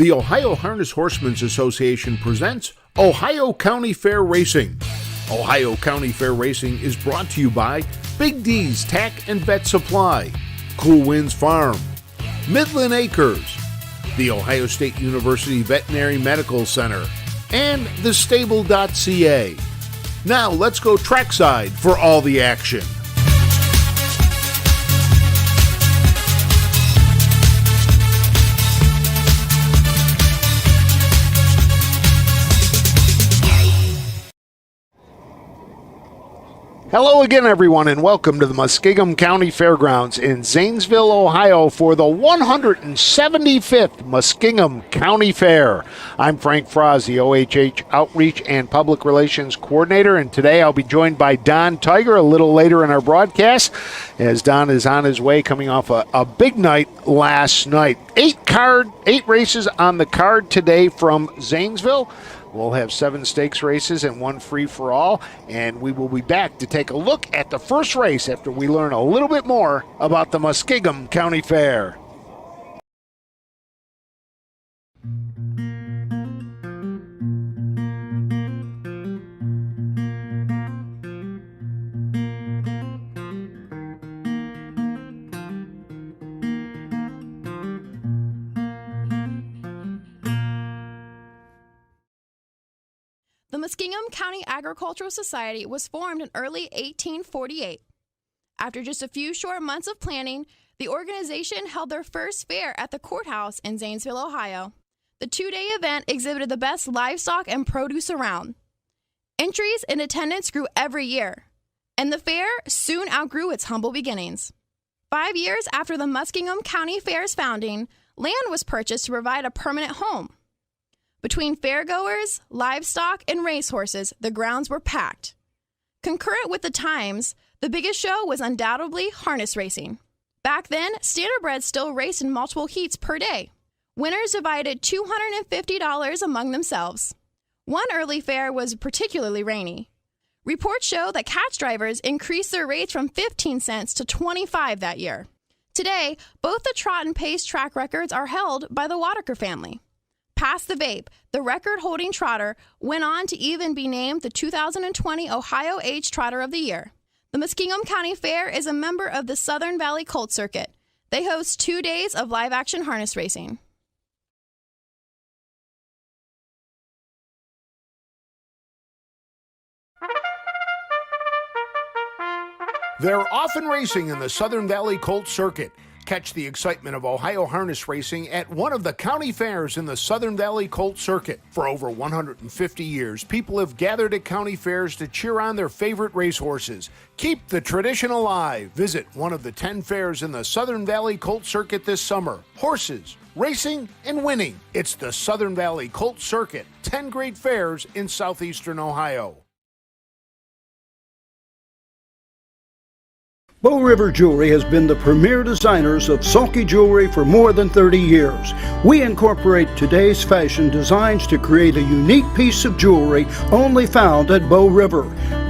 The Ohio Harness Horsemen's Association presents Ohio County Fair Racing. Ohio County Fair Racing is brought to you by Big D's Tack and Vet Supply, Cool Winds Farm, Midland Acres, the Ohio State University Veterinary Medical Center, and thestable.ca. Now let's go trackside for all the action. Hello again, everyone, and welcome to the Muskingum County Fairgrounds in Zanesville, Ohio for the 175th Muskingum County Fair. I'm Frank Froz, the OHH Outreach and Public Relations Coordinator, and today I'll be joined by Don Tiger a little later in our broadcast, as Don is on his way coming off a big night last night. Eight races on the card today from Zanesville. We'll have 7 stakes races and 1 free-for-all, and we will be back to take a look at the first race after we learn a little bit more about the Muskingum County Fair. The Muskingum County Agricultural Society was formed in early 1848. After just a few short months of planning, the organization held their first fair at the courthouse in Zanesville, Ohio. The 2-day event exhibited the best livestock and produce around. Entries and attendance grew every year, and the fair soon outgrew its humble beginnings. 5 years after the Muskingum County Fair's founding, land was purchased to provide a permanent home. Between fairgoers, livestock, and racehorses, the grounds were packed. Concurrent with the times, the biggest show was undoubtedly harness racing. Back then, standardbreds still raced in multiple heats per day. Winners divided $250 among themselves. One early fair was particularly rainy. Reports show that catch drivers increased their rates from 15 cents to 25 that year. Today, both the trot and pace track records are held by the Wadaker family. Past the Vape, the record-holding trotter went on to even be named the 2020 Ohio Age Trotter of the Year. The Muskingum County Fair is a member of the Southern Valley Colt Circuit. They host 2 days of live-action harness racing. They're often racing in the Southern Valley Colt Circuit. Catch the excitement of Ohio harness racing at one of the county fairs in the Southern Valley Colt Circuit. For over 150 years, people have gathered at county fairs to cheer on their favorite racehorses. Keep the tradition alive. Visit one of the 10 fairs in the Southern Valley Colt Circuit this summer. Horses, racing, and winning. It's the Southern Valley Colt Circuit. 10 great fairs in southeastern Ohio. Bow River Jewelry has been the premier designers of sulky jewelry for more than 30 years. We incorporate today's fashion designs to create a unique piece of jewelry only found at Bow River.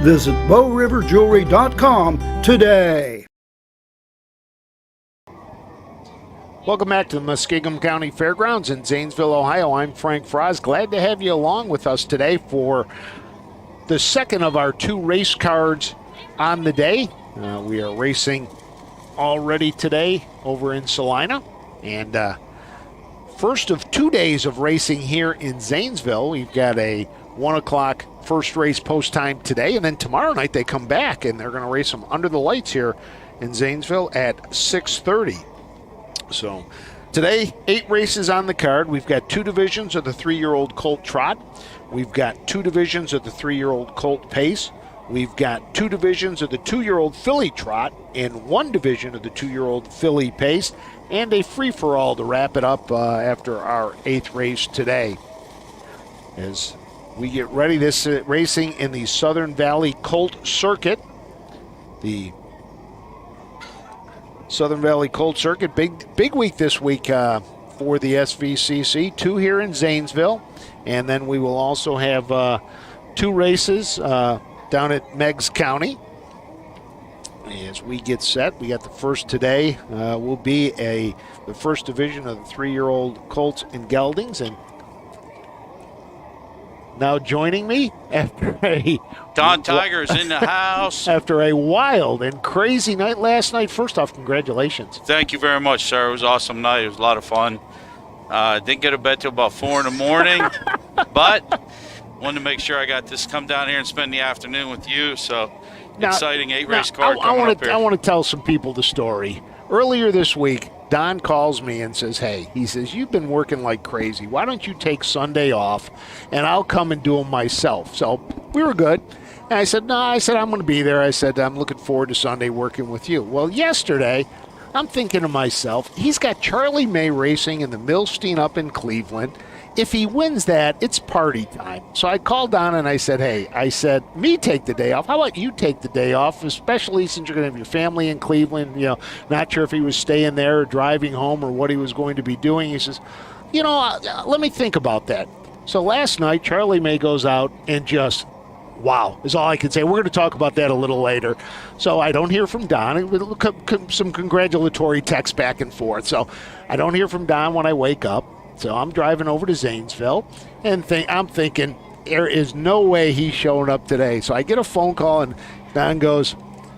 Visit bowriverjewelry.com today. Welcome back to the Muskingum County Fairgrounds in Zanesville, Ohio. I'm Frank Froz. Glad to have you along with us today for the second of our 2 race cards on the day. We are racing already today over in Salina, and first of 2 days of racing here in Zanesville. We've got a 1 o'clock first race post time today, and then tomorrow night they come back and they're going to race them under the lights here in Zanesville at 6:30. So today, 8 races on the card. We've got 2 divisions of the 3-year-old Colt Trot. We've got 2 divisions of the 3-year-old Colt Pace. We've got 2 divisions of the 2-year-old Filly Trot and 1 division of the 2-year-old Filly Pace, and a free-for-all to wrap it up after our 8th race today. As we get ready, this racing in the Southern Valley Colt Circuit. The Southern Valley Colt Circuit, big week this week for the SVCC. 2 here in Zanesville, and then we will also have 2 races down at Meigs County. as we get set. We got the first today. Will be the first division of the 3-year-old colts and geldings, and now joining me after Don Tiger's in the house. After a wild and crazy night last night. First off, congratulations. Thank you very much, sir. It was an awesome night. It was a lot of fun. Didn't get to bed till about 4 in the morning, but wanted to make sure I got to come down here and spend the afternoon with you. So now, exciting 8-race card coming up here. I want to tell some people the story. Earlier this week, Don calls me and says, he says, you've been working like crazy. Why don't you take Sunday off, and I'll come and do them myself. So we were good. And I said, no, I'm going to be there. I said, I'm looking forward to Sunday working with you. Well, yesterday, I'm thinking to myself, he's got Charlie May racing in the Milstein up in Cleveland. If he wins that, it's party time. So I called Don and I said, me take the day off. How about you take the day off, especially since you're going to have your family in Cleveland? Not sure if he was staying there or driving home or what he was going to be doing. He says, let me think about that. So last night, Charlie May goes out and just, wow, is all I can say. We're going to talk about that a little later. So I don't hear from Don. Some congratulatory texts back and forth. So I don't hear from Don when I wake up. So I'm driving over to Zanesville, and I'm thinking, there is no way he's showing up today. So I get a phone call, and Don goes,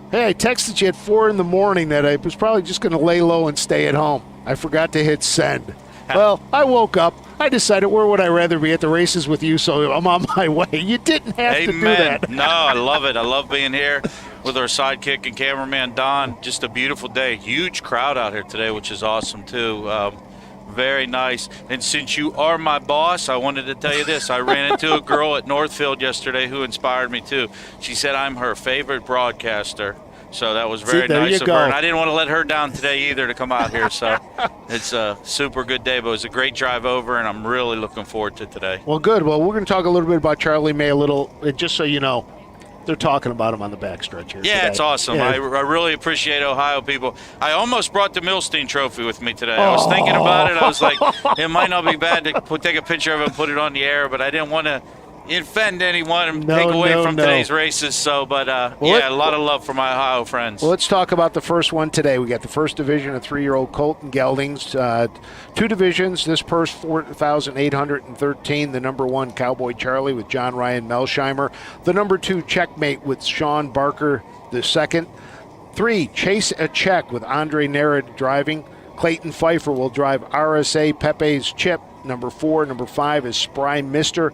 hey, I texted you at 4 in the morning that I was probably just going to lay low and stay at home. I forgot to hit send. Well, I woke up. I decided, where would I rather be, at the races with you, so I'm on my way. You didn't have to do that. No, I love it. I love being here with our sidekick and cameraman, Don. Just a beautiful day. Huge crowd out here today, which is awesome, too. Very nice. And since you are my boss, I wanted to tell you this. I ran into a girl at Northfield yesterday who inspired me, too. She said I'm her favorite broadcaster. So that was very nice of her. And I didn't want to let her down today either to come out here. So it's a super good day, but it was a great drive over, and I'm really looking forward to today. Well, good. Well, we're going to talk a little bit about Charlie May just so you know. They're talking about him on the backstretch here. Yeah, today. It's awesome. Yeah. I really appreciate Ohio people. I almost brought the Milstein trophy with me today. I was thinking about it. I was like, it might not be bad to take a picture of it and put it on the air, but I didn't want to offend anyone and take away from today's races. So, but a lot of love for my Ohio friends. Well, let's talk about the first one today. We got the first division of 3-year-old colt and geldings. 2 divisions. This purse 4,813. The number 1 Cowboy Charlie with John Ryan Melsheimer. The number 2 Checkmate with Sean Barker the second. 3 Chase a Check with Andre Nerad driving. Clayton Pfeiffer will drive RSA Pepe's Chip. Number 4. Number 5 is Spry Mister.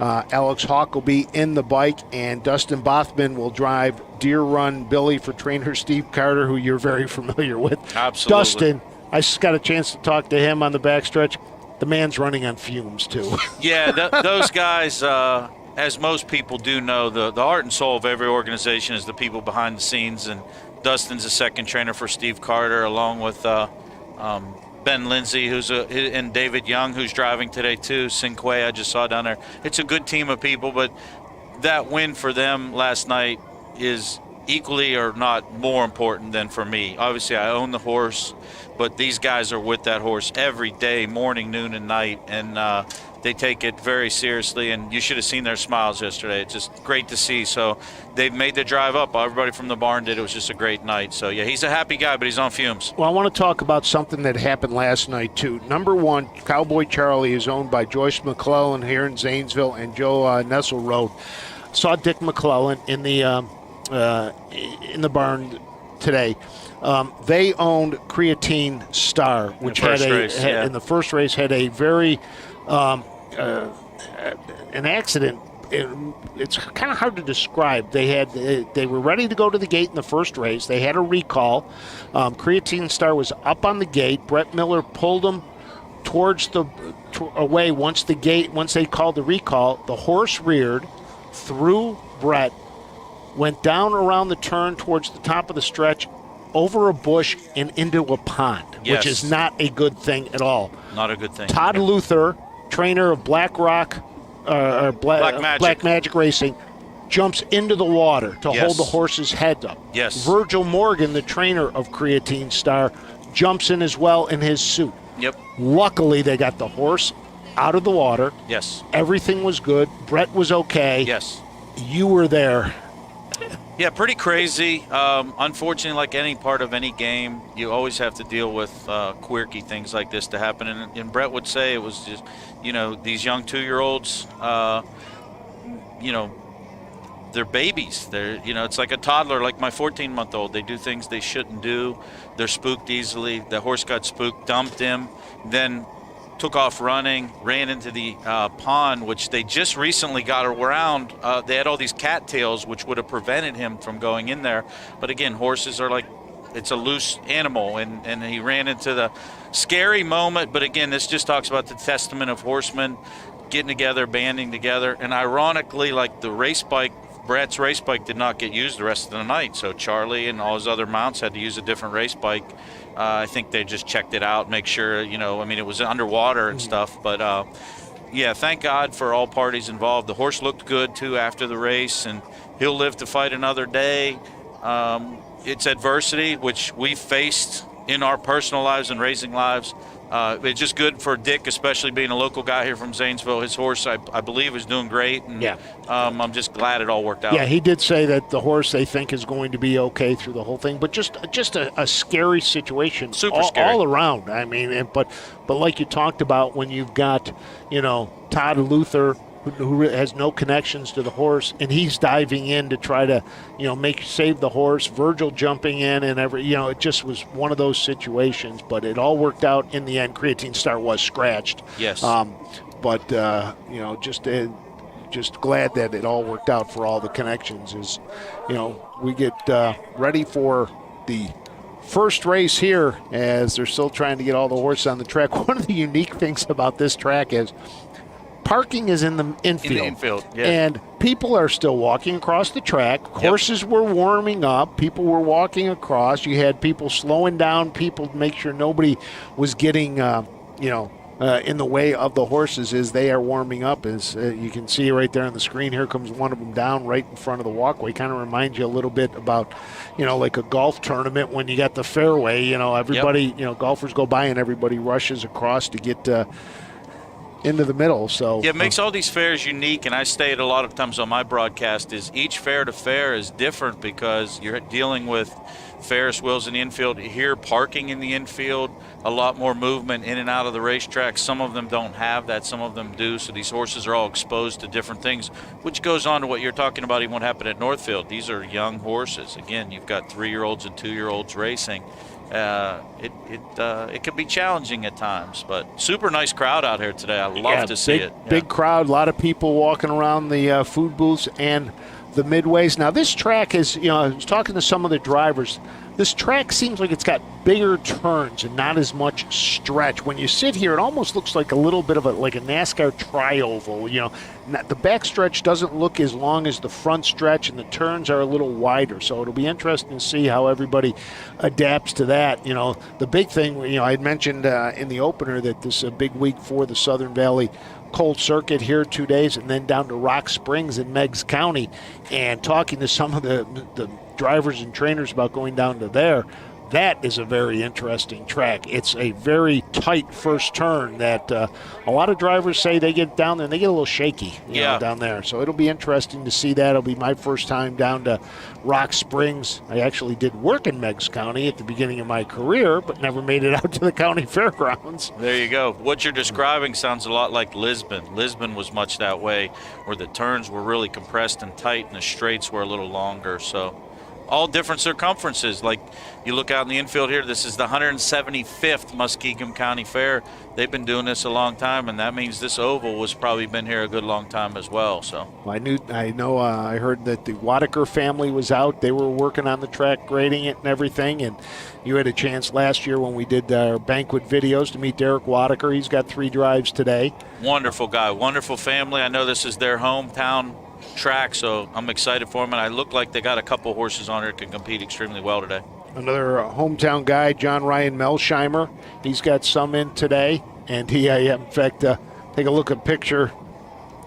Alex Hawk will be in the bike, and Dustin Bothman will drive Deer Run Billy for trainer Steve Carter, who you're very familiar with. Absolutely. Dustin, I just got a chance to talk to him on the backstretch. The man's running on fumes, too. Yeah, those guys, as most people do know, the heart and soul of every organization is the people behind the scenes, and Dustin's a second trainer for Steve Carter, along with Ben Lindsay, and David Young, who's driving today too. Cinque, I just saw down there. It's a good team of people, but that win for them last night is equally or not more important than for me. Obviously, I own the horse, but these guys are with that horse every day, morning, noon, and night, and they take it very seriously, and you should have seen their smiles yesterday. It's just great to see. So they've made the drive up. Everybody from the barn did. It was just a great night. So, yeah, he's a happy guy, but he's on fumes. Well, I want to talk about something that happened last night, too. Number 1, Cowboy Charlie is owned by Joyce McClellan here in Zanesville and Joe Nessel Road. Saw Dick McClellan in the barn today. They owned Creatine Star, which in the first race had a very an accident. It's kind of hard to describe. They were ready to go to the gate in the first race. They had a recall. Creatine Star was up on the gate. Brett Miller pulled him towards away once they called the recall. The horse reared through Brett, went down around the turn towards the top of the stretch, over a bush and into a pond, which is not a good thing at all. Not a good thing. Todd Luther, trainer of Black Magic Racing, jumps into the water to hold the horse's head up. Yes. Virgil Morgan, the trainer of Creatine Star, jumps in as well in his suit. Yep. Luckily, they got the horse out of the water. Yes. Everything was good. Brett was okay. Yes. You were there. Yeah, pretty crazy. Unfortunately, like any part of any game, you always have to deal with quirky things like this to happen. And Brett would say it was just, these young 2-year-olds, they're babies. It's like a toddler, like my 14-month-old. They do things they shouldn't do. They're spooked easily. The horse got spooked, dumped him, then took off running, ran into the pond, which they just recently got around. They had all these cattails, which would have prevented him from going in there. But again, horses are like, it's a loose animal, and he ran into the scary moment. But again, this just talks about the testament of horsemen getting together, banding together. And ironically, like the race bike, Brett's race bike did not get used the rest of the night. So Charlie and all his other mounts had to use a different race bike. I think they just checked it out, make sure, it was underwater and stuff. But, yeah, thank God for all parties involved. The horse looked good, too, after the race, and he'll live to fight another day. It's adversity, which we faced in our personal lives and racing lives. It's just good for Dick, especially being a local guy here from Zanesville. His horse, I believe, is doing great, and I'm just glad it all worked out. Yeah, he did say that the horse, they think, is going to be okay through the whole thing, but just a scary situation. Super scary. All around. I mean, but like you talked about, when you've got, Todd Luther, who has no connections to the horse, and he's diving in to try to, save the horse. Virgil jumping in, and it just was one of those situations. But it all worked out in the end. Creatine Star was scratched. Yes. Just glad that it all worked out for all the connections. We get ready for the first race here, as they're still trying to get all the horses on the track. One of the unique things about this track is parking is in the infield. In the infield, yeah. And people are still walking across the track. Horses were warming up. People were walking across. You had people slowing down, people to make sure nobody was getting, in the way of the horses as they are warming up. As you can see right there on the screen, here comes one of them down right in front of the walkway. Kind of reminds you a little bit about, like a golf tournament when you got the fairway. Everybody, golfers go by and everybody rushes across to get into the middle. So yeah, it makes all these fairs unique, and I state a lot of times on my broadcast is each fair to fair is different because you're dealing with Ferris wheels in the infield. Here, parking in the infield, a lot more movement in and out of the racetrack. Some of them don't have that, some of them do. So these horses are all exposed to different things, which goes on to what you're talking about, even what happened at Northfield. These are young horses. Again, you've got 3-year-olds and 2-year-olds racing. It can be challenging at times, but super nice crowd out here today. I love to see it. Big crowd, a lot of people walking around the food booths and the midways. Now this track is, I was talking to some of the drivers. This track seems like it's got bigger turns and not as much stretch. When you sit here, it almost looks like a little bit of a NASCAR tri-oval. The back stretch doesn't look as long as the front stretch, and the turns are a little wider. So it'll be interesting to see how everybody adapts to that. The big thing, I had mentioned in the opener that this is a big week for the Southern Valley Cold Circuit here 2 days, and then down to Rock Springs in Meigs County, and talking to some of the drivers and trainers about going down to there. That is a very interesting track. It's a very tight first turn that a lot of drivers say they get down there and they get a little shaky down there. So it'll be interesting to see that. It'll be my first time down to Rock Springs. I actually did work in Meigs County at the beginning of my career, but never made it out to the county fairgrounds. There you go. What you're describing sounds a lot like Lisbon. Lisbon was much that way, where the turns were really compressed and tight and the straights were a little longer. So all different circumferences. Like you look out in the infield here, this is the 175th Muskingum County Fair. They've been doing this a long time, and that means this oval was probably been here a good long time as well. So I heard that the Wadaker family was out. They were working on the track, grading it and everything, and you had a chance last year when we did our banquet videos to meet Derek Wadaker. He's got 3 drives today. Wonderful guy, wonderful family. I know this is their hometown track, so I'm excited for them, and I look like they got a couple horses on here that can compete extremely well today. Another hometown guy, John Ryan Melsheimer. He's got some in today, and he, in fact, take a look at a picture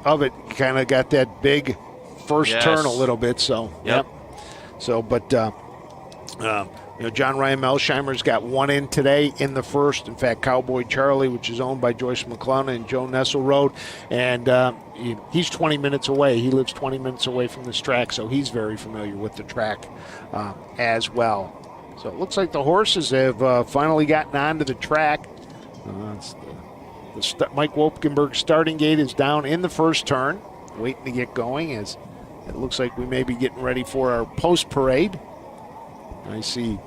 of it. Kind of got that big first turn a little bit, so yep. So, but John Ryan Melsheimer's got one in today in the first. In fact, Cowboy Charlie, which is owned by Joyce McClellan and Joe Nesselrode, and he's 20 minutes away. He lives 20 minutes away from this track, so he's very familiar with the track as well. So it looks like the horses have finally gotten onto the track. Mike Wolfenberg's starting gate is down in the first turn, waiting to get going, as it looks like we may be getting ready for our post parade. I see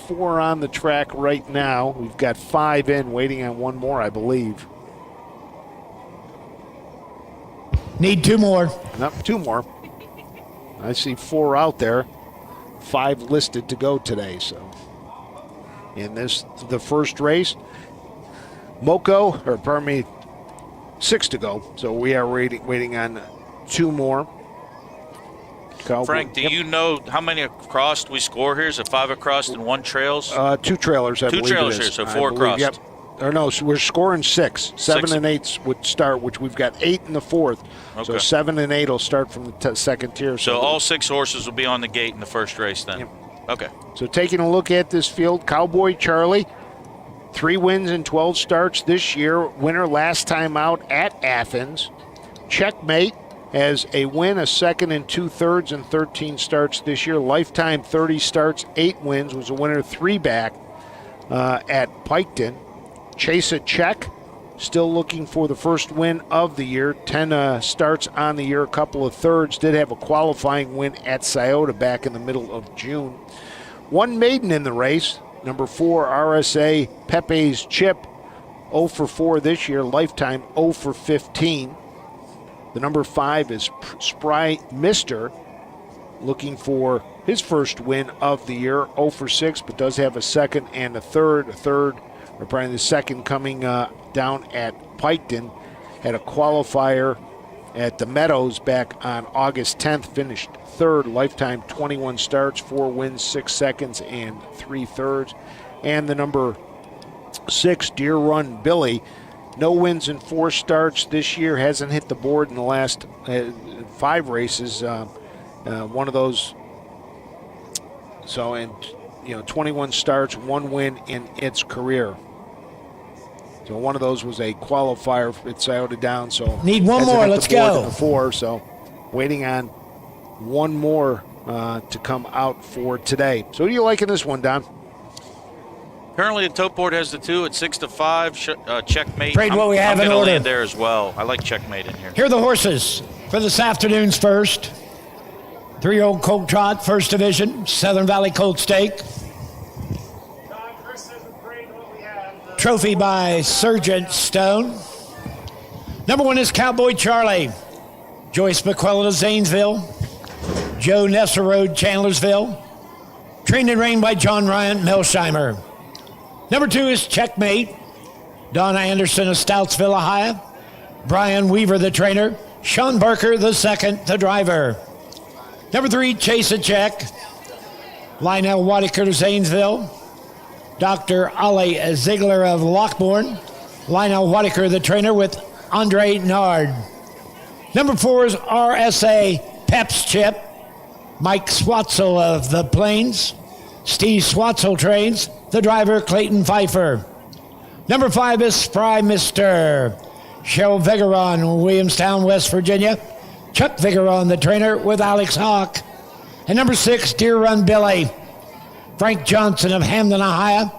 4 on the track right now. We've got 5 in, waiting on one more, I believe. Need 2 more. Nope, 2 more. I see 4 out there, 5 listed to go today. So in the first race, 6 to go. So we are waiting on 2 more. Frank, do you know how many across we score here? Is it 5 across and 1 trails? 2 trailers, I believe. 2 trailers it is. here, so 4 across. Yep. Or no, so we're scoring 6. 7 and 8 would start, which we've got 8 in the fourth. Okay. So 7 and 8 will start from the second tier. So all 6 horses will be on the gate in the first race then? Yep. Okay. So taking a look at this field, Cowboy Charlie, 3 wins in 12 starts this year. Winner last time out at Athens. Checkmate has a win, a second, and 2/3 in 13 starts this year. Lifetime 30 starts, 8 wins, was a winner 3 back at Piketon. Chase a Check, still looking for the first win of the year. 10 starts on the year, a couple of thirds. Did have a qualifying win at Scioto back in the middle of June. 1 maiden in the race, number 4 RSA Pepe's Chip, 0 for 4 this year. Lifetime 0 for 15. The number 5 is Spry Mister, looking for his first win of the year, 0 for 6, but does have a second and a third. Or probably the second coming down at Piketon. Had a qualifier at the Meadows back on August 10th, finished 3rd. Lifetime 21 starts, 4 wins, 6 seconds, and 3/3. And the number 6, Deer Run Billy, no wins in 4 starts this year, hasn't hit the board in the last 5 races. One of those, 21 starts, 1 win in its career. So one of those was a qualifier at Scioto Down. So need 1 more. Let's go. 4, so waiting on 1 more to come out for today. So who do you like in this one, Don? Currently, the tote board has the 2 at 6 to 5. Checkmate. Trade what we have in I'm order. land there as well. I like Checkmate in here. Here are the horses for this afternoon's first. 3-year-old Colt Trot, First Division, Southern Valley Colt Stake. Trophy by Sergeant Stone. Number 1 is Cowboy Charlie. Joyce McClellan of Zanesville. Joe Nesselrode, Chandlersville. Trained and reigned by John Ryan Melsheimer. Number 2 is Checkmate. Donna Anderson of Stoutsville, Ohio. Brian Weaver, the trainer. Sean Barker, the second, the driver. Number 3, Chase a Check. Lionel Waddicker of Zanesville. Dr. Ollie Ziegler of Lockbourne. Lionel Waddicker, the trainer, with Andre Nard. Number 4 is RSA Pep's Chip. Mike Swatzel of the Plains. Steve Swatzel trains. The driver, Clayton Pfeiffer. Number 5 is Spry Mister. Cheryl Vigeron, Williamstown, West Virginia. Chuck Vigeron, the trainer, with Alex Hawk. And number 6, Deer Run Billy. Frank Johnson of Hamden, Ohio.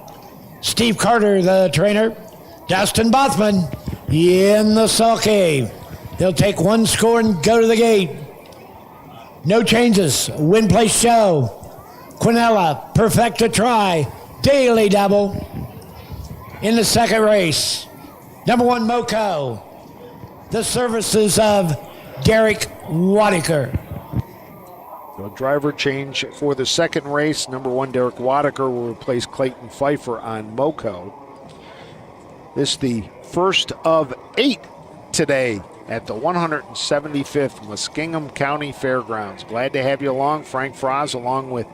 Steve Carter, the trainer. Dustin Bothman in the sulky. They'll take 1 score and go to the gate. No changes. Win place show. Quinella, Perfecta Try. Daily double. In the second race. Number 1, Moco. The services of Derek Waddicker. So driver change for the second race. Number 1, Derek Waddicker will replace Clayton Pfeiffer on Moco. This is the first of 8 today at the 175th Muskingum County Fairgrounds. Glad to have you along. Frank Froz along with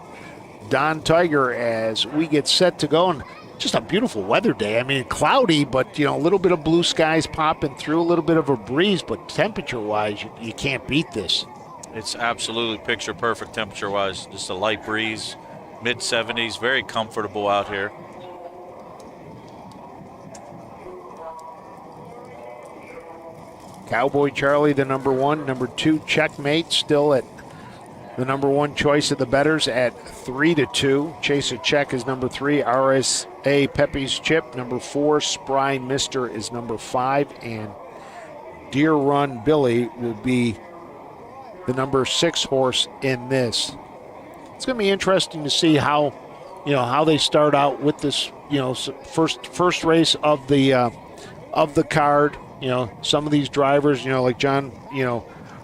Don Tiger as we get set to go. And just a beautiful weather day. I mean, cloudy, but, a little bit of blue skies popping through, a little bit of a breeze, but temperature-wise, you can't beat this. It's absolutely picture perfect temperature-wise. Just a light breeze, mid-70s, very comfortable out here. Cowboy Charlie, the number one. Number two, Checkmate, still at the number one choice of the bettors at 3-2. Chase a Check is number three. RSA Pepe's Chip, number four. Spry Mister is number five. And Deer Run Billy will be the number 6 horse in this. It's going to be interesting to see how they start out with this, first race of the card. Some of these drivers, like John,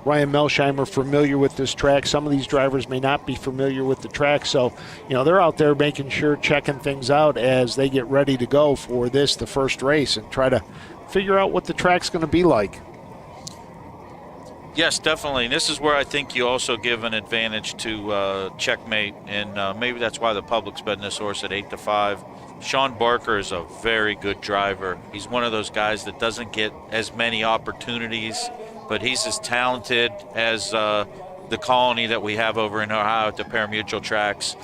Ryan Melsheimer, familiar with this track. Some of these drivers may not be familiar with the track. So, they're out there making sure, checking things out as they get ready to go for the first race, and try to figure out what the track's going to be like. Yes, definitely. And this is where I think you also give an advantage to Checkmate, and maybe that's why the public's betting this horse at 8-5. Sean Barker is a very good driver. He's one of those guys that doesn't get as many opportunities, but he's as talented as the colony that we have over in Ohio at the parimutuel tracks.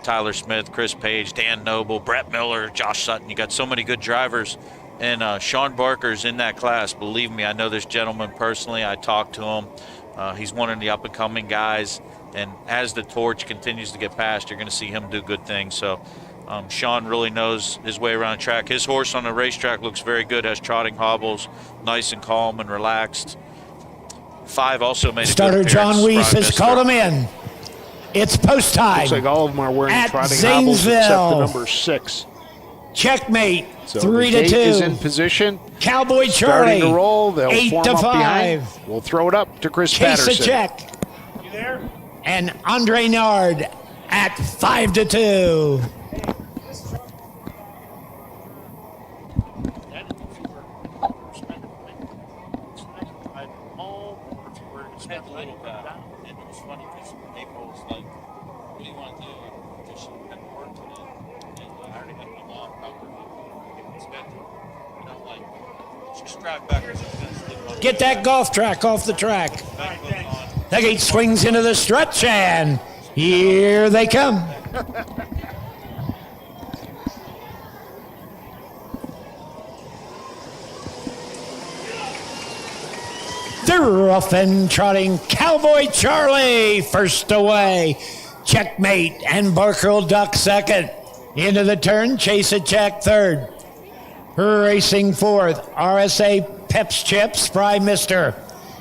Tyler Smith, Chris Page, Dan Noble, Brett Miller, Josh Sutton. You got so many good drivers. And Sean Barker's in that class. Believe me, I know this gentleman personally. I talked to him. He's one of the up-and-coming guys. And as the torch continues to get passed, you're going to see him do good things. So Sean really knows his way around the track. His horse on the racetrack looks very good, has trotting hobbles, nice and calm and relaxed. 5 also made a Starter good John appearance. Weiss has called him in. It's post time. Looks like all of them are wearing at trotting hobbles except the Zanesville. number 6. Checkmate. So 3-2. the gate is in position. Cowboy Starting Charlie. to roll. They'll 8-5. form up behind. We'll throw it up to Chris Chase a Patterson. Check. You there? And Andre Nard at 5-2. Get that golf track off the track. The gate swings into the stretch, and here they come. The rough and trotting Cowboy Charlie first away. Checkmate and Barker will duck second. Into the turn, Chase a Check third. Racing fourth, RSA Pep's Chip, Spry Mister,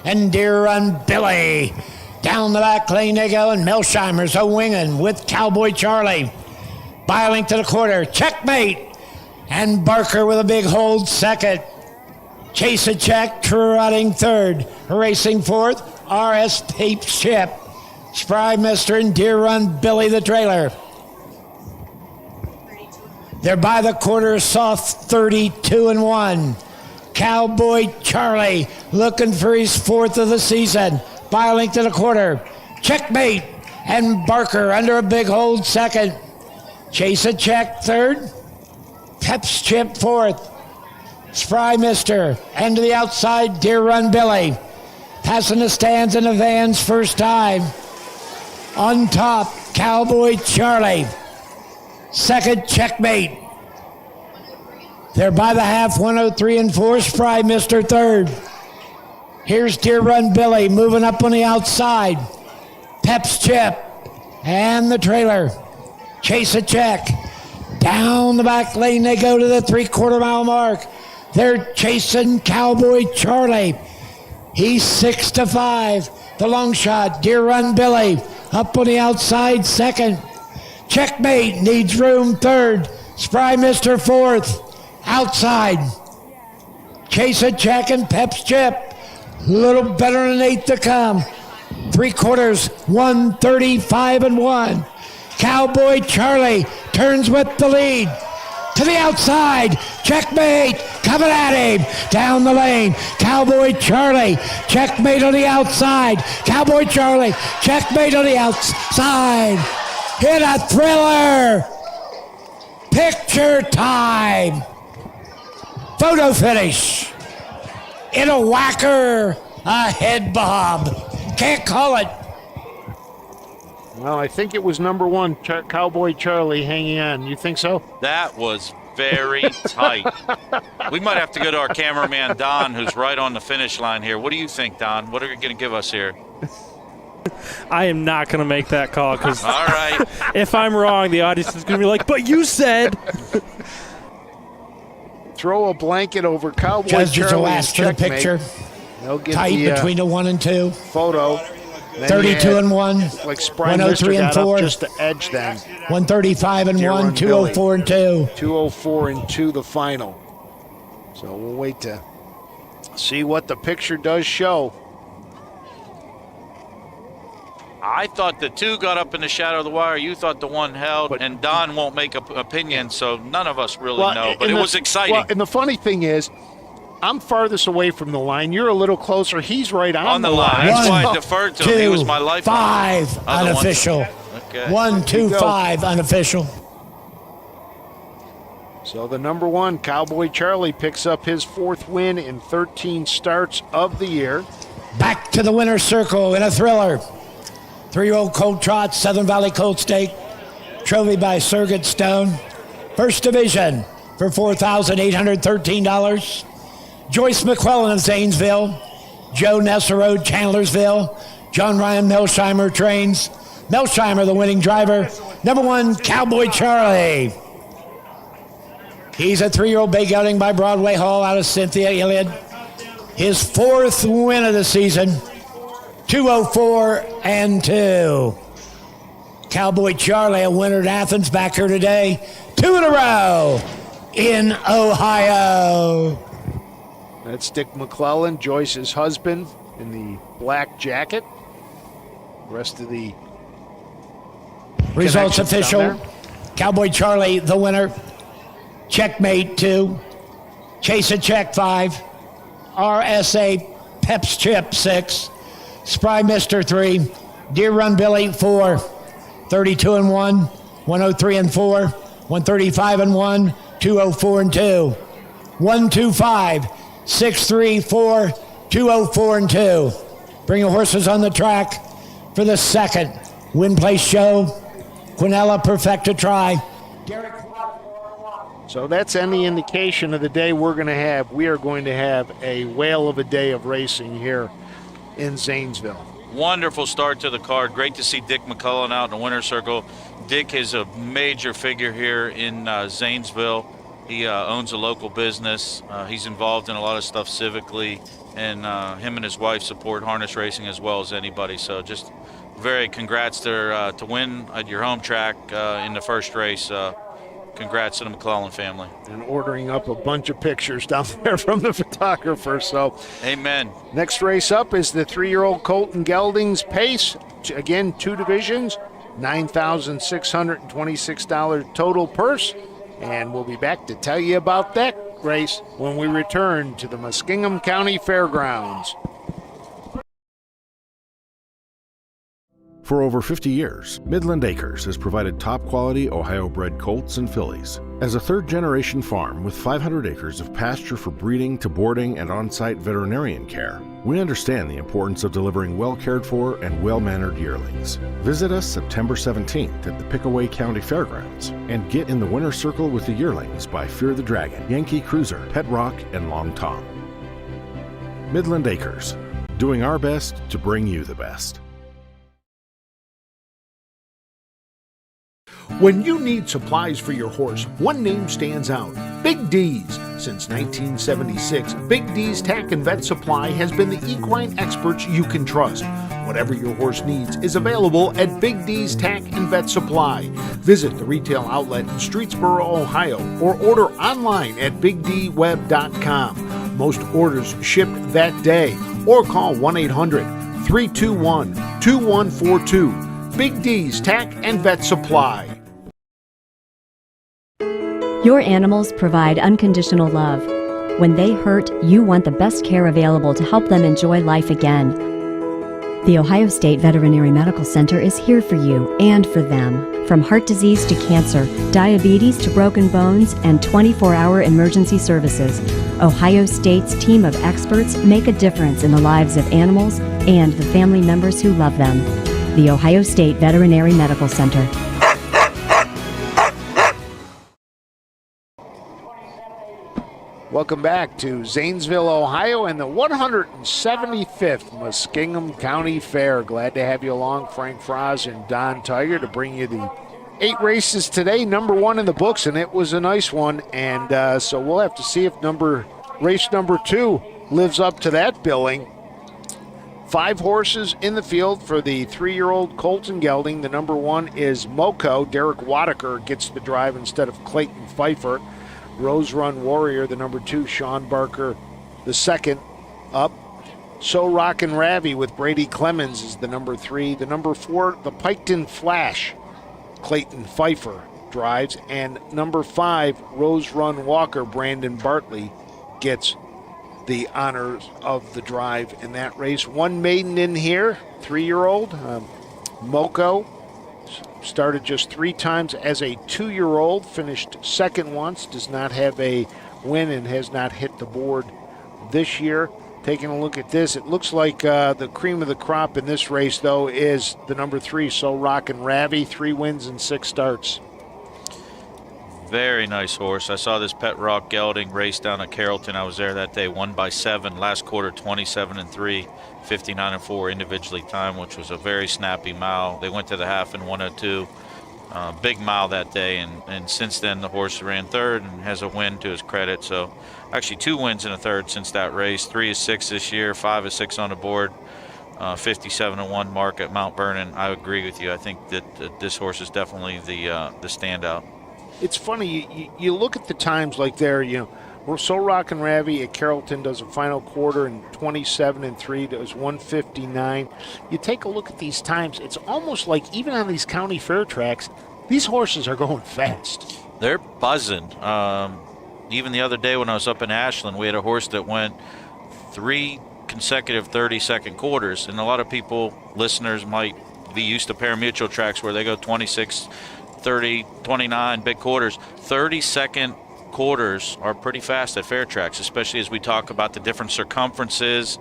and Deer Run Billy. Down the back lane they go, and Melsheimer's a winging with Cowboy Charlie. By a length to the quarter, Checkmate, and Barker with a big hold second. Chase a Check trotting third. Racing fourth, RS Pep's Chip, Spry Mister, and Deer Run Billy the trailer. They're by the quarter, soft 32-1. Cowboy Charlie looking for his fourth of the season. By a length to the quarter. Checkmate and Barker under a big hold second. Chase a Check third. Pep's Chip fourth. Spry Mister. And to the outside, Deer Run Billy. Passing the stands and the vans first time. On top, Cowboy Charlie. Second, Checkmate. They're by the half, 103 and 4. Spry Mister third. Here's Deer Run Billy moving up on the outside. Pep's Chip and the trailer. Chase a Check. Down the back lane they go to the 3/4 mile mark. They're chasing Cowboy Charlie. He's 6-5. The long shot, Deer Run Billy up on the outside second. Checkmate needs room third. Spry Mister fourth. Outside. Chase a Check and Pep's Chip. A little better than 8 to come. 3/4, 135-1. Cowboy Charlie turns with the lead. To the outside. Checkmate coming at him. Down the lane. Cowboy Charlie. Checkmate on the outside. Cowboy Charlie. Checkmate on the outside. Hit a thriller. Picture time. Photo finish. In a whacker. A head bob. Can't call it. Well, I think it was number 1, Cowboy Charlie, hanging on. You think so? That was very tight. We might have to go to our cameraman, Don, who's right on the finish line here. What do you think, Don? What are you going to give us here? I am not going to make that call because all right. If I'm wrong, the audience is going to be like, but you said. Throw a blanket over Cowboy Judges Charlie will ask for the picture. They'll get Tight the, between the 1 and 2. photo. Then 32 and 1. Like Sprite 103 and got up 4. just to edge them. 135 and Deer 1. Run 204 and 2. 204 and 2 the final. So we'll wait to see what the picture does show. I thought the 2 got up in the shadow of the wire. You thought the 1 held, and Don won't make an opinion, so none of us really know. But it was exciting. Well, and the funny thing is, I'm farthest away from the line. You're a little closer. He's right on the line. That's why I deferred to him. He was my lifeline. 5 unofficial. Okay. 1, 2, 5 unofficial. So the number 1, Cowboy Charlie, picks up his 4th win in 13 starts of the year. Back to the winner's circle in a thriller. 3-year-old Colt Trot, Southern Valley Colt Stake. Trophy by Surrogate Stone. First division for $4,813. Joyce McClellan of Zanesville. Joe Nesserode, Chandlersville. John Ryan Melsheimer trains. Melsheimer, the winning driver. Number 1, Cowboy Charlie. He's a 3-year-old bay gelding by Broadway Hall out of Cynthia Iliad. His 4th win of the season. 204 and 2. Cowboy Charlie, a winner at Athens, back here today. 2 in a row in Ohio. That's Dick McClellan, Joyce's husband, in the black jacket. The rest of the results connections official. down there. Cowboy Charlie, the winner. Checkmate 2. Chase a Check 5. RSA Peps Chip 6. Spry Mister 3. Deer Run Billy 4. 32 and 1. 103 and 4. 135 and 1. 204 and 2. 125. 634. 204 and 2. Bring your horses on the track for the 2nd Win Place Show. Quinella Perfecta Try. So that's any indication of the day we're going to have. We are going to have a whale of a day of racing here in Zanesville. Wonderful start to the card. Great to see Dick McCullough out in the winner's circle. Dick is a major figure here in Zanesville. He owns a local business. He's involved in a lot of stuff civically, and him and his wife support harness racing as well as anybody. So just very congrats to win at your home track in the first race. Congrats to the McClellan family. And ordering up a bunch of pictures down there from the photographer. So, amen. Next race up is the 3-year-old Colton Geldings Pace. Again, 2 divisions, $9,626 total purse. And we'll be back to tell you about that race when we return to the Muskingum County Fairgrounds. For over 50 years, Midland Acres has provided top-quality Ohio-bred colts and fillies. As a third-generation farm with 500 acres of pasture for breeding to boarding and on-site veterinarian care, we understand the importance of delivering well-cared-for and well-mannered yearlings. Visit us September 17th at the Pickaway County Fairgrounds and get in the winner's circle with the yearlings by Fear the Dragon, Yankee Cruiser, Pet Rock, and Long Tom. Midland Acres, doing our best to bring you the best. When you need supplies for your horse, one name stands out: Big D's. Since 1976, Big D's Tack and Vet Supply has been the equine experts you can trust. Whatever your horse needs is available at Big D's Tack and Vet Supply. Visit the retail outlet in Streetsboro, Ohio, or order online at BigDWeb.com. Most orders shipped that day, or call 1-800-321-2142. Big D's Tack and Vet Supply. Your animals provide unconditional love. When they hurt, you want the best care available to help them enjoy life again. The Ohio State Veterinary Medical Center is here for you and for them. From heart disease to cancer, diabetes to broken bones, and 24-hour emergency services, Ohio State's team of experts make a difference in the lives of animals and the family members who love them. The Ohio State Veterinary Medical Center. Welcome back to Zanesville, Ohio, and the 175th Muskingum County Fair. Glad to have you along, Frank Froz and Don Tiger, to bring you the 8 races today. Number 1 in the books, and it was a nice one. And so we'll have to see if race number 2 lives up to that billing. 5 horses in the field for the 3-year-old Colton Gelding. The number 1 is Moco. Derek Wadaker gets the drive instead of Clayton Pfeiffer. Rose Run Warrior, the number 2, Sean Barker, the second up. So Rockin' Ravi with Brady Clemens is the number 3. The number 4, the Piketon Flash, Clayton Pfeiffer drives. And number 5, Rose Run Walker, Brandon Bartley gets the honors of the drive in that race. 1 maiden in here, 3-year-old, Moco. Started just 3 times as a 2-year-old, finished second once, does not have a win and has not hit the board this year. Taking a look at this, it looks like the cream of the crop in this race, though, is the number 3, So Rockin' Ravi, 3 wins and 6 starts. Very nice horse. I saw this Pet Rock Gelding race down at Carrollton. I was there that day, won by 7. Last quarter, 27-3, 59-4 individually timed, which was a very snappy mile. They went to the half in 102. Big mile that day, and since then the horse ran third and has a win to his credit. So actually 2 wins and a third since that race. 3 is 6 this year, 5 is 6 on the board. 57-1 mark at Mount Vernon. I agree with you. I think that this horse is definitely the standout. It's funny, you look at the times like there, we're So Rockin' Ravi at Carrollton does a final quarter in 27-3, does 159. You take a look at these times, it's almost like even on these county fair tracks, these horses are going fast. They're buzzing. Even the other day when I was up in Ashland, we had a horse that went 3 consecutive 30-second quarters, and a lot of people, listeners, might be used to parimutuel tracks where they go 26, 30, 29 big quarters. 30-second quarters are pretty fast at fair tracks, especially as we talk about the different circumferences,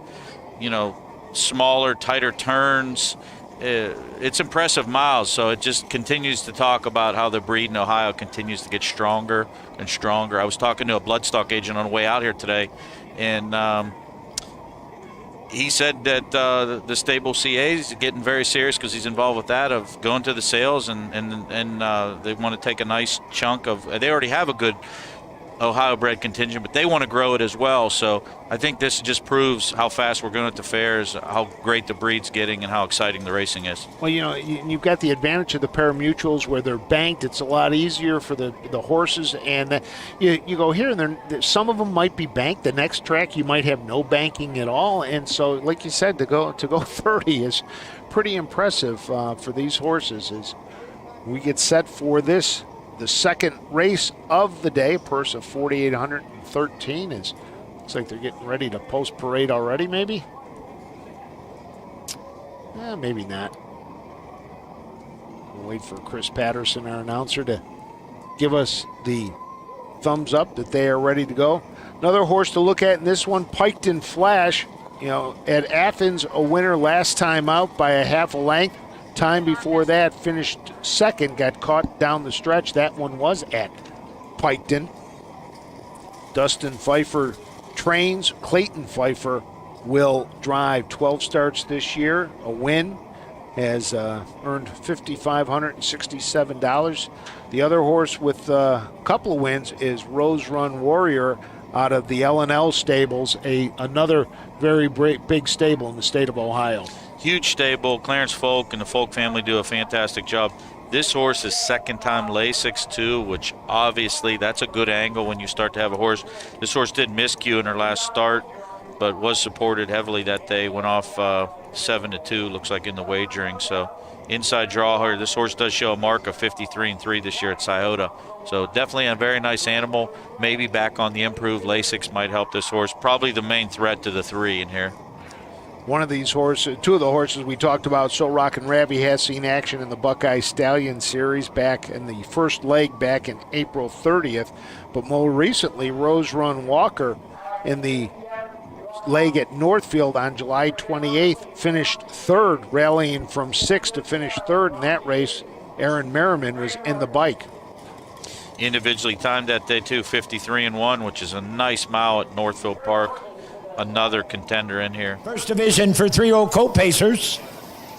smaller, tighter turns. It's impressive miles, so it just continues to talk about how the breed in Ohio continues to get stronger and stronger. I was talking to a bloodstock agent on the way out here today, and he said that the stable CA is getting very serious because he's involved with that, of going to the sales, and they want to take a nice chunk of. They already have a good Ohio bred contingent, but they want to grow it as well. So I think this just proves how fast we're going at the fairs, how great the breed's getting, and how exciting the racing is. Well, you've got the advantage of the parimutuels where they're banked. It's a lot easier for the horses, and you go here, and some of them might be banked. The next track you might have no banking at all, and so, like you said, to go 30 is pretty impressive for these horses. As we get set for this, the second race of the day, a purse of $4,813. Looks like they're getting ready to post parade already, maybe? Maybe not. We'll wait for Chris Patterson, our announcer, to give us the thumbs up that they are ready to go. Another horse to look at in this one, Piketon Flash. At Athens, a winner last time out by a half a length. Time before that, finished second, got caught down the stretch. That one was at Piketon. Dustin Pfeiffer trains. Clayton Pfeiffer will drive. 12 starts this year, a win, has earned $5,567. The other horse with a couple of wins is Rose Run Warrior out of the L&L stables, another very big stable in the state of Ohio. Huge stable. Clarence Folk and the Folk family do a fantastic job. This horse is second time Lasix too, which obviously that's a good angle when you start to have a horse. This horse did miscue in her last start, but was supported heavily that day. Went off 7-2, looks like, in the wagering. So inside draw her. This horse does show a mark of 53-3 this year at Scioto. So definitely a very nice animal. Maybe back on the improved Lasix might help this horse. Probably the main threat to the 3 in here. One of these horses, 2 of the horses we talked about, So Rockin' Ravi, has seen action in the Buckeye Stallion Series back in the first leg back in April 30th. But more recently, Rose Run Walker in the leg at Northfield on July 28th, finished third, rallying from 6th to finish third in that race. Aaron Merriman was in the bike. Individually timed that day too, 53-1, which is a nice mile at Northfield Park. Another contender in here. First division for 3-year-old colt pacers.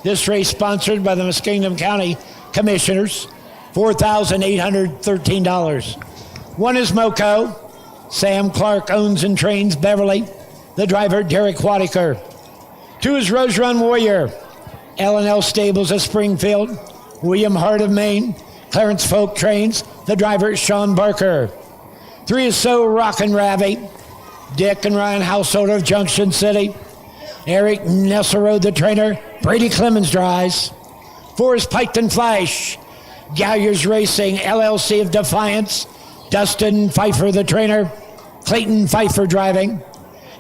This race sponsored by the Muskingum County Commissioners. $4,813. One is Moco. Sam Clark owns and trains Beverly. The driver, Derek Whitaker. 2 is Rose Run Warrior. L&L Stables of Springfield. William Hart of Maine. Clarence Folk trains. The driver, Sean Barker. 3 is So Rockin' Ravi. Dick and Ryan Householder of Junction City. Eric Nesselrode, the trainer. Brady Clemens drives. 4 is Piketon Flash. Galyers Racing, LLC of Defiance. Dustin Pfeiffer, the trainer. Clayton Pfeiffer driving.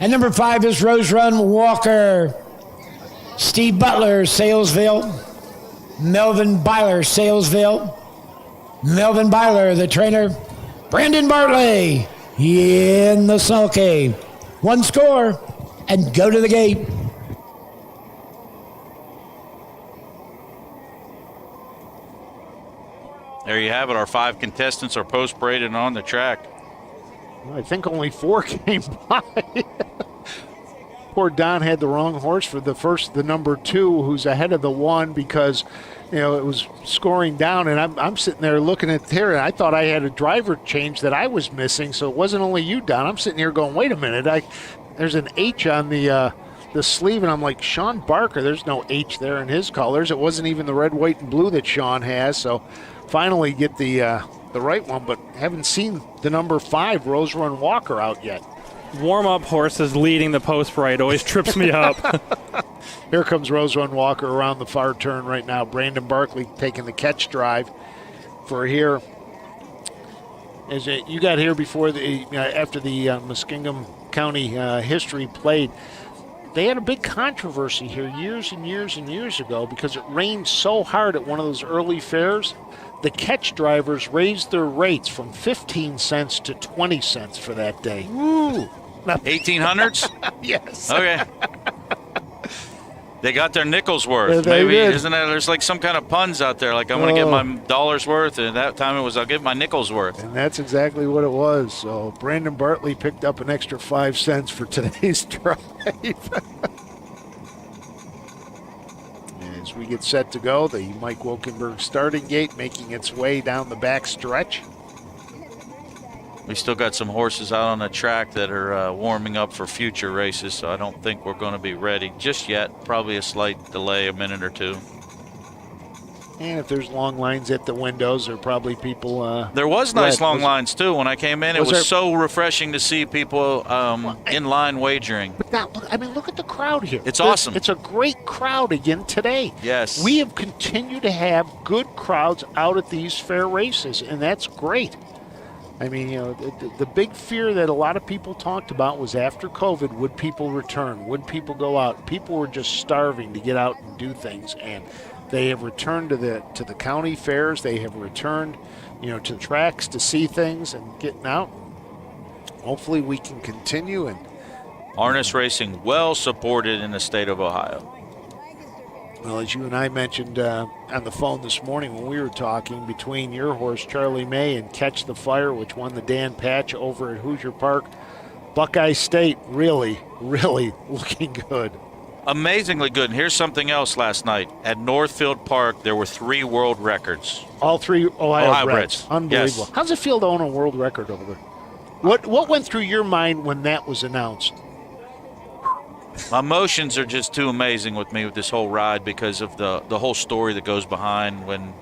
And number 5 is Rose Run Walker. Steve Butler, Salesville. Melvin Byler, Salesville. Melvin Byler, the trainer. Brandon Bartley in the sulky. 1 score and go to the gate. There you have it. Our 5 contestants are post-braided on the track. I think only 4 came by. Poor Don had the wrong horse for the number 2, who's ahead of the 1 because, it was scoring down, and I'm sitting there looking at there, and I thought I had a driver change that I was missing, so it wasn't only you, Don. I'm sitting here going, wait a minute, there's an H on the sleeve, and I'm like, Sean Barker, there's no H there in his colors. It wasn't even the red, white, and blue that Sean has, so finally get the right one, but haven't seen the number 5, Rose Run Walker, out yet. Warm-up horses leading the post right always trips me up. Here comes Rose Run Walker around the far turn right now. Brandon Barkley taking the catch drive for here. You got here before after the Muskingum County history played. They had a big controversy here years and years and years ago because it rained so hard at one of those early fairs. The catch drivers raised their rates from 15 cents to 20 cents for that day. Woo! 1800s? Yes. Okay. They got their nickels worth. Yeah, they Maybe did. Isn't that there's like some kind of puns out there? Like I'm going to get my dollar's worth, and that time it was I'll get my nickels worth. And that's exactly what it was. So Brandon Bartley picked up an extra 5 cents for today's drive. As we get set to go, the Mike Wilkenberg starting gate making its way down the back stretch. We still got some horses out on the track that are warming up for future races, so I don't think we're going to be ready just yet. Probably a slight delay, a minute or 2. And if there's long lines at the windows, there are probably people. There was nice long lines too when I came in. It was there, so refreshing to see people in line wagering. But now, look at the crowd here. It's awesome. It's a great crowd again today. Yes. We have continued to have good crowds out at these fair races, and that's great. I mean, the big fear that a lot of people talked about was after COVID, would people return? Would people go out? People were just starving to get out and do things, and they have returned to the county fairs. They have returned, to the tracks to see things and getting out. Hopefully we can continue. And harness racing well supported in the state of Ohio. Well, as you and I mentioned on the phone this morning when we were talking, between your horse, Charlie May, and Catch the Fire, which won the Dan Patch over at Hoosier Park, Buckeye State really, really looking good. Amazingly good. And here's something else last night. At Northfield Park, there were 3 world records. All 3 Ohio breds. Breds. Unbelievable. Yes. How's it feel to own a world record over there? What went through your mind when that was announced? My emotions are just too amazing with me with this whole ride because of the whole story that goes behind when,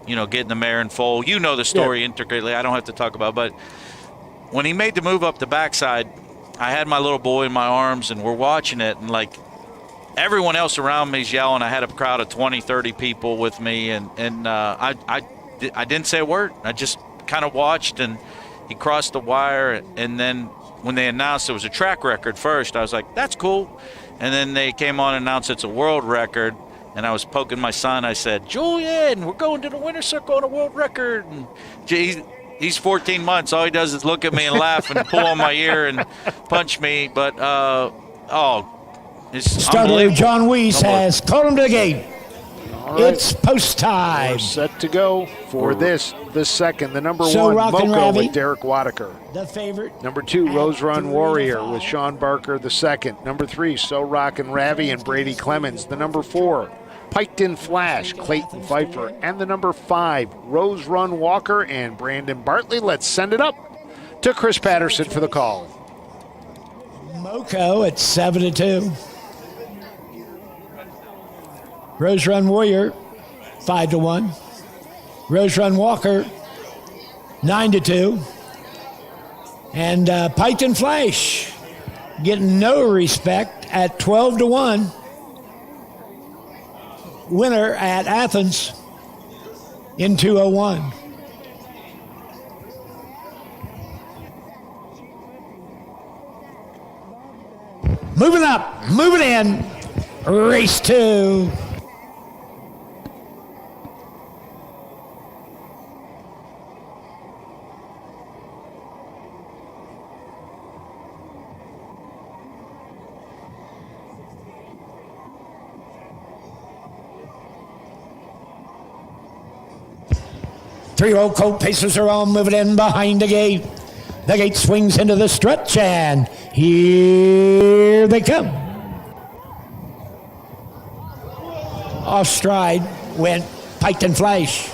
getting the mare in foal. You know the story intricately. I don't have to talk about it. But when he made the move up the backside, I had my little boy in my arms, and we're watching it, and everyone else around me is yelling. I had a crowd of 20, 30 people with me, and I didn't say a word. I just kind of watched, and he crossed the wire, and then when they announced it was a track record first, I was like, that's cool. And then they came on and announced it's a world record, and I was poking my son. I said, Julian, we're going to the winner's circle on a world record. And he's 14 months. All he does is look at me and laugh and pull on my ear and punch me. But Oh, it's Starter unbelievable. John Weiss Come on. has called him to the gate. All right. It's post time. We're set to go for the second. The number So one, Rockin' Moco Ravi. with Derek Wadaker. The favorite. Number 2, At Rose Run 3 to Warrior 5. with Sean Barker the second. Number 3, So Rockin' Ravi and Brady Clemens. The number 4, Piketon Flash, Clayton Pfeiffer. And the number 5, Rose Run Walker and Brandon Bartley. Let's send it up to Chris Patterson for the call. Moco at 7-2. Rose Run Warrior 5-1. Rose Run Walker 9-2. And Piketon Flash getting no respect at 12-1. Winner at Athens in 201. Moving up, moving in. Race 2. Three-year-old colt pacers are all moving in behind the gate. The gate swings into the stretch, and here they come. Off stride went Piketon Flash.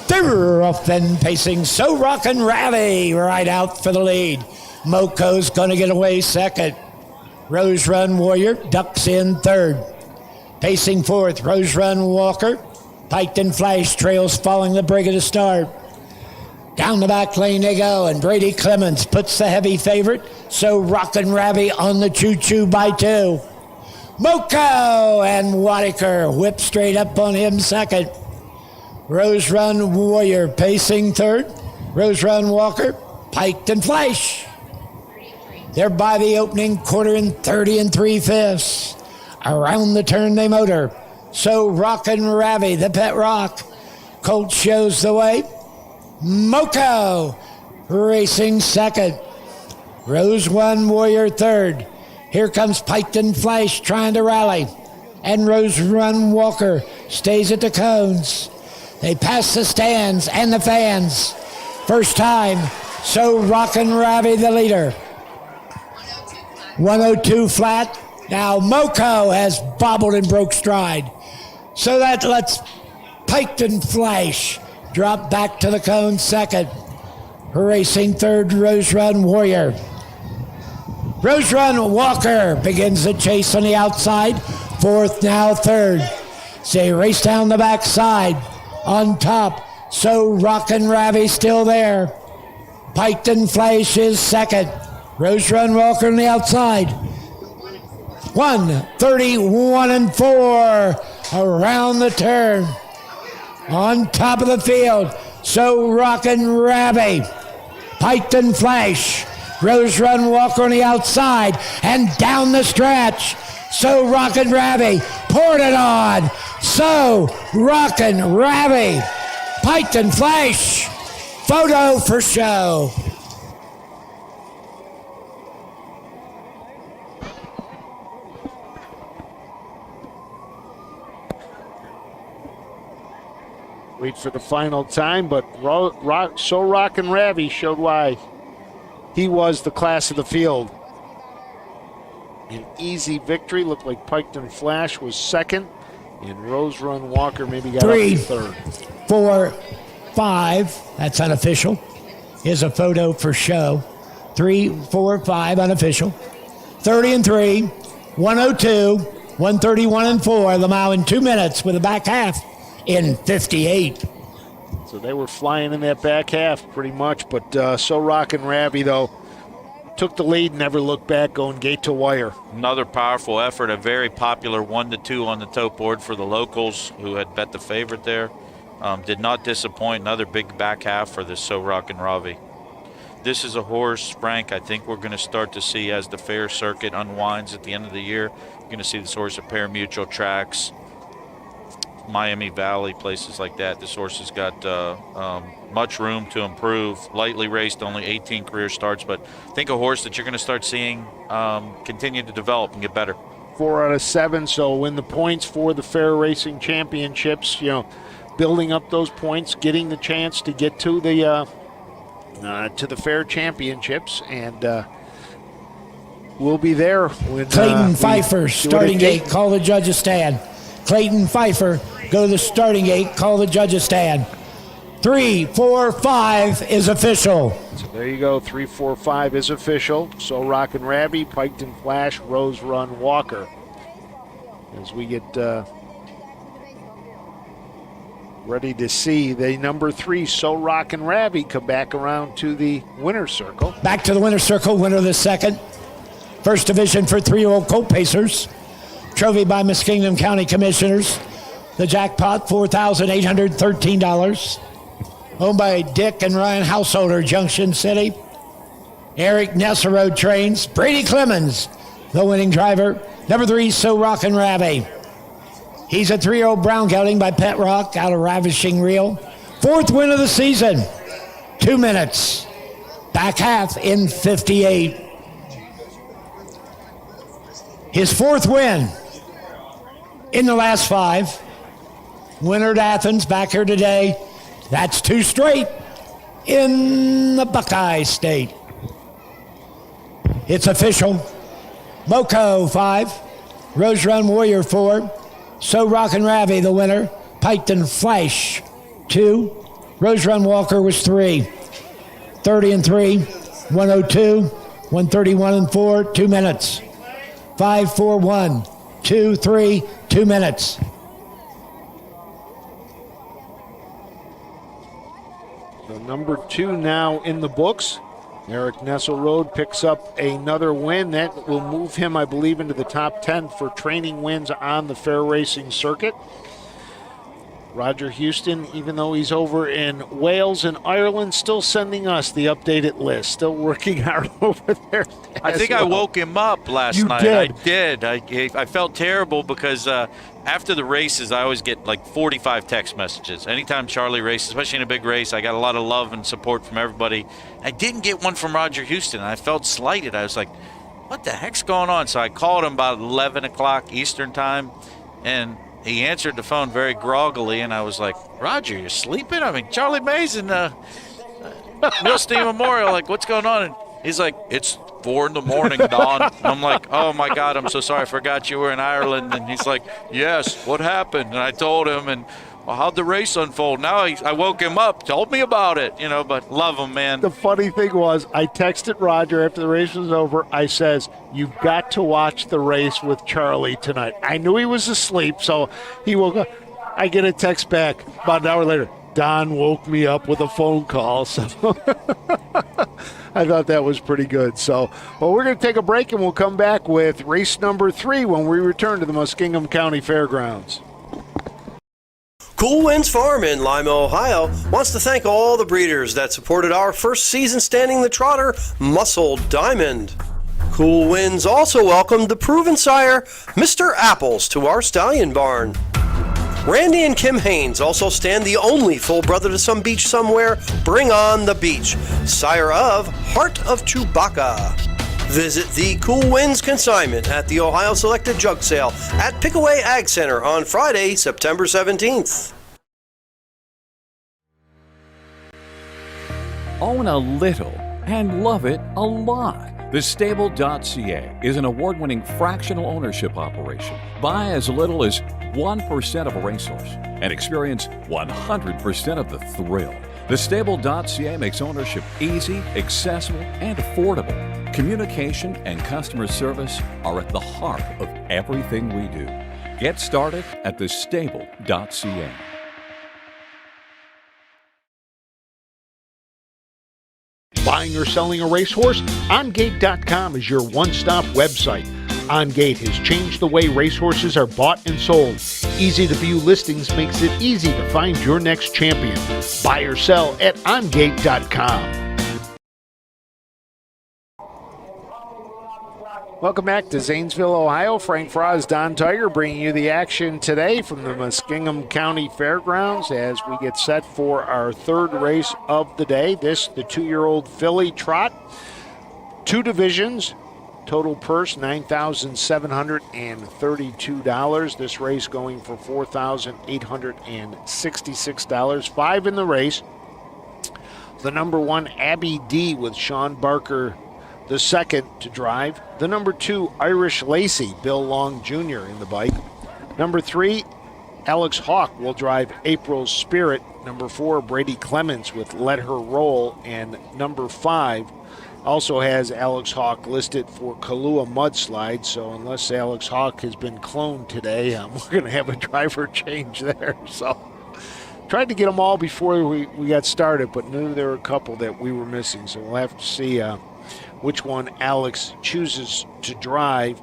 They're off and pacing. So Rockin' Ravi right out for the lead. Moco's going to get away second. Rose Run Warrior ducks in third. Pacing fourth, Rose Run Walker. Piketon Flash trails following the break of the start. Down the back lane they go, and Brady Clemens puts the heavy favorite. So Rockin' Ravi on the choo-choo by 2. Moco and Wadaker whip straight up on him second. Rose Run Warrior pacing third. Rose Run Walker, Piketon Flash. They're by the opening quarter in 30 3/5. Around the turn they motor. So Rockin' Ravi, the pet rock. Colt shows the way. Moco racing second. Rose Run Warrior third. Here comes Piketon Flash trying to rally. And Rose Run Walker stays at the cones. They pass the stands and the fans. First time, So Rockin' Ravi the leader. 102 flat. Now Moco has bobbled and broke stride. So that lets Piketon Flash drop back to the cone second. Racing third, Rose Run Warrior. Rose Run Walker begins the chase on the outside. Fourth, now third. They race down the backside. On top, So Rockin' Ravi still there. Piketon Flash is second. Rose Run Walker on the outside. 1:31 4 around the turn. On top of the field, So Rockin' Ravi. Piketon Flash. Rose Run Walker on the outside. And down the stretch, So Rockin' Ravi poured it on. So Rockin' Ravi. Piketon Flash. Photo for show. Wait for the final time, but So Rockin' Ravi showed why he was the class of the field. An easy victory. Looked like Piketon Flash was second, and Rose Run Walker maybe got 3, up to third. 4, 5. That's unofficial. Is a photo for show. 3, 4, 5 unofficial. 30 3, 102, 131 4. The mile in 2 minutes with the back half in 58. So they were flying in that back half pretty much, but So Rockin' Ravi, though, took the lead and never looked back, going gate to wire. Another powerful effort, a very popular 1-2 on the tote board for the locals who had bet the favorite there. Did not disappoint. Another big back half for this So Rockin' Ravi. This is a horse, Frank, I think we're going to start to see as the fair circuit unwinds at the end of the year. You're going to see this horse at pari-mutuel tracks Miami Valley, places like that. This horse has got much room to improve. Lightly raced, only 18 career starts, but think a horse that you're going to start seeing continue to develop and get better. 4 out of 7, so win the points for the Fair Racing Championships. Building up those points, getting the chance to get to the Fair Championships, and we'll be there when Clayton Pfeiffer, starting gate, call the judges stand. Clayton Pfeiffer, go to the starting gate, call the judges stand. 3, 4, 5 is official. So there you go, 3, 4, 5 is official. So Rockin' Rabby, Piked and Flash, Rose Run, Walker. As we get ready to see the number 3, So Rockin' Rabby, come back around to the winner's circle. Back to the winner's circle, winner of the second. First division for 3-year-old colt pacers. Trophy by Muskingum County Commissioners. The jackpot, $4,813. Owned by Dick and Ryan Householder, Junction City. Eric Nesserode trains. Brady Clemens, the winning driver. Number 3, So Rockin' Rabby. He's a 3-year-old brown gelding by Pet Rock out of Ravishing Reel. 4th win of the season. 2 minutes. Back half in 58. His 4th win in the last 5. Winner at Athens, back here today. That's 2 straight in the Buckeye State. It's official. Moco 5, Rose Run Warrior 4, So Rockin' Rabby the winner, Piked and Flash 2, Rose Run Walker was 3, 30 and 3, 102, 131 and 4, 2 minutes, 5, 4, 1, 2, 3, 2 minutes. So number 2 now in the books. Eric Nesselrode picks up another win. That will move him, I believe, into the top 10 for training wins on the fair racing circuit. Roger Houston, even though he's over in Wales and Ireland, still sending us the updated list. Still working hard over there. I think I woke him up last night. I did. I felt terrible because after the races, I always get like 45 text messages. Anytime Charlie races, especially in a big race, I got a lot of love and support from everybody. I didn't get one from Roger Houston. I felt slighted. I was like, what the heck's going on? So I called him about 11 o'clock Eastern time, and he answered the phone very groggily, and I was like, Roger, you're sleeping? I mean, Charlie Mays and Millstein Memorial, like, what's going on? And he's like, it's 4 in the morning, Don. And I'm like, oh, my God, I'm so sorry. I forgot you were in Ireland. And he's like, yes, what happened? And I told him, and well, how'd the race unfold? Now I woke him up, told me about it, but love him, man. The funny thing was, I texted Roger after the race was over. I says, you've got to watch the race with Charlie tonight. I knew he was asleep, so he woke up. I get a text back about an hour later. Don woke me up with a phone call. So I thought that was pretty good. So, well, we're going to take a break, and we'll come back with race number 3 when we return to the Muskingum County Fairgrounds. Cool Winds Farm in Lima, Ohio wants to thank all the breeders that supported our first season standing the trotter, Muscle Diamond. Cool Winds also welcomed the proven sire, Mr. Apples, to our stallion barn. Randy and Kim Haynes also stand the only full brother to some beach somewhere, Bring on the Beach, sire of Heart of Chewbacca. Visit the Cool Winds consignment at the Ohio Selected Jug Sale at Pickaway Ag Center on Friday, September 17th. Own a little and love it a lot. TheStable.ca is an award-winning fractional ownership operation. Buy as little as 1% of a racehorse and experience 100% of the thrill. TheStable.ca makes ownership easy, accessible, and affordable. Communication and customer service are at the heart of everything we do. Get started at thestable.ca. Buying or selling a racehorse? OnGate.com is your one-stop website. OnGate has changed the way racehorses are bought and sold. Easy-to-view listings makes it easy to find your next champion. Buy or sell at OnGate.com. Welcome back to Zanesville, Ohio. Frank Froz, Don Tiger, bringing you the action today from the Muskingum County Fairgrounds as we get set for our third race of the day. This, the 2-year-old filly trot. 2 divisions, total purse $9,732. This race going for $4,866. 5 in the race. The number 1, Abby D, with Sean Barker the second to drive. The number 2, Irish Lacey, Bill Long Jr. in the bike. Number 3, Alex Hawk will drive April's Spirit. Number 4, Brady Clemens with Let Her Roll. And number 5 also has Alex Hawk listed for Kahlua Mudslide. So unless Alex Hawk has been cloned today, we're going to have a driver change there. So tried to get them all before we got started, but knew there were a couple that we were missing. So we'll have to see which one Alex chooses to drive.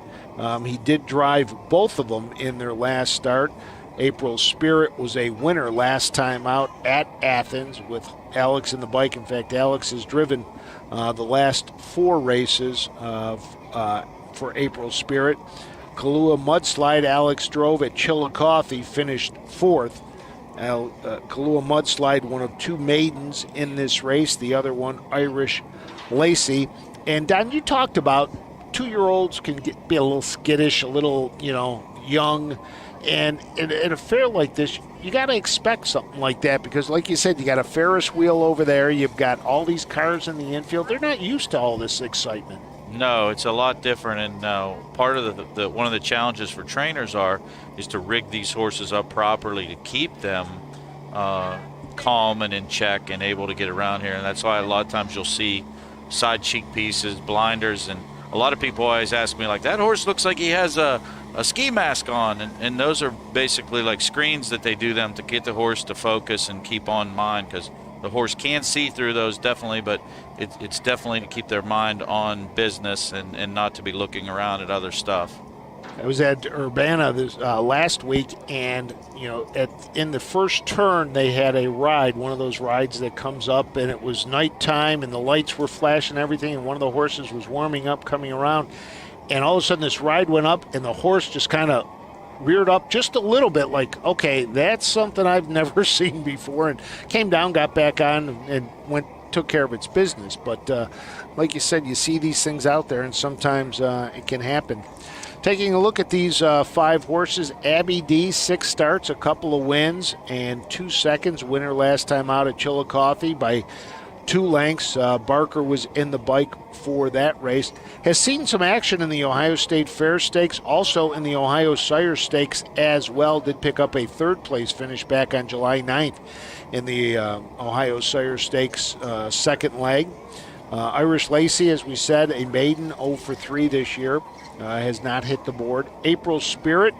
He did drive both of them in their last start. April's Spirit was a winner last time out at Athens with Alex in the bike. In fact, Alex has driven the last 4 races for April's Spirit. Kahlua Mudslide, Alex drove at Chillicothe, finished 4th. Kahlua Mudslide, one of 2 maidens in this race. The other one, Irish Lacey. And Don, you talked about 2-year-olds can be a little skittish, a little, young. And in a fair like this, you got to expect something like that because, like you said, you got a Ferris wheel over there. You've got all these cars in the infield. They're not used to all this excitement. No, it's a lot different. And part of one of the challenges for trainers is to rig these horses up properly to keep them calm and in check and able to get around here. And that's why a lot of times you'll see side cheek pieces, blinders, and a lot of people always ask me, like, that horse looks like he has a ski mask on, and those are basically like screens that they do them to get the horse to focus and keep on mind, because the horse can see through those definitely, but it's definitely to keep their mind on business and not to be looking around at other stuff. I was at Urbana last week, and in the first turn they had a ride, one of those rides that comes up, and it was nighttime, and the lights were flashing and everything, and one of the horses was warming up, coming around, and all of a sudden this ride went up, and the horse just kind of reared up just a little bit, like, okay, that's something I've never seen before, and came down, got back on, and took care of its business. But like you said, you see these things out there, and sometimes it can happen. Taking a look at these 5 horses, Abby D, 6 starts, a couple of wins, and 2 seconds. Winner last time out at Chillicothe by 2 lengths. Barker was in the bike for that race. Has seen some action in the Ohio State Fair Stakes, also in the Ohio Sire Stakes as well. Did pick up a 3rd place finish back on July 9th in the Ohio Sire Stakes second leg. Irish Lacey, as we said, a maiden, 0 for 3 this year. Has not hit the board. April's Spirit,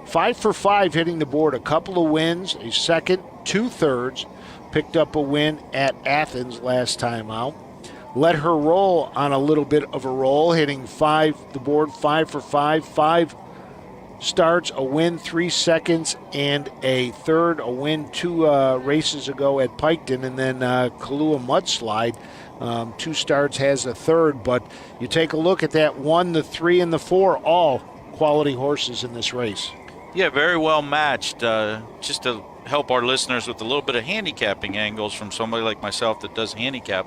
5 for 5 hitting the board. A couple of wins, a second, 2 thirds. Picked up a win at Athens last time out. Let Her Roll on a little bit of a roll, hitting the board 5 for 5. 5 starts, a win, 3 seconds, and a third. A win 2 races ago at Piketon, and then Kahlua Mudslide. 2 starts, has a third, but you take a look at that 1, the 3, and the 4, all quality horses in this race. Yeah, very well matched. Just to help our listeners with a little bit of handicapping angles from somebody like myself that does handicap.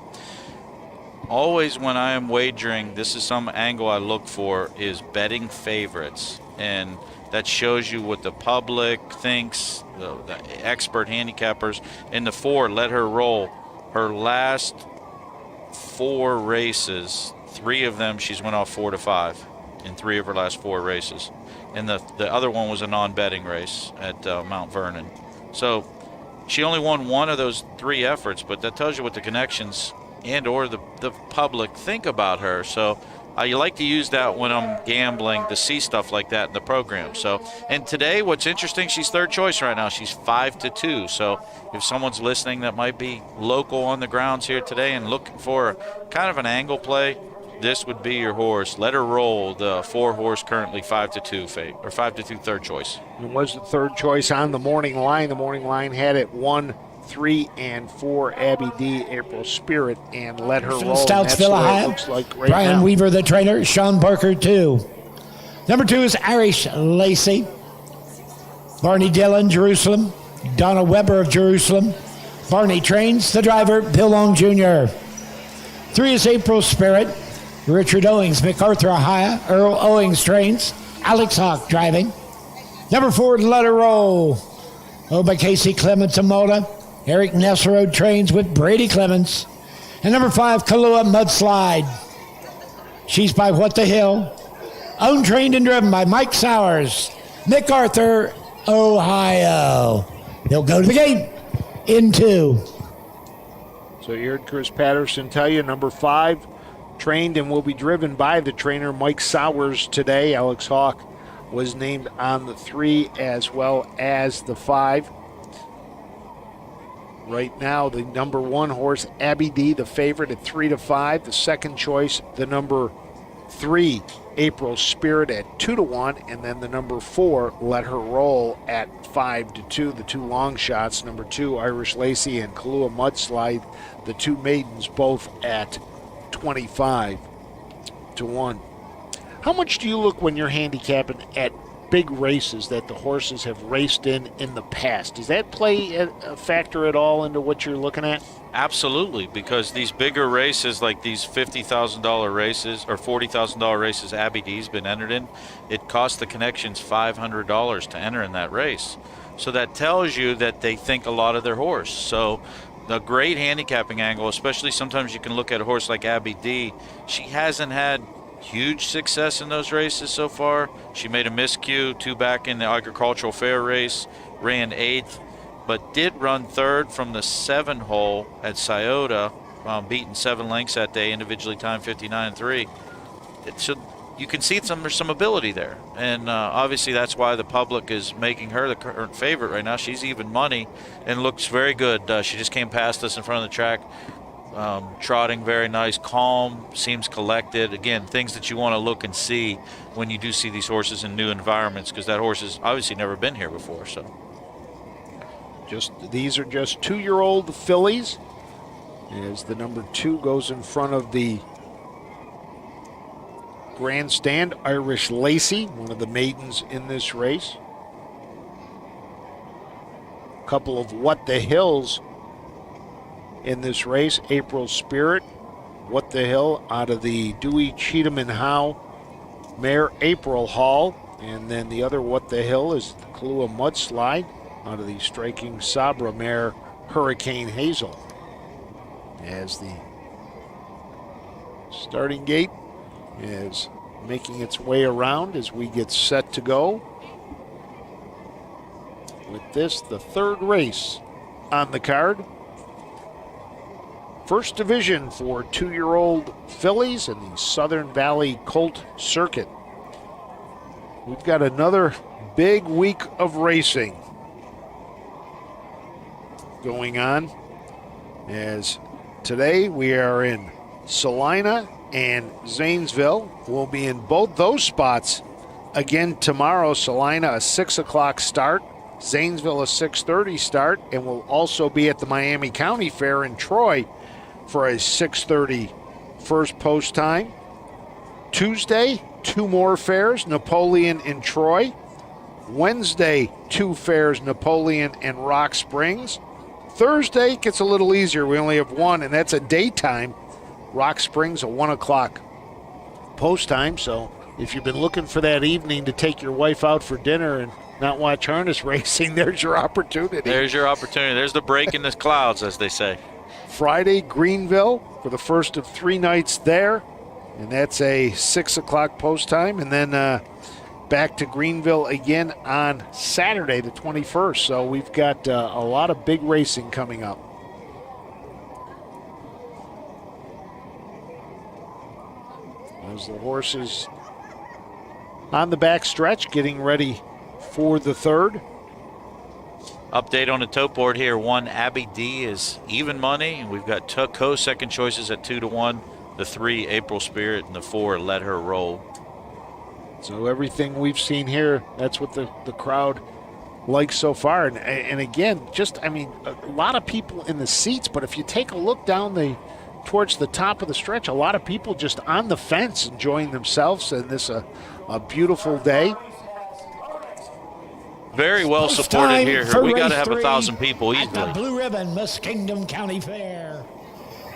Always when I am wagering, this is some angle I look for, is betting favorites. And that shows you what the public thinks, the expert handicappers. In the 4, Let Her Roll, her last 4 races, 3 of them she's went off 4 to 5 in 3 of her last 4 races, and the other one was a non-betting race at Mount Vernon. So she only won 1 of those 3 efforts, but that tells you what the connections and or the public think about her. So you like to use that when I'm gambling to see stuff like that in the program. So, and today, what's interesting, she's 3rd choice right now. She's 5 to 2. So if someone's listening that might be local on the grounds here today and looking for kind of an angle play, this would be your horse. Let Her Roll, the 4 horse currently 5 to 2 fate, or 5 to 2 3rd choice. It was the 3rd choice on the morning line. The morning line had it 1 3 and 4, Abby D, April Spirit, and Let Her Roll. And that's Stoutsville, the way it Ohio. looks like right Brian now. Weaver, the trainer. Sean Barker, 2. Number 2 is Irish Lacey. Barney Dillon, Jerusalem. Donna Weber of Jerusalem. Barney trains. The driver, Bill Long Jr. 3 is April Spirit. Richard Owings, MacArthur, Ohio. Earl Owings trains. Alex Hawk driving. Number 4, Let Her Roll. Owned by Casey Clements of Moda. Eric Nesserode trains with Brady Clements. And number 5, Kahlua Mudslide. She's by What the Hill. Owned, trained, and driven by Mike Sowers, MacArthur, Ohio. They'll go to the gate in 2. So you heard Chris Patterson tell you, number 5, trained and will be driven by the trainer Mike Sowers today. Alex Hawk was named on the 3 as well as the 5. Right now, the number 1 horse, Abby D, the favorite at 3-5. The second choice, the number 3, April Spirit at 2-1, and then the number 4, Let Her Roll at 5-2. The 2 long shots, number 2, Irish Lacey and Kahlua Mudslide, the 2 maidens, both at 25-1. How much do you look when you're handicapping at big races that the horses have raced in the past? Does that play a factor at all into what you're looking at? Absolutely, because these bigger races, like these $50,000 races or $40,000 races Abby D's been entered in, it costs the connections $500 to enter in that race. So that tells you that they think a lot of their horse. So the great handicapping angle, especially sometimes you can look at a horse like Abby D. She hasn't had huge success in those races so far. She made a miscue 2 back in the agricultural fair race, ran 8th, but did run 3rd from the 7 hole at Scioto, beating 7 lengths that day, individually timed 59.3. So you can see there's some ability there, and obviously that's why the public is making her the current favorite right now. She's even money and looks very good. She just came past us in front of the track, trotting very nice, calm, seems collected. Again, things that you want to look and see when you do see these horses in new environments, because that horse has obviously never been here before. So these are just 2-year-old fillies, as the number 2 goes in front of the grandstand. Irish Lacey, one of the maidens in this race. A couple of What the Hills in this race. April Spirit, What the Hill, out of the Dewey Cheatham and Howe mare April Hall. And then the other What the Hill is the Kahlua Mudslide, out of the striking Sabra mare Hurricane Hazel. As the starting gate is making its way around as we get set to go. With this, the 3rd race on the card. First division for 2-year-old fillies in the Southern Valley Colt Circuit. We've got another big week of racing going on, as today we are in Salina and Zanesville. We'll be in both those spots again tomorrow. Salina, a 6 o'clock start. Zanesville, a 6:30 start. And we'll also be at the Miami County Fair in Troy for a 6:30 first post time. Tuesday, 2 more fairs, Napoleon and Troy. Wednesday, 2 fairs, Napoleon and Rock Springs. Thursday gets a little easier. We only have 1, and that's a daytime. Rock Springs, a 1 o'clock post time. So if you've been looking for that evening to take your wife out for dinner and not watch harness racing, there's your opportunity. There's your opportunity. There's the break in the clouds, as they say. Friday, Greenville for the first of 3 nights there, and that's a 6 o'clock post time. And then back to Greenville again on Saturday, the 21st. So we've got a lot of big racing coming up. As the horses on the back stretch, getting ready for the 3rd. Update on the tote board here. 1, Abby D is even money, and we've got co-second choices at 2-1. The 3, April Spirit, and the 4, Let Her Roll. So everything we've seen here, that's what the crowd like so far. And again, just, I mean, a lot of people in the seats, but if you take a look down towards the top of the stretch, a lot of people just on the fence enjoying themselves and this a beautiful day. Very well First supported time here. for We got to race have 3 1,000 people at the easily. Blue Ribbon Muskingum County Fair.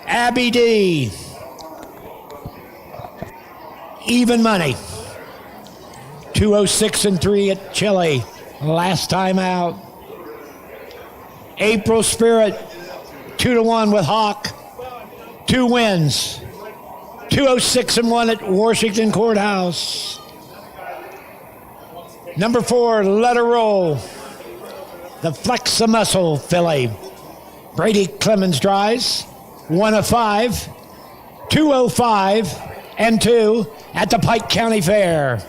Abby D. Even money. 206-3 at Chile. Last time out. April Spirit. 2-1 with Hawk. 2 wins. 206-1 at Washington Courthouse. Number 4, Let Her Roll. The Flex a Muscle filly. Brady Clemens drives. 1 of 5. 205 and 2 at the Pike County Fair.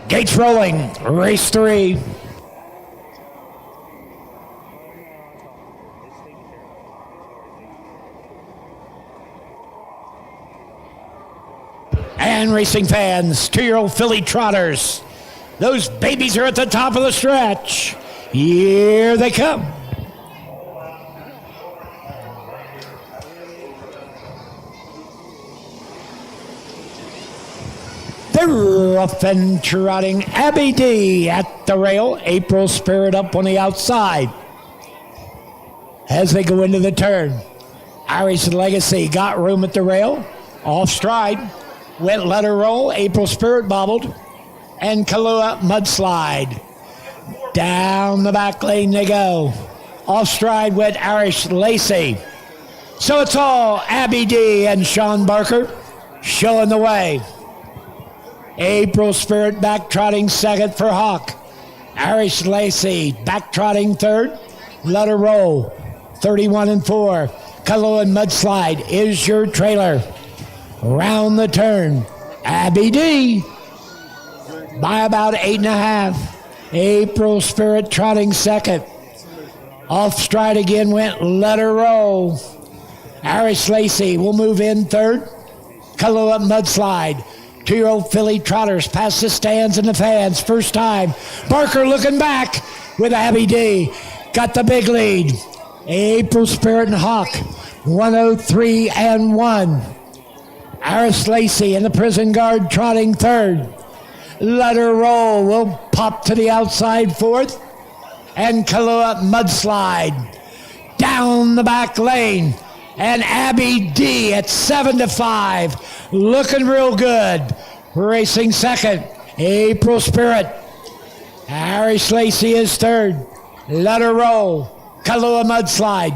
Gates rolling. Race 3. And racing fans, 2-year-old filly trotters. Those babies are at the top of the stretch. Here they come. They're up and trotting. Abby D at the rail. April Spirit up on the outside. As they go into the turn, Irish Legacy got room at the rail. Off stride. Went Let Her Roll. April Spirit bobbled. And Kahlua Mudslide. Down the back lane they go. Off stride went Irish Lacey. So it's all Abby D and Sean Barker showing the way. April Spirit back trotting second for Hawk. Irish Lacey back trotting third. Let Her Roll. 31-4. Kahlua Mudslide is your trailer. Round the turn. Abby D by about 8.5. April Spirit trotting second. Off stride again went Let Her Roll. Irish Lacey will move in third. Kahlua Mudslide. 2-year-old filly trotters past the stands and the fans. First time. Barker looking back with Abby D. Got the big lead. April Spirit and Hawk. 103 and 1. Irish Lacey and the Prison Guard trotting third. Let Her Roll will pop to the outside fourth. And Kahlua Mudslide down the back lane. And Abby D at 7-5. Looking real good. Racing second. April Spirit. Irish Lacey is third. Let Her Roll. Kahlua Mudslide.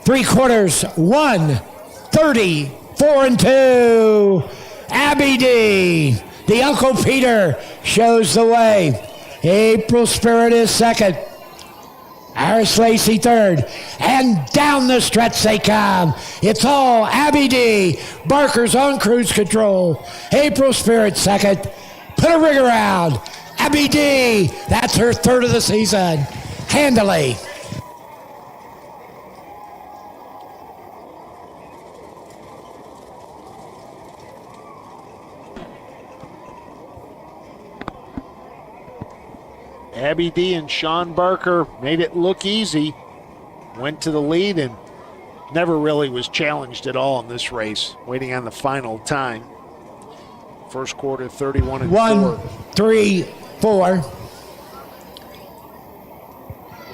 3/4. 1:34 and 2. Abby D. The Uncle Peter shows the way. April Spirit is second. Irish Lacey third. And down the stretch they come. It's all Abby D. Barker's on cruise control. April Spirit second. Put a ring around. Abby D. That's her third of the season. Handily. Abby D and Sean Barker made it look easy. Went to the lead and never really was challenged at all in this race. Waiting on the final time. First quarter, 31 and 4. 1-3-4.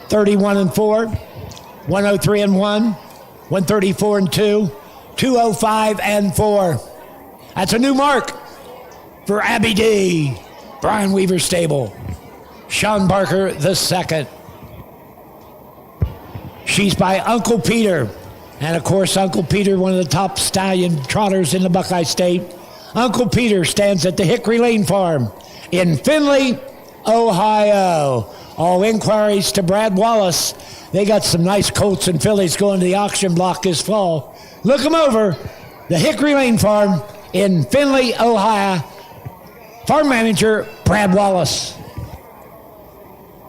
31 and 4. 103 and 1. 134 and 2. 205 and 4. That's a new mark for Abby D. Brian Weaver stable. Sean Barker the second. She's by Uncle Peter. And of course, Uncle Peter, one of the top stallion trotters in the Buckeye State. Uncle Peter stands at the Hickory Lane Farm in Findlay, Ohio. All inquiries to Brad Wallace. They got some nice colts and fillies going to the auction block this fall. Look them over. The Hickory Lane Farm in Findlay, Ohio. Farm manager, Brad Wallace.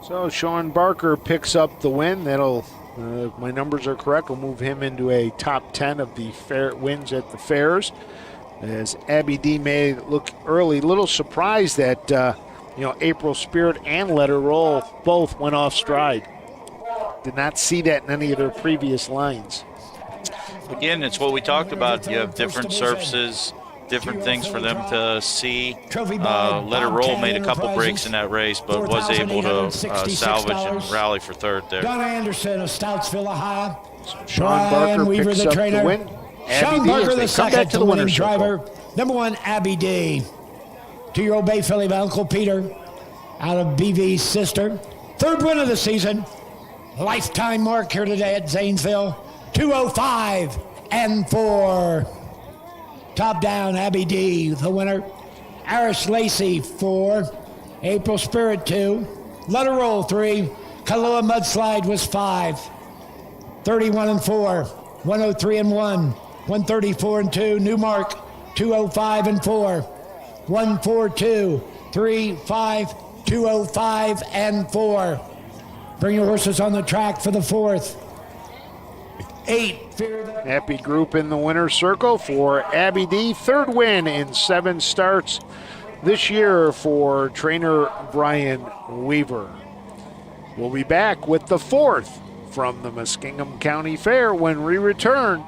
So Sean Barker picks up the win. That'll, if my numbers are correct, will move him into a top 10 of the fair wins at the fairs. as Abby D made it look early. Little surprised that April Spirit and Let Her Roll both went off stride. Did not see that in any of their previous lines. Again, it's what we talked about. You have different surfaces, different things for them to see. Let Her Roll made a couple breaks in that race, but was able to salvage and rally for third there. Don Anderson of Stoutsville, Ohio. Sean Barker Weaver, picks the up trainer. the win. Sean Abby D Barker, as the they come second, back to the winning winner's driver. circle. Number 1, Abby D. 2-year-old Bay filly by Uncle Peter out of BV's sister. Third win of the season. Lifetime mark here today at Zanesville. 2:05 and 4. Top down, Abby D, the winner. Aris Lacey, 4. April Spirit, 2. Let Her Roll, 3. Kahlua Mudslide was 5. 31 and 4. 103 and 1. 134 and 2. New mark, 205 and 4. 142, 3, 5, 205 and 4. Bring your horses on the track for the 4th. 8. Happy group in the winner's circle for Abby D. Third win in 7 starts this year for trainer Brian Weaver. We'll be back with the 4th from the Muskingum County Fair when we return.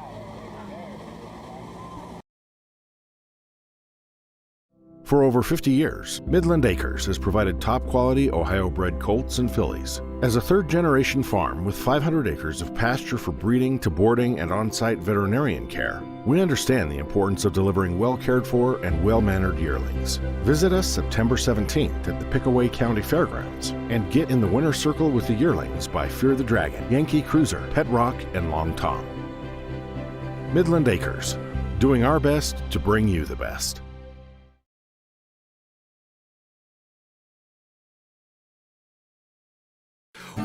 For over 50 years, Midland Acres has provided top-quality Ohio-bred colts and fillies. As a third-generation farm with 500 acres of pasture for breeding to boarding and on-site veterinarian care, we understand the importance of delivering well-cared-for and well-mannered yearlings. Visit us September 17th at the Pickaway County Fairgrounds and get in the winner's circle with the yearlings by Fear the Dragon, Yankee Cruiser, Pet Rock, and Long Tom. Midland Acres, doing our best to bring you the best.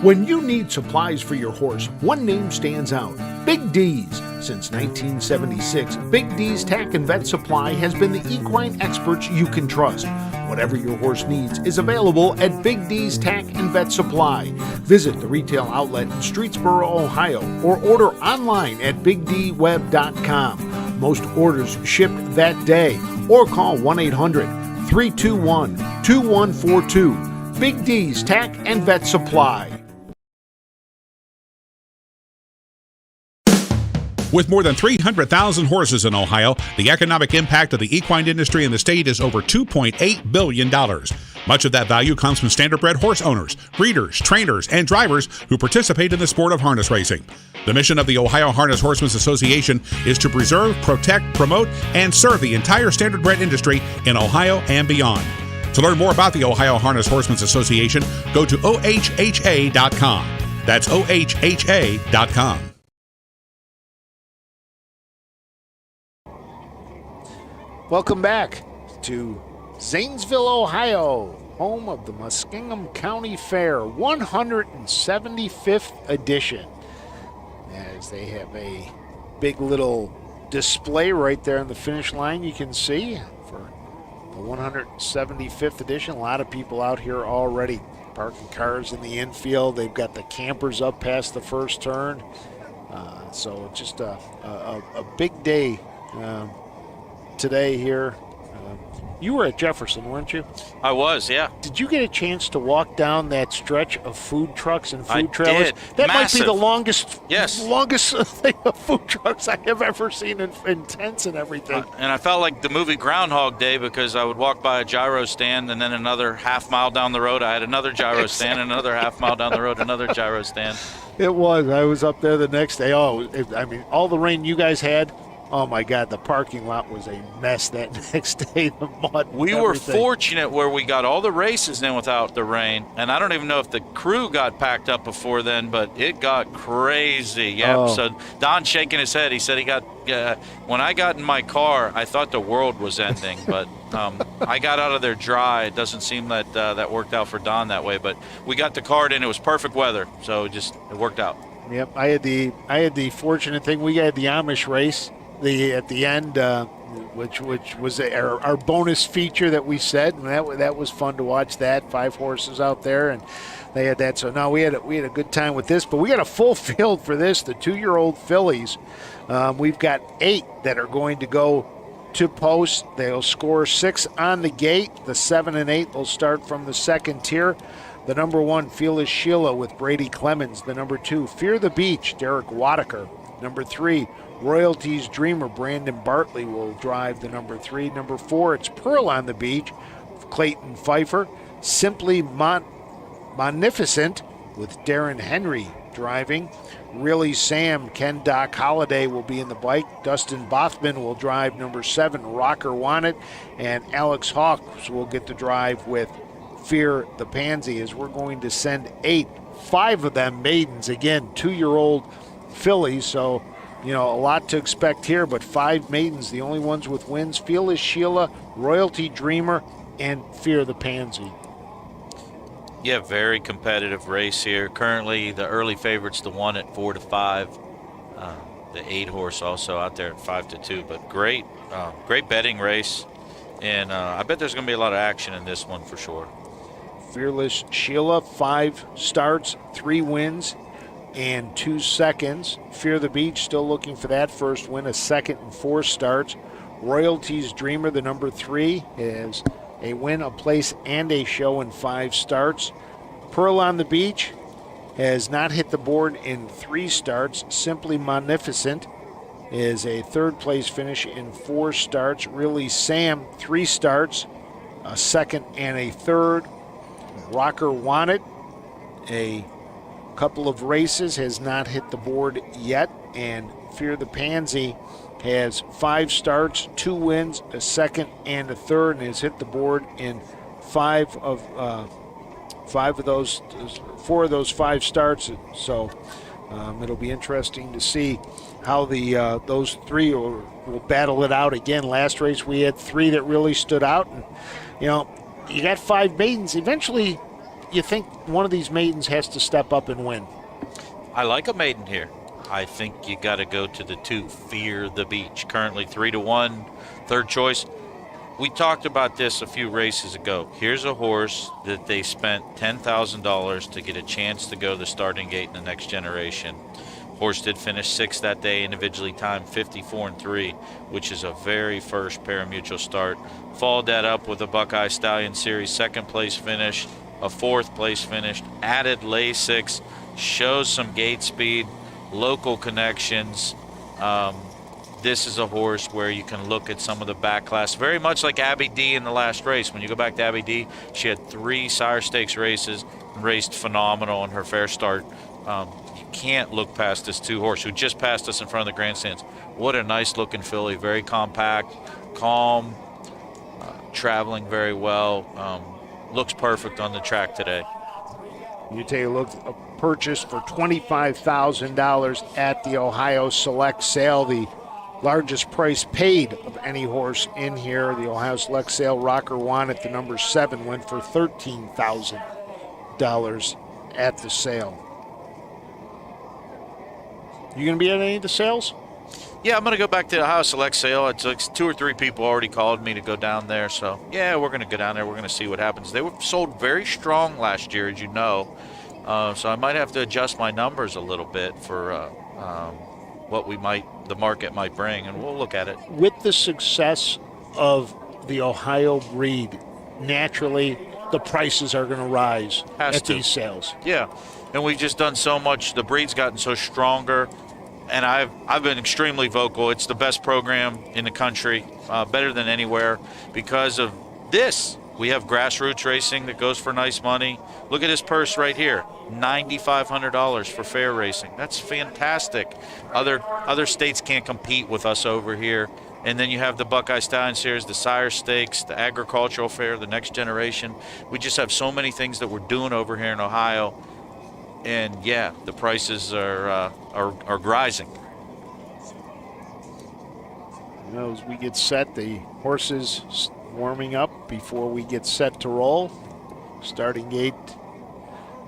When you need supplies for your horse, one name stands out: Big D's. Since 1976, Big D's Tack and Vet Supply has been the equine experts you can trust. Whatever your horse needs is available at Big D's Tack and Vet Supply. Visit the retail outlet in Streetsboro, Ohio, or order online at BigDWeb.com. Most orders shipped that day, or call 1-800-321-2142. Big D's Tack and Vet Supply. With more than 300,000 horses in Ohio, the economic impact of the equine industry in the state is over $2.8 billion. Much of that value comes from standardbred horse owners, breeders, trainers, and drivers who participate in the sport of harness racing. The mission of the Ohio Harness Horsemen's Association is to preserve, protect, promote, and serve the entire standardbred industry in Ohio and beyond. To learn more about the Ohio Harness Horsemen's Association, go to ohha.com. That's ohha.com. Welcome back to Zanesville, Ohio, home of the Muskingum County Fair, 175th edition. As they have a big little display right there on the finish line, you can see for the 175th edition. A lot of people out here already parking cars in the infield. They've got the campers up past the first turn. So just a big day today here. You were at Jefferson, weren't you? I was, yeah. Did you get a chance to walk down that stretch of food trucks and food I trailers? did. That Massive. might be the longest thing of food trucks I have ever seen in tents and everything. And I felt like the movie Groundhog Day because I would walk by a gyro stand and then another half mile down the road I had another gyro stand, and another half mile down the road another gyro stand. It was. I was up there the next day. All the rain you guys had. Oh, my God, the parking lot was a mess that next day, the mud. We were fortunate where we got all the races in without the rain, and I don't even know if the crew got packed up before then, but it got crazy. Yeah, So Don's shaking his head. He said he got when I got in my car, I thought the world was ending, but I got out of there dry. It doesn't seem that that worked out for Don that way, but we got the cart in. It was perfect weather, so it worked out. Yep, I had the fortunate thing. We had the Amish race. At the end, which was our bonus feature that we said, and that was fun to watch. That 5 horses out there, and they had that. So now we had a good time with this, but we got a full field for this. The 2-year-old fillies, we've got 8 that are going to go to post. They'll score 6 on the gate. The 7 and 8 will start from the second tier. The number 1, Fearless Sheila with Brady Clemens. The number 2, Fear the Beach, Derek Wadaker. Number 3, Royalties Dreamer, Brandon Bartley will drive the number 3. Number 4, it's Pearl on the Beach, Clayton Pfeiffer. Simply Magnificent with Darren Henry driving. Really Sam, Ken Doc Holliday will be in the bike. Dustin Bothman will drive number 7, Rocker Wanted. And Alex Hawks will get to drive with Fear the Pansy, as we're going to send 5 of them maidens. Again, 2-year-old fillies, so a lot to expect here, but 5 maidens, the only ones with wins: Fearless Sheila, Royalty Dreamer, and Fear the Pansy. Yeah, very competitive race here. Currently, the early favorite's the 1 at 4-5. The 8 horse also out there at 5-2. But great betting race, and I bet there's going to be a lot of action in this one for sure. Fearless Sheila, 5 starts, 3 wins, and 2 seconds. Fear the Beach still looking for that first win, a second and 4 starts. Royalties Dreamer, the number 3, is a win, a place, and a show in 5 starts. Pearl on the Beach has not hit the board in 3 starts. Simply Magnificent is a 3rd place finish in 4 starts. Really Sam, 3 starts, a 2nd and a 3rd. Rocker Wanted, a couple of races, has not hit the board yet. And Fear the Pansy has 5 starts, 2 wins, a 2nd and a 3rd, and has hit the board in 4 of those 5 starts. So it'll be interesting to see how those 3 will battle it out again. Last race we had 3 that really stood out, and you got 5 maidens. Eventually, you think one of these maidens has to step up and win. I like a maiden here. I think you got to go to the 2, Fear the Beach. Currently 3-1, 3rd choice. We talked about this a few races ago. Here's a horse that they spent $10,000 to get a chance to go to the starting gate in the next generation. Horse did finish 6th that day, individually timed 54-3, which is a very first pari-mutuel start. Followed that up with a Buckeye Stallion Series 2nd place finish, a 4th place finish, added Lasix, shows some gate speed, local connections. This is a horse where you can look at some of the back class, very much like Abby D in the last race. When you go back to Abby D, she had 3 Sire Stakes races, raced phenomenal in her fair start. You can't look past this 2 horse who just passed us in front of the grandstands. What a nice looking filly, very compact, calm, traveling very well. Looks perfect on the track today. You take a look, a purchase for $25,000 at the Ohio Select Sale, the largest price paid of any horse in here. The Ohio Select Sale, Rocker One at the number 7 went for $13,000 at the sale. You going to be at any of the sales? Yeah, I'm going to go back to the Ohio Select Sale. It's like 2 or 3 people already called me to go down there. So, yeah, we're going to go down there. We're going to see what happens. They were sold very strong last year, as you know. So I might have to adjust my numbers a little bit for what the market might bring, and we'll look at it. With the success of the Ohio breed, naturally the prices are going to rise at these sales. Yeah, and we've just done so much. The breed's gotten so stronger. And I've been extremely vocal. It's the best program in the country, better than anywhere. Because of this, we have grassroots racing that goes for nice money. Look at this purse right here, $9,500 for fair racing. That's fantastic. Other states can't compete with us over here. And then you have the Buckeye Stallion Series, the Sire Stakes, the Agricultural Fair, the Next Generation. We just have so many things that we're doing over here in Ohio. And yeah, the prices are rising. As we get set, the horses warming up before we get set to roll. Starting gate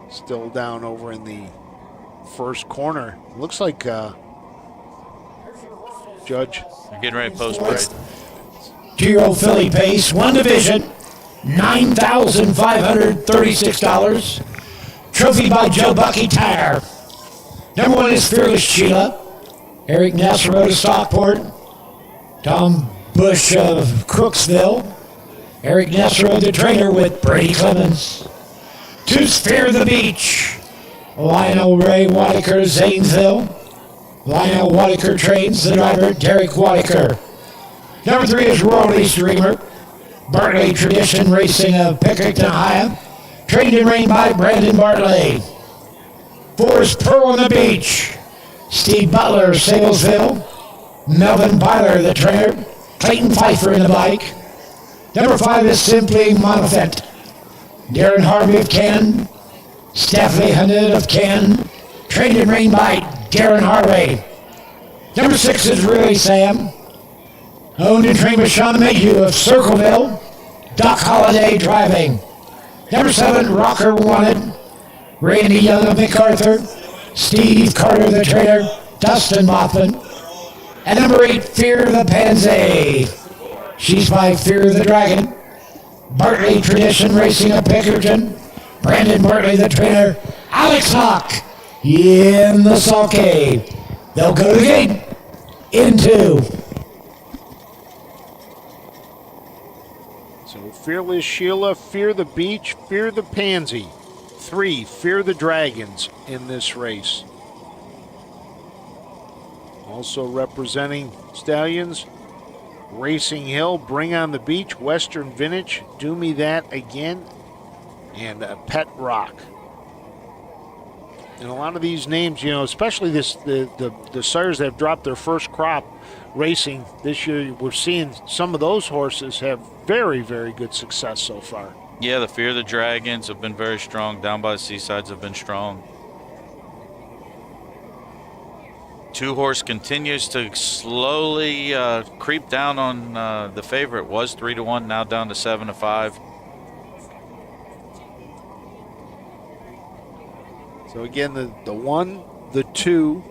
still down over in the first corner. Looks like Judge. You're getting ready to post parade. 2-year-old filly pace, 1 division, $9,536. Trophy by Joe Bucky Tire. Number 1 is Fearless Sheila. Eric Nasser rode to Stockport. Tom Bush of Crooksville. Eric Nessero, the trainer, with Brady Clemens. To Fear the Beach, Lionel Ray Whitaker, Zanesville. Lionel Whitaker trains the driver, Derek Whitaker. Number 3 is Royal East Dreamer. Bartley Tradition Racing of Pickerington, Ohio. Trained and trained by Brandon Bartley. 4 is Pearl on the Beach. Steve Butler, Salesville. Melvin Byler, the trainer. Clayton Pfeiffer in the bike. Number 5 is Simply Monofet. Darren Harvey of Canton. Stephanie Hunnid of Canton. Trained and trained by Darren Harvey. Number 6 is Really Sam. Owned and trained by Sean Mayhew of Circleville. Doc Holliday driving. Number 7, Rocker Wanted. Randy Young of MacArthur. Steve Carter, the trainer. Dustin Mothman. And number 8, Fear the Pansy. She's by Fear the Dragon. Bartley Tradition Racing of Pickerton. Brandon Bartley, the trainer. Alex Hawk in the Salt Cave. They'll go to the gate in 2. So Fearless Sheila, Fear the Beach, Fear the Pansy. 3, Fear the Dragons in this race. Also representing Stallions, Racing Hill, Bring on the Beach, Western Vintage, Do Me That Again, and Pet Rock. And a lot of these names, especially the sires that have dropped their first crop racing this year, we're seeing some of those horses have very, very good success so far. Yeah, the Fear the Dragons have been very strong. Down by the Seasides have been strong. 2 Horse continues to slowly creep down on the favorite. Was 3-1, now down to 7-5. So again, the 1, the 2.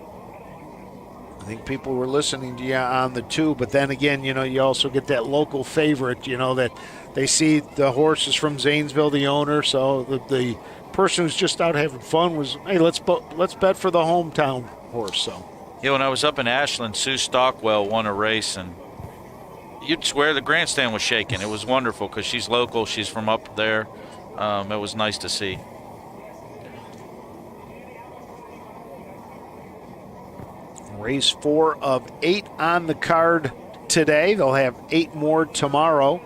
I think people were listening to you on the 2, but then again, you also get that local favorite, that they see the horses from Zanesville, the owner. So the person who's just out having fun was, hey, let's bet for the hometown horse. So. Yeah, when I was up in Ashland, Sue Stockwell won a race, and you'd swear the grandstand was shaking. It was wonderful because she's local. She's from up there. It was nice to see. Race 4 of 8 on the card today. They'll have 8 more tomorrow.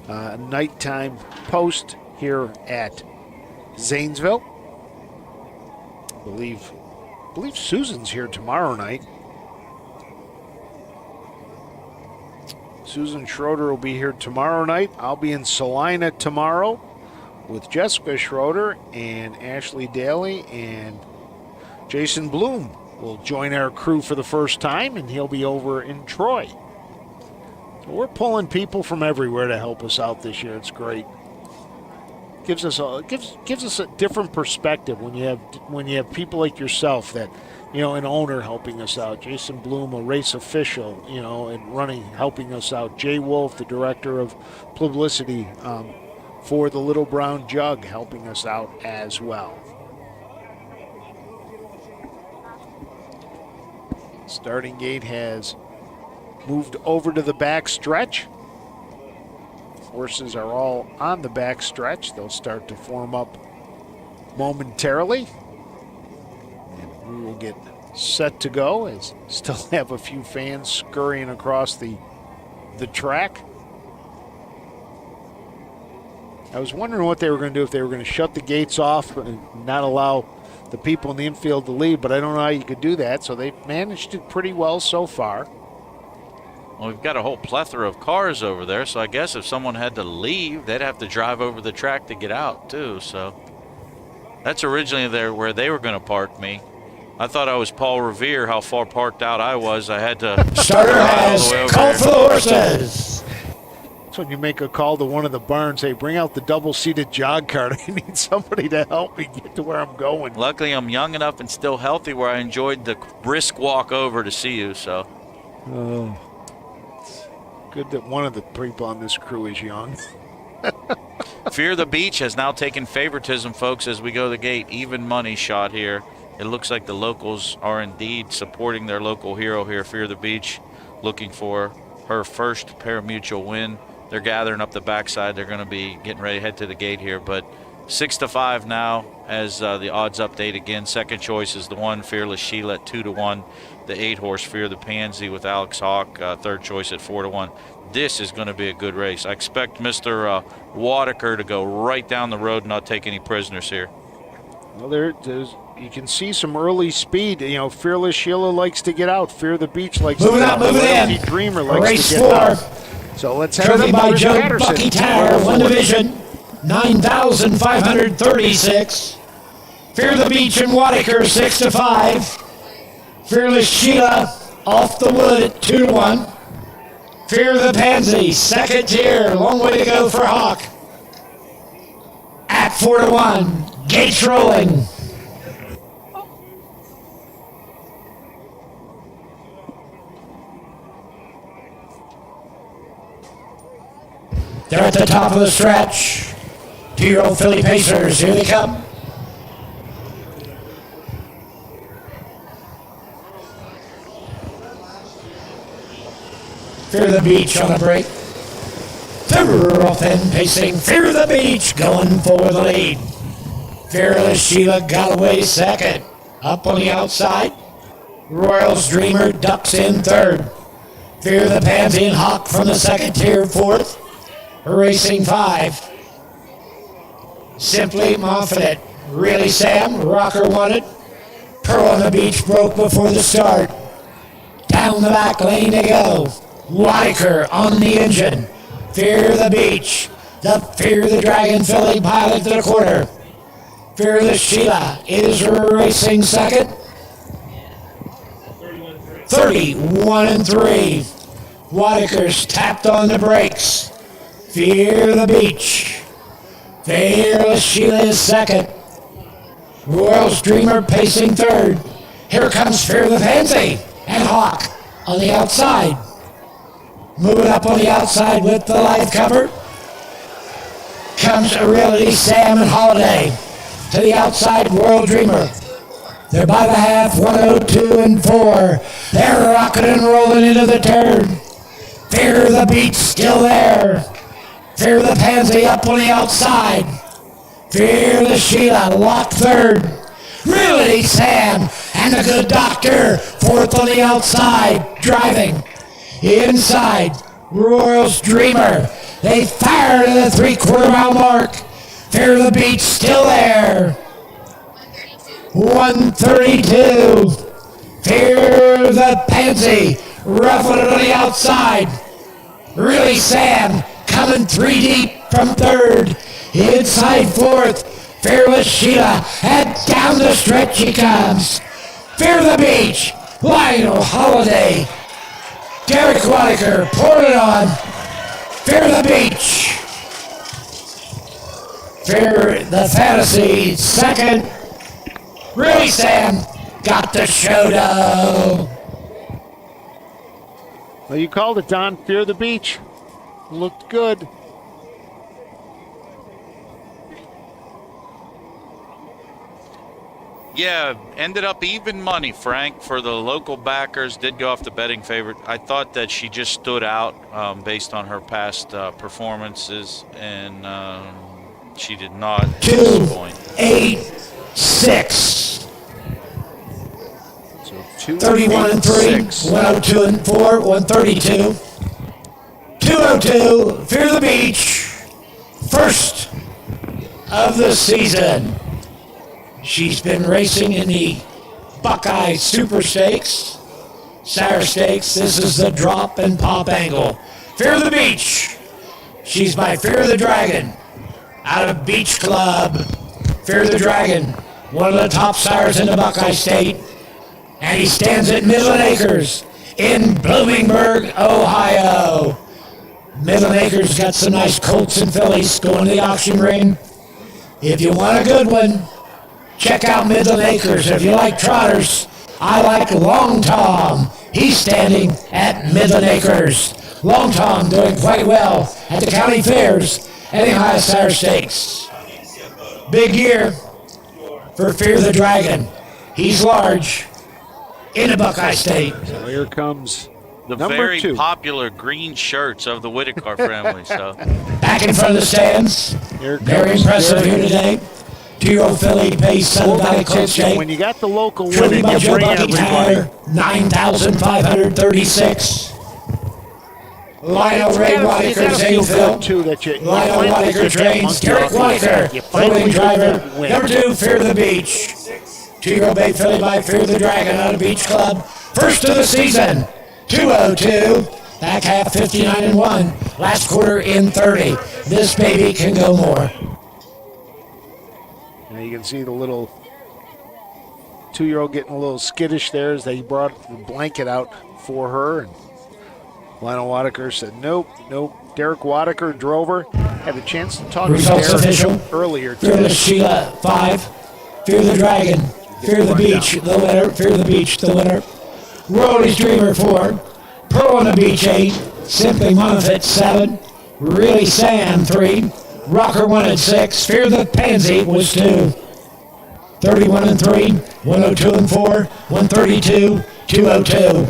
Nighttime post here at Zanesville. I believe Susan's here tomorrow night. Susan Schroeder will be here tomorrow night. I'll be in Salina tomorrow with Jessica Schroeder and Ashley Daly, and Jason Bloom will join our crew for the first time, and he'll be over in Troy. So we're pulling people from everywhere to help us out this year. It's great. Gives us a different perspective when you have people like yourself that, an owner helping us out. Jason Bloom, a race official, and helping us out. Jay Wolf, the director of publicity for the Little Brown Jug, helping us out as well. Starting gate has moved over to the back stretch. Horses are all on the back stretch. They'll start to form up momentarily. And we will get set to go, as still have a few fans scurrying across the track. I was wondering what they were going to do, if they were going to shut the gates off and not allow the people in the infield to leave, but I don't know how you could do that, so they've managed it pretty well so far. Well, we've got a whole plethora of cars over there, so I guess if someone had to leave, they'd have to drive over the track to get out, too. So that's originally where they were going to park me. I thought I was Paul Revere, how far parked out I was. I had to... Starter has called for the horses. So when you make a call to one of the barns, hey, bring out the double-seated jog cart. I need somebody to help me get to where I'm going. Luckily, I'm young enough and still healthy where I enjoyed the brisk walk over to see you, so... Oh. Good that one of the people on this crew is young. Fear the Beach has now taken favoritism, folks, as we go to the gate. Even money shot here. It looks like the locals are indeed supporting their local hero here, Fear the Beach, looking for her first parimutuel win. They're gathering up the backside. They're going to be getting ready to head to the gate here. But 6-5 now as the odds update again. Second choice is the 1 Fearless Sheila at 2-1. The 8-horse Fear the Pansy with Alex Hawk. Third choice at 4-1. This is going to be a good race. I expect Mr. Wadaker to go right down the road and not take any prisoners here. Well, there's you can see some early speed. You know, Fearless Sheila likes to get out. Fear the Beach likes to get out. Loyalty Dreamer likes Race to get 4. out. So let's head Driven up by to Joe Patterson. Bucky Tower, 1 division, 9,536. Fear the Beach and Wadaker, 6-5. Fearless Sheila off the wood at 2-1. Fear the Pansy, second tier, long way to go for Hawk. At 4-1, gates rolling. They're at the top of the stretch. 2-year-old Philly Pacers, here they come. Fear the Beach on the break. They're off and pacing. Fear the Beach going for the lead. Fearless Sheila got away second. Up on the outside. Royals Dreamer ducks in third. Fear the Pansy and Hawk from the second tier fourth. Racing 5. Simply Confident. Really Sam, Rocker wanted. Pearl on the Beach broke before the start. Down the back lane they go. Wadaker on the engine. Fear the Beach. The Fear the Dragon Philly pilot to the quarter. Fearless Sheila is racing second. 31-3. Wadaker's tapped on the brakes. Fear the Beach. Fearless Sheila is second. Royals Dreamer pacing third. Here comes Fear the Pansy and Hawk on the outside. Moving up on the outside with the life cover comes Reality Sam and Holiday. To the outside, Royal Dreamer. They're by the half, 102 and 4. They're rocking and rolling into the turn. Fear the Beach still there. Fear the Pansy up on the outside. Fear the Sheila locked third. Reality Sam and the Good Doctor fourth on the outside, driving. Inside, Royals Dreamer. They fire to the 3/4 mile mark. Fear the Beach still there. 132. Fear the Pansy. Ruffling it on the outside. Really Sam coming 3 deep from third. Inside fourth. Fearless Sheila. And down the stretch he comes. Fear the Beach. Lionel Holiday. Derek Wadaker poured it on. Fear the Beach. Fear the Fantasy second. Really Sam got the show though. Well, you called it, Don. Fear the Beach. Looked good. Yeah, ended up even money, Frank, for the local backers. Did go off the betting favorite. I thought that she just stood out based on her past performances, and she did not disappoint. 2-8-6. So 31 and 3, 102 and 4, 132. 202, Fear the Beach, first of the season. She's been racing in the Buckeye Super Stakes, Sire Stakes. This is the drop and pop angle. Fear the Beach. She's by Fear the Dragon, out of Beach Club. Fear the Dragon, one of the top sires in the Buckeye State. And he stands at Midland Acres in Bloomingburg, Ohio. Midland Acres got some nice colts and fillies going to the auction ring. If you want a good one, check out Midland Acres. If you like trotters, I like Long Tom. He's standing at Midland Acres. Long Tom doing quite well at the county fairs and the Ohio Sire Stakes. Big year for Fear the Dragon. He's large in the Buckeye State. So here comes the Number very 2. popular green shirts of the Whitaker family. So Back in front of the stands. Here Very comes impressive Derek. here today. 2-year-old filly based Southern Hold Valley on, Colt attention. Shape. When you got the local Filly winning, by you Joe bring Bucky everybody. Tyler, 9,536. Lionel Ray You Whitaker, gotta feel Zanesville. good, too, that you Lionel finally Whitaker get that trains. monkey Derek off your Whitaker, back. You finally filly get driver. that win. Number 2, Fear the Beach. 2-year-old bay filly by Fear the Dragon out of Beach Club. First of the season, 202. Back half 59-1. Last quarter in 30. This baby can go more. Now you can see the little 2-year-old getting a little skittish there as they brought the blanket out for her. And Lionel Whitaker said, nope. Derek Whitaker drove her. Had a chance to talk Results to Derek official. earlier today. Fearless Sheila, 5. Fear the Dragon. Fear the Beach, the winner. Fear the Beach, the winner. Rolly's Dreamer, 4. Pearl on the Beach, 8. Simply Monofit, 7. Really Sam, 3. Rocker 1 at 6. Fear the Pansy was 2. 31-3. 102-4. 132. 202.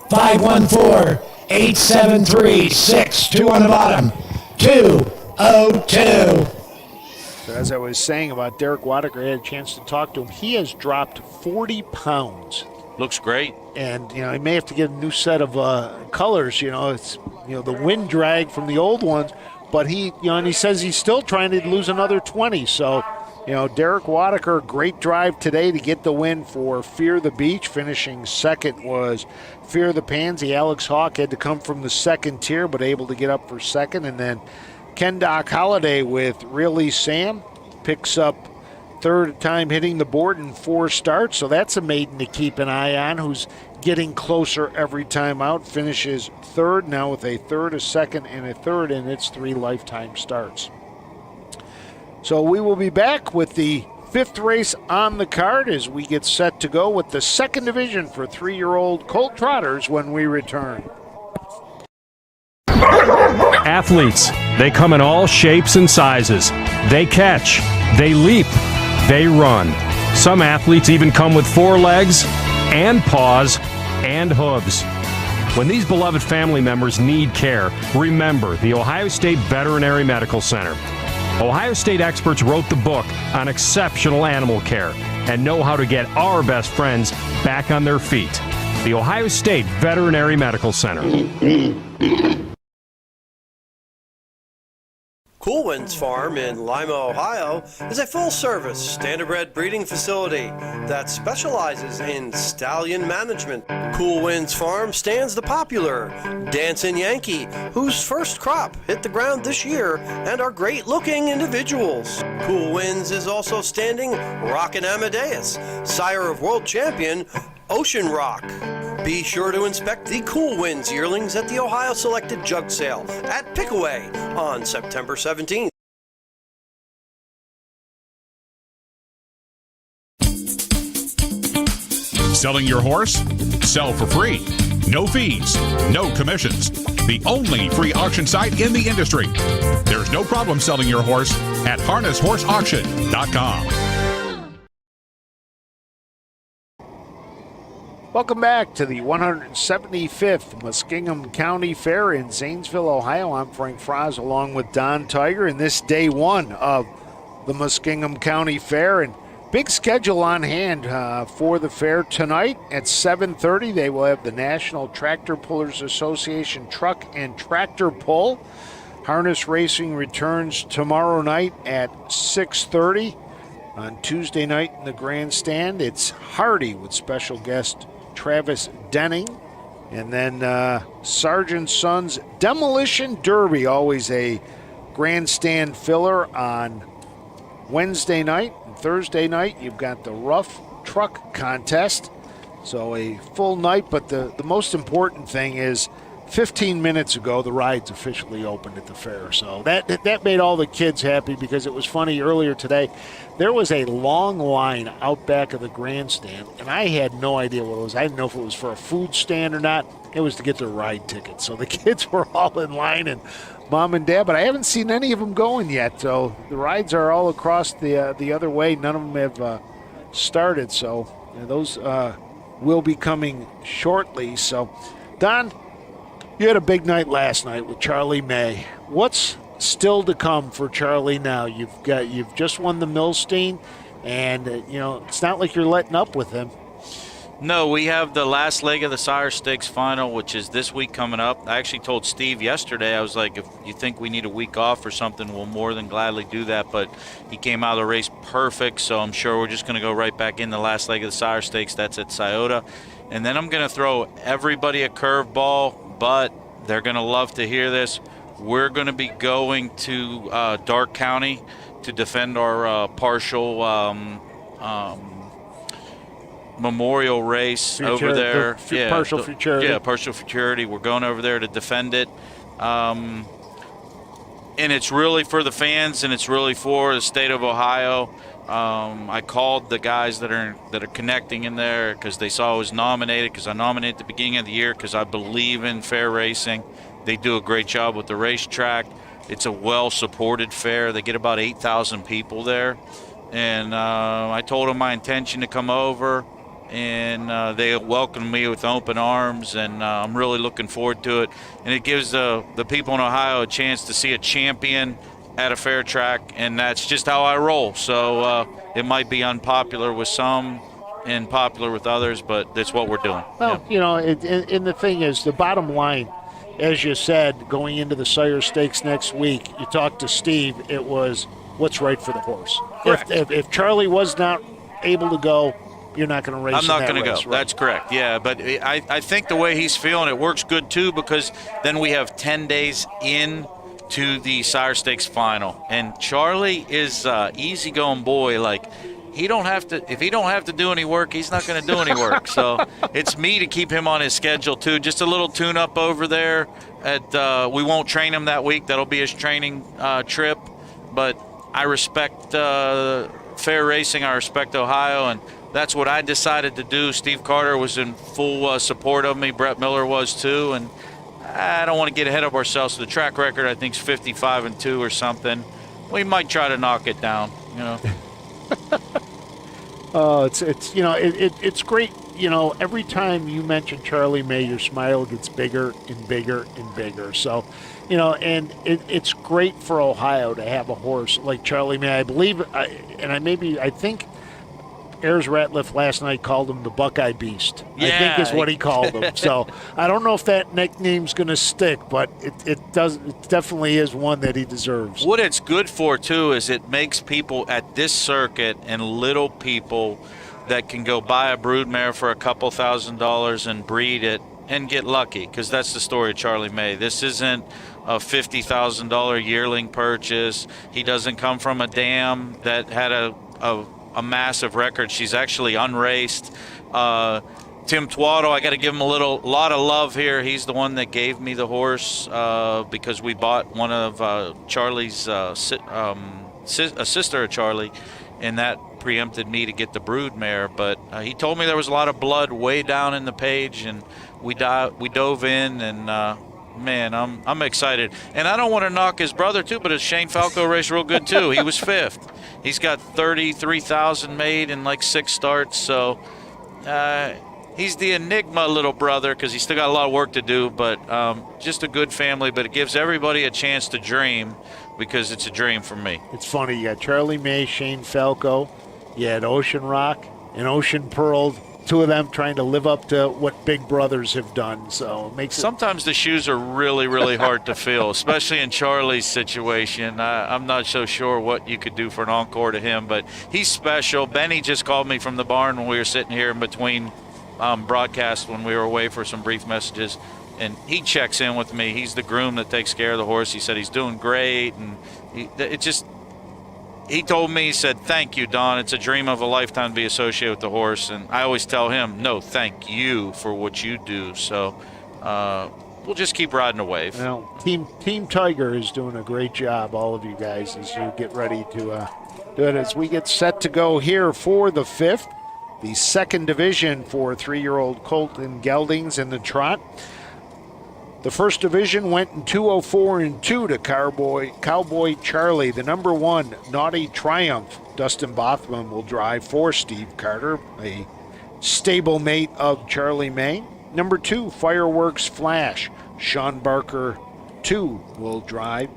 514. 873. 6. 2 on the bottom. 202. So as I was saying about Derek Whitaker, I had a chance to talk to him. He has dropped 40 pounds. looks great. And, he may have to get a new set of colors. It's, the wind drag from the old ones. But he, and he says he's still trying to lose another 20. So, Derek Whitaker, great drive today to get the win for Fear the Beach. Finishing second was Fear the Pansy. Alex Hawk had to come from the second tier, but able to get up for second. And then Ken Doc Holliday with Really Sam picks up third time hitting the board in 4 starts. So that's a maiden to keep an eye on, who's getting closer every time out. Finishes third now with a third, a second, and a third in its 3 lifetime starts. So we will be back with the 5th race on the card as we get set to go with the 2nd division for 3-year-old colt trotters when we return. Athletes, they come in all shapes and sizes. They catch, they leap, they run. Some athletes even come with 4 legs and paws and hooves. When these beloved family members need care, remember the Ohio State Veterinary Medical Center. Ohio State experts wrote the book on exceptional animal care and know how to get our best friends back on their feet. The Ohio State Veterinary Medical Center. Cool Winds Farm in Lima, Ohio is a full-service standardbred breeding facility that specializes in stallion management. Cool Winds Farm stands the popular Dancing Yankee, whose first crop hit the ground this year and are great-looking individuals. Cool Winds is also standing Rockin' Amadeus, sire of world champion Ocean Rock. Be sure to inspect the Cool Winds yearlings at the Ohio Selected Jug Sale at Pickaway on September 17th. Selling your horse? Sell for free. No fees, no commissions. The only free auction site in the industry. There's no problem selling your horse at harnesshorseauction.com. Welcome back to the 175th Muskingum County Fair in Zanesville, Ohio. I'm Frank Froz along with Don Tiger, and this day 1 of the Muskingum County Fair. And big schedule on hand for the fair tonight at 7:30. They will have the National Tractor Pullers Association Truck and Tractor Pull. Harness racing returns tomorrow night at 6:30. On Tuesday night in the grandstand, it's Hardy with special guest Travis Denning. And then Sergeant Sons Demolition Derby, always a grandstand filler on Wednesday night. And Thursday night, you've got the Rough Truck Contest. So a full night, but the most important thing is 15 minutes ago, the rides officially opened at the fair. So that made all the kids happy, because it was funny earlier today. There was a long line out back of the grandstand, and I had no idea what it was. I didn't know if it was for a food stand or not. It was to get their ride tickets. So the kids were all in line, and Mom and Dad, but I haven't seen any of them going yet. So the rides are all across the other way. None of them have started. So those will be coming shortly. So Don, you had a big night last night with Charlie May. What's still to come for Charlie now? You've just won the Milstein, and it's not like you're letting up with him. No, we have the last leg of the Sire Stakes final, which is this week coming up. I actually told Steve yesterday, I was like, if you think we need a week off or something, we'll more than gladly do that. But he came out of the race perfect, so I'm sure we're just going to go right back in the last leg of the Sire Stakes. That's at Scioto. And then I'm going to throw everybody a curveball, but they're going to love to hear this. We're going to be going to Dark County to defend our partial memorial race over there. Partial futurity. Yeah, partial futurity. We're going over there to defend it. And it's really for the fans, and it's really for the state of Ohio. I called the guys that are connecting in there because they saw I was nominated, because I nominated at the beginning of the year because I believe in fair racing. They do a great job with the racetrack. It's a well-supported fair. They get about 8,000 people there. And I told them my intention to come over, and they welcomed me with open arms, and I'm really looking forward to it. And it gives the people in Ohio a chance to see a champion at a fair track, and that's just how I roll. So it might be unpopular with some and popular with others, but that's what we're doing. Well, and the thing is, the bottom line, as you said, going into the Sire Stakes next week, you talked to Steve, it was what's right for the horse. Correct. If Charlie was not able to go, you're not going to race. I'm not going to go. Right? That's correct. Yeah, but I think the way he's feeling, it works good too, because then we have 10 days in to the Sire Stakes final, and Charlie is easygoing boy. Like, if he don't have to do any work, he's not going to do any work. So it's me to keep him on his schedule too. Just a little tune-up over there. We won't train him that week. That'll be his training trip. But I respect fair racing. I respect Ohio, and that's what I decided to do. Steve Carter was in full support of me. Brett Miller was too, and I don't want to get ahead of ourselves. The track record, I think, is 55-2 or something. We might try to knock it down. Oh, it's great. Every time you mention Charlie May, your smile gets bigger and bigger and bigger. So, and it's great for Ohio to have a horse like Charlie May. I believe, I think Ayers Ratliff last night called him the Buckeye Beast. Yeah. I think is what he called him. So I don't know if that nickname's going to stick, but it definitely is one that he deserves. What it's good for, too, is it makes people at this circuit and little people that can go buy a broodmare for a couple $1,000s and breed it and get lucky, because that's the story of Charlie May. This isn't a $50,000 yearling purchase. He doesn't come from a dam that had a massive record. She's actually unraced. Tim Twaddle, I got to give him a lot of love here. He's the one that gave me the horse because we bought one of Charlie's a sister of Charlie, and that preempted me to get the broodmare. But he told me there was a lot of blood way down in the page, and we dove in, and man, I'm excited. And I don't want to knock his brother too, but Shane Falco raced real good too. He was fifth. He's got 33,000 made in like 6 starts. So he's the enigma little brother, because he's still got a lot of work to do. But just a good family. But it gives everybody a chance to dream, because it's a dream for me. It's funny. You got Charlie May, Shane Falco. You had Ocean Rock and Ocean Pearl. 2 of them trying to live up to what big brothers have done. So it makes it. Sometimes the shoes are really, really hard to fill, especially in Charlie's situation. I'm not so sure what you could do for an encore to him, but he's special. Benny just called me from the barn when we were sitting here in between broadcasts when we were away for some brief messages, and he checks in with me. He's the groom that takes care of the horse. He said he's doing great, and he told me, he said, "Thank you, Don. It's a dream of a lifetime to be associated with the horse." And I always tell him, no, thank you for what you do. So we'll just keep riding the wave. Well, Team Tiger is doing a great job, all of you guys, as you get ready to do it. As we get set to go here for the 5th, the 2nd division for 3-year-old colt and geldings in the trot. The 1st division went in 204-2 to Cowboy Charlie. The number 1, Naughty Triumph, Dustin Bothman will drive for Steve Carter, a stablemate of Charlie May. Number 2, Fireworks Flash. Sean Barker, 2, will drive.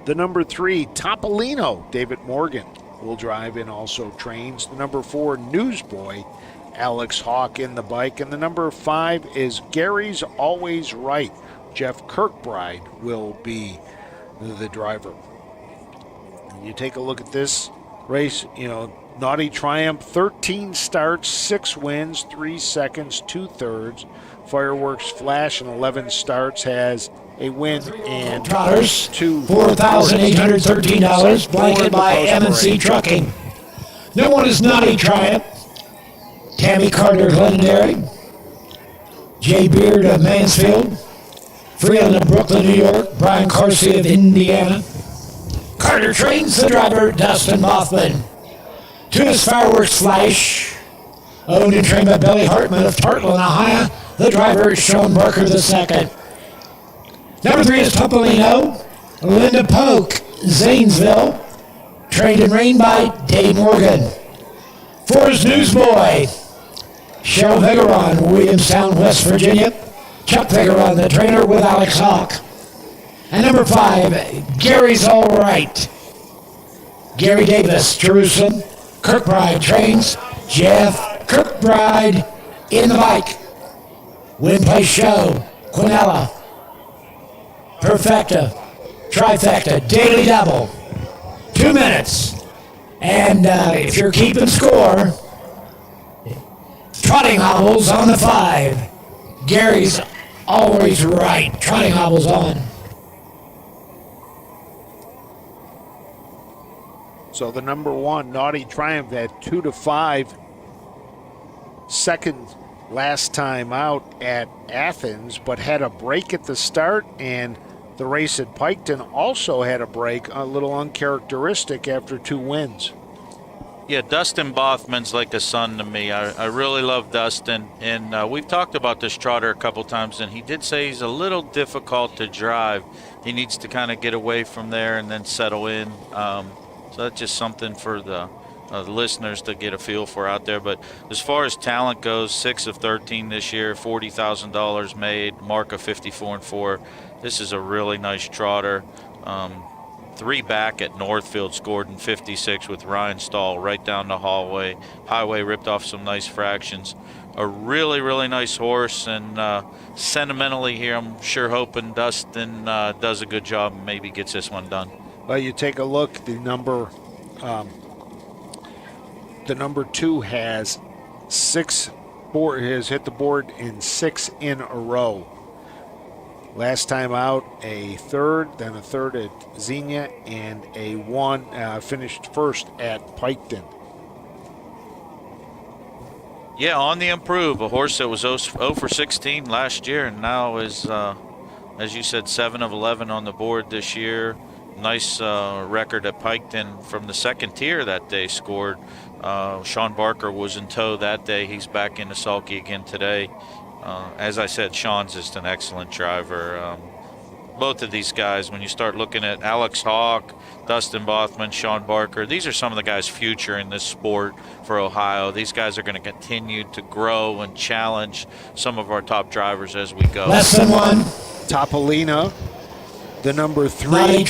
The number 3, Topolino. David Morgan will drive and also trains. The number 4, Newsboy. Alex Hawk in the bike. And the number 5 is Gary's Always Right. Jeff Kirkbride will be the driver. And you take a look at this race, Naughty Triumph, 13 starts, 6 wins, 3 seconds, 2 thirds. Fireworks Flash in 11 starts has a win and Trotters, two $4,813, blanket by M&C Trucking. No one is Naughty Triumph. Tammy Carter, Glendenary. Jay Beard of Mansfield. Freeland of Brooklyn, New York. Brian Carsey of Indiana. Carter trains the driver, Dustin Mothman. Tunis Fireworks Flash, owned and trained by Billy Hartman of Tartland, Ohio. The driver is Sean Barker II. Number 3 is Topolino. Linda Polk, Zanesville, trained and trained by Dave Morgan. 4 is Newsboy. Cheryl Vigaron, Williamstown, West Virginia. Chuck Vigaron, the trainer, with Alex Hawk. And number 5, Gary's All Right. Gary Davis, Jerusalem. Kirkbride trains. Jeff Kirkbride in the bike. Win Place Show. Quinella. Perfecta. Trifecta. Daily Double. 2 minutes. And if you're keeping score, Trotting Hobbles on the 5. Gary's Always Right. Trotting Hobbles on. So the number 1, Naughty Triumph, at 2-5. Second last time out at Athens, but had a break at the start, and the race at Piketon also had a break, a little uncharacteristic after 2 wins. Yeah, Dustin Bothman's like a son to me. I really love Dustin, and we've talked about this trotter a couple times, and he did say he's a little difficult to drive. He needs to kind of get away from there and then settle in. So that's just something for the listeners to get a feel for out there. But as far as talent goes, 6 of 13 this year, $40,000 made, mark of 54-4. This is a really nice trotter. 3 back at Northfield, scored in 56 with Ryan Stahl right down the hallway. Highway ripped off some nice fractions. A really, really nice horse, and sentimentally here, I'm sure hoping Dustin does a good job and maybe gets this one done. Well, you take a look, the number 2 has 6 has hit the board in 6 in a row. Last time out, a third, then a third at Xenia, and a 1 finished first at Piketon. Yeah, on the improve. A horse that was 0 for 16 last year, and now is, as you said, 7 of 11 on the board this year. Nice record at Piketon from the second tier that day scored. Sean Barker was in tow that day. He's back in the sulky again today. As I said, Sean's just an excellent driver. Both of these guys, when you start looking at Alex Hawk, Dustin Bothman, Sean Barker, these are some of the guys' future in this sport for Ohio. These guys are going to continue to grow and challenge some of our top drivers as we go. Less than 1. Topolina, the number 3,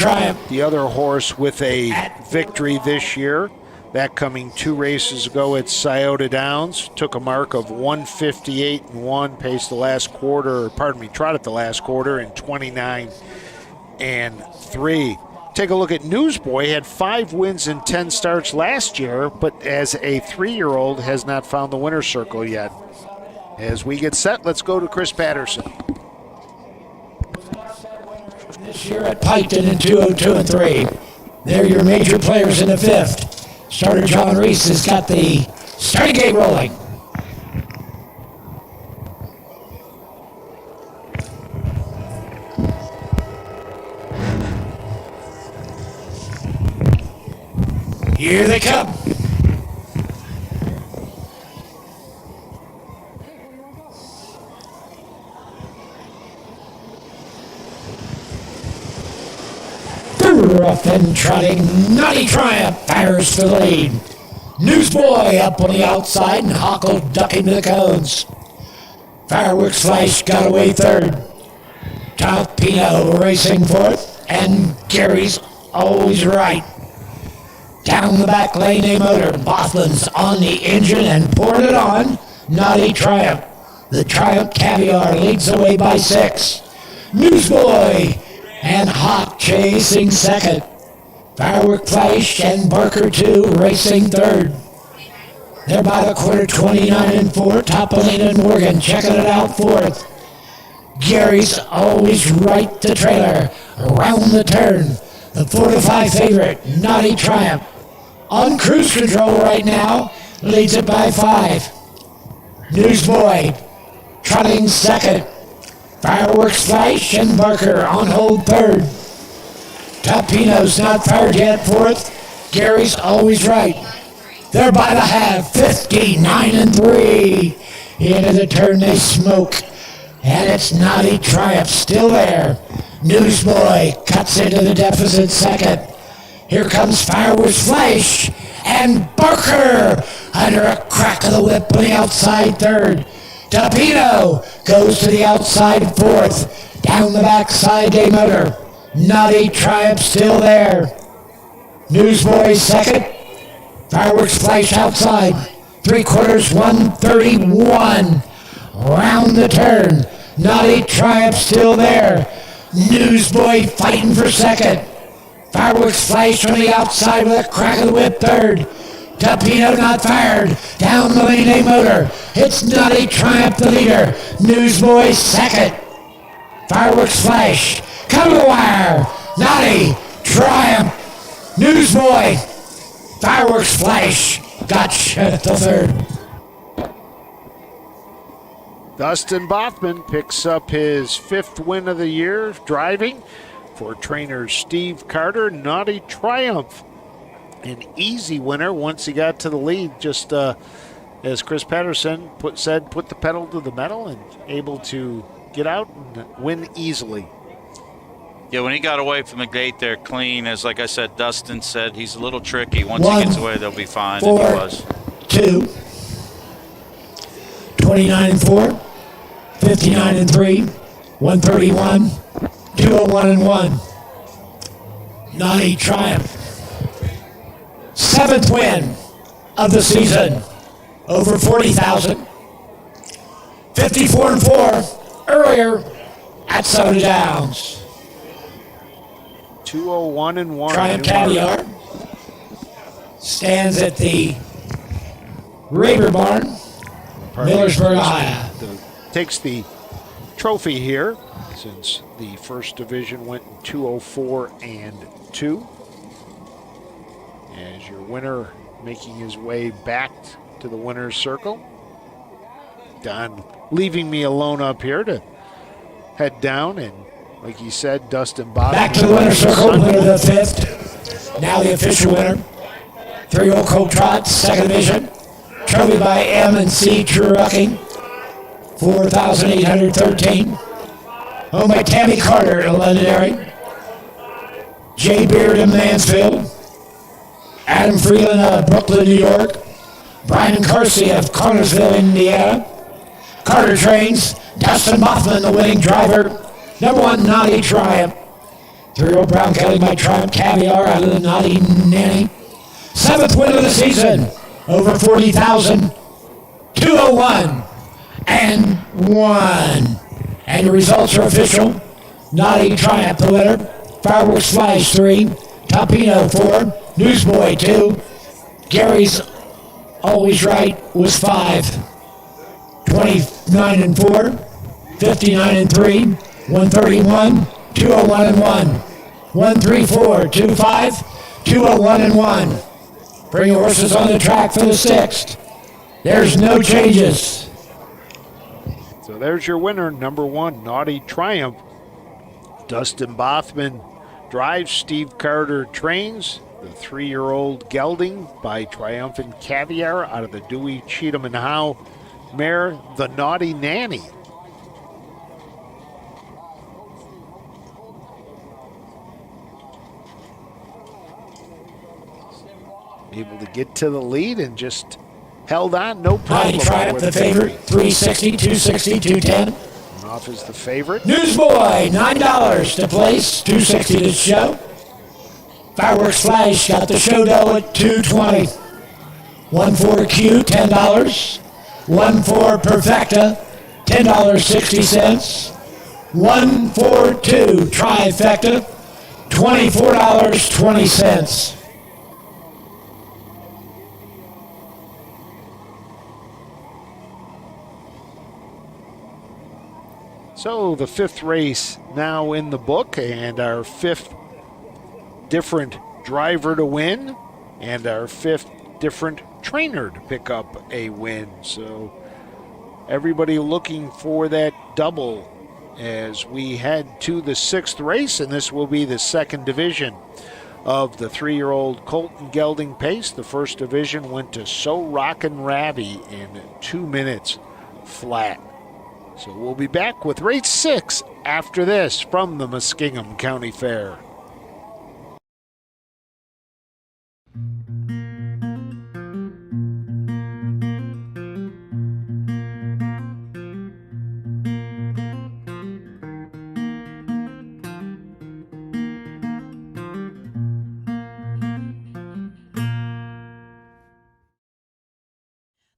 the other horse with a victory this year. That coming 2 races ago at Scioto Downs, took a mark of 158-1, paced the last quarter, trotted the last quarter in 29-3. Take a look at Newsboy, had 5 wins in 10 starts last year, but as a 3-year-old has not found the winner's circle yet. As we get set, let's go to Chris Patterson. This year at Piketon in 202 and 3. They're your major players in the 5th. Starter John Reese has got the starting gate rolling. Here they come. Rough and trotting, Naughty Triumph fires for the lead. Newsboy up on the outside and Hockle ducking to the cones. Fireworks Flash got away third. Talpino racing fourth. And Gary's always right. Down the back lane, a motor. Bothman's on the engine and pouring it on. Naughty Triumph. The Triumph Caviar leads the way by 6. Newsboy and Hawk chasing second. Firework Flash and Barker 2 racing third. They're by the quarter, 29 and 4. Topolino and Morgan checking it out fourth. Gary's always right to trailer. Around the turn, the 4-5 favorite, Naughty Triumph. On cruise control right now, leads it by 5. Newsboy trotting second. Fireworks Flash and Barker on hold third. Topino's not fired yet fourth. Gary's always right. They're by the half, 59 and 3. Into the turn they smoke. And it's Naughty Triumph still there. Newsboy cuts into the deficit second. Here comes Fireworks Flash and Barker under a crack of the whip on the outside third. Topino goes to the outside fourth. Down the backside, a motor. Naughty Triumph still there. Newsboy second. Fireworks Flash outside. 3/4, 131. Round the turn. Naughty Triumph still there. Newsboy fighting for second. Fireworks Flash on the outside with a crack of the whip third. Topino not fired. Down the lane, a motor. It's Naughty Triumph the leader. Newsboy second. Fireworks Flash. Come to the wire. Naughty Triumph. Newsboy. Fireworks Flash. Got shut the third. Dustin Bothman picks up his 5th win of the year driving for trainer Steve Carter. Naughty Triumph, an easy winner once he got to the lead. Just as Chris Patterson said, put the pedal to the metal and able to get out and win easily. Yeah, when he got away from the gate there clean, as like I said, Dustin said, he's a little tricky. Once he gets away, they'll be fine, 4, and he was. 2, 29 and 4, 59 and 3, 131, 201 and 1. Naughty Triumph. 7th win of the season. Over 40,000. 54 and 4 earlier at Soda Downs. 201 and 1. Triumph Caviar stands at the Raber Barn, Millersburg, Ohio. Takes the trophy here since the first division went in 204 and 2. As your winner making his way back to the winner's circle. Don leaving me alone up here to head down, and like he said, Dustin Bob. Back to the winner's circle, winner the 5th. Now the official winner. 3-year-old Colt Trot, 2nd division. Trophy by M&C Trucking, 4,813. Owned by Tammy Carter in Londonderry. Jay Beard in Mansfield. Adam Freeland of Brooklyn, New York. Brian Carsey of Connersville, Indiana. Carter Trains, Dustin Bothman, the winning driver. Number 1, Naughty Triumph. 3-year-old Brown Kelly by Triumph Caviar out of the Naughty Nanny. 7th win of the season. Over 40,000. 201 and 1. And the results are official. Naughty Triumph, the winner. Fireworks Flash 3. Topino 4. Newsboy 2. Gary's always right was 5. 29 and 4. 59 and 3. 131. 201 and 1. 134. 25. 201 and 1. Bring your horses on the track for the 6th. There's no changes. So there's your winner, number 1, Naughty Triumph. Dustin Bothman drives, Steve Carter trains. The 3-year-old gelding by Triumphant Caviar out of the Dewey Cheatham and Howe mare, the Naughty Nanny. Able to get to the lead and just held on, no problem. Mighty Triumph, the favorite, 360, 260, 210. Off is the favorite. Newsboy, $9 to place, 260 to show. Fireworks Flash got the show dough at 220. 1-4Q, $10. 1-4 Perfecta, $10.60. 1-4-2 Trifecta, $24.20. So the fifth race now in the book, and our fifth different driver to win, and our fifth different trainer to pick up a win. So everybody looking for that double as we head to the sixth race, and this will be the second division of the 3-year-old Colton Gelding Pace. The first division went to So Rockin' Ravi in 2 minutes flat. So we'll be back with race 6 after this from the Muskingum County Fair.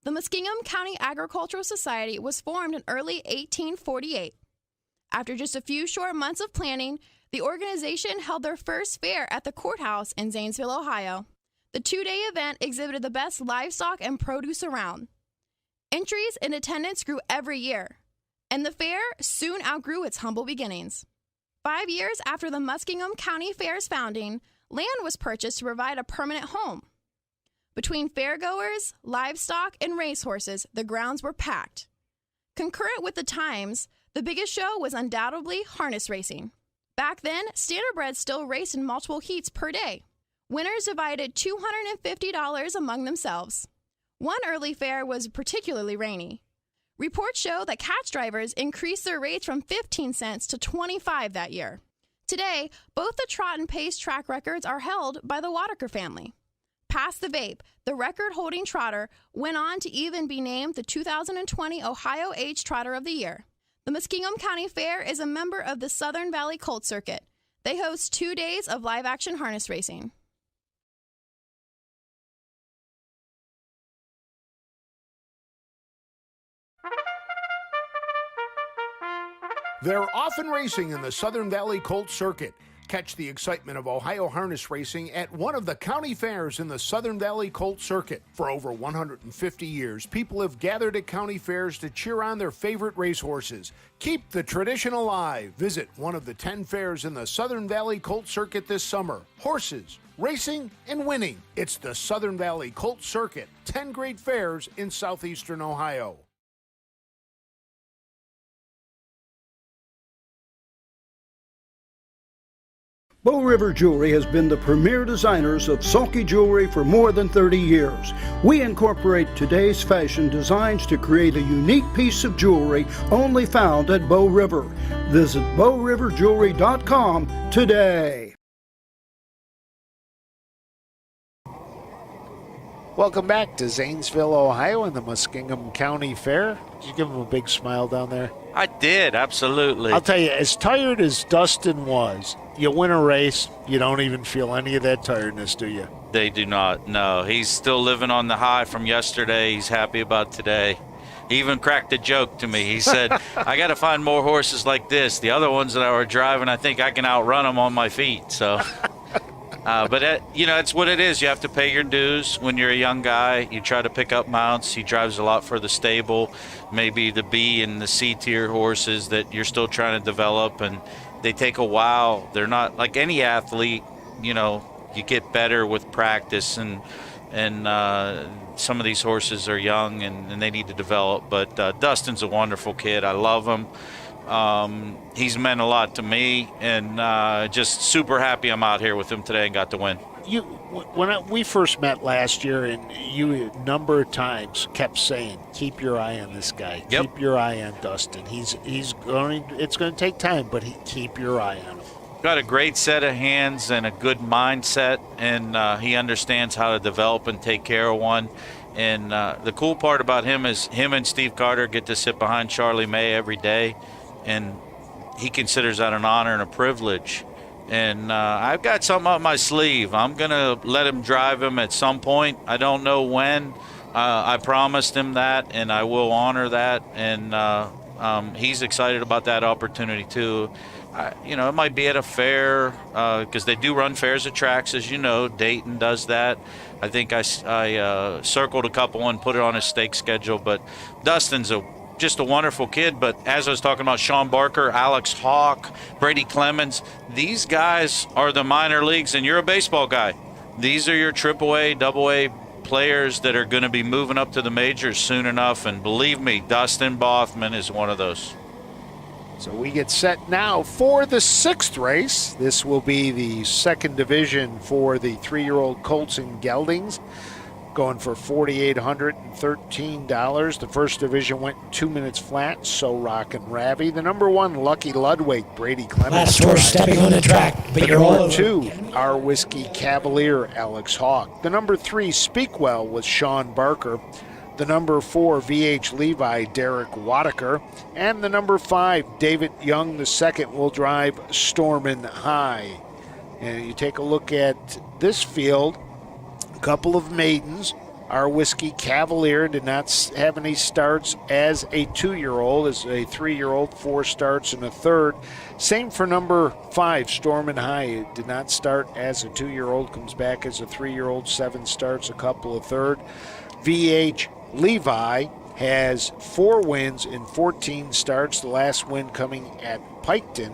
The Muskingum County Agricultural Society was formed in early 1848. After just a few short months of planning, the organization held their first fair at the courthouse in Zanesville, Ohio. The 2-day event exhibited the best livestock and produce around. Entries and attendance grew every year, and the fair soon outgrew its humble beginnings. 5 years after the Muskingum County Fair's founding, land was purchased to provide a permanent home. Between fairgoers, livestock, and racehorses, the grounds were packed. Concurrent with the times, the biggest show was undoubtedly harness racing. Back then, standardbreds still raced in multiple heats per day. Winners divided $250 among themselves. One early fair was particularly rainy. Reports show that catch drivers increased their rates from 15 cents to 25 that year. Today, both the trot and pace track records are held by the Wadaker family. Past the Vape, the record-holding trotter went on to even be named the 2020 Ohio Age Trotter of the Year. The Muskingum County Fair is a member of the Southern Valley Colt Circuit. They host 2 days of live-action harness racing. They're often racing in the Southern Valley Colt Circuit. Catch the excitement of Ohio harness racing at one of the county fairs in the Southern Valley Colt Circuit. For over 150 years, people have gathered at county fairs to cheer on their favorite racehorses. Keep the tradition alive. Visit one of the 10 fairs in the Southern Valley Colt Circuit this summer. Horses, racing, and winning. It's the Southern Valley Colt Circuit. 10 great fairs in southeastern Ohio. Bow River Jewelry has been the premier designers of sulky jewelry for more than 30 years. We incorporate today's fashion designs to create a unique piece of jewelry only found at Bow River. Visit bowriverjewelry.com today. Welcome back to Zanesville, Ohio, and the Muskingum County Fair. Did you give him a big smile down there? I did, absolutely. I'll tell you, as tired as Dustin was, you win a race, you don't even feel any of that tiredness, do you? They do not, no. He's still living on the high from yesterday. He's happy about today. He even cracked a joke to me. He said, I got to find more horses like this. The other ones that I were driving, I think I can outrun them on my feet. So, but it's what it is. You have to pay your dues when you're a young guy. You try to pick up mounts. He drives a lot for the stable, maybe the B and the C tier horses that you're still trying to develop, and they take a while. They're not like any athlete. You get better with practice, and some of these horses are young and they need to develop. But Dustin's a wonderful kid. I love him. He's meant a lot to me, and just super happy I'm out here with him today and got to win. We first met last year, and you a number of times kept saying, "Keep your eye on this guy. Yep. Keep your eye on Dustin. It's going to take time, but keep your eye on him." Got a great set of hands and a good mindset, and he understands how to develop and take care of one. And the cool part about him is him and Steve Carter get to sit behind Charlie May every day, and he considers that an honor and a privilege. And I've got something up my sleeve. I'm going to let him drive him at some point. I don't know when. I promised him that, and I will honor that. And he's excited about that opportunity, too. It might be at a fair because they do run fairs at tracks, as you know. Dayton does that. I think I circled a couple and put it on his stake schedule. But Dustin's just a wonderful kid. But as I was talking about Sean Barker, Alex Hawk, Brady Clemens, these guys are the minor leagues, and you're a baseball guy. These are your AAA, AA players that are going to be moving up to the majors soon enough. And believe me, Dustin Bothman is one of those. So we get set now for the 6th race. This will be the second division for the 3-year-old Colts and Geldings, going for $4,813. The first division went 2 minutes flat, So Rock and Ravi. The number 1, Lucky Ludwig, Brady Clemens. Last horse stepping on the track, but The you're all number over. 2, Our Whiskey Cavalier, Alex Hawk. The number 3, Speakwell with Sean Barker. The number 4, VH Levi, Derek Wadaker. And the number 5, David Young II will drive Stormin' High. And you take a look at this field, a couple of maidens. Our Whiskey Cavalier did not have any starts as a 2-year-old, as a 3-year-old, 4 starts and a third. Same for number 5, Stormin' High. It did not start as a 2-year-old, comes back as a 3-year-old, 7 starts, a couple of third. VH Levi has 4 wins in 14 starts, the last win coming at Piketon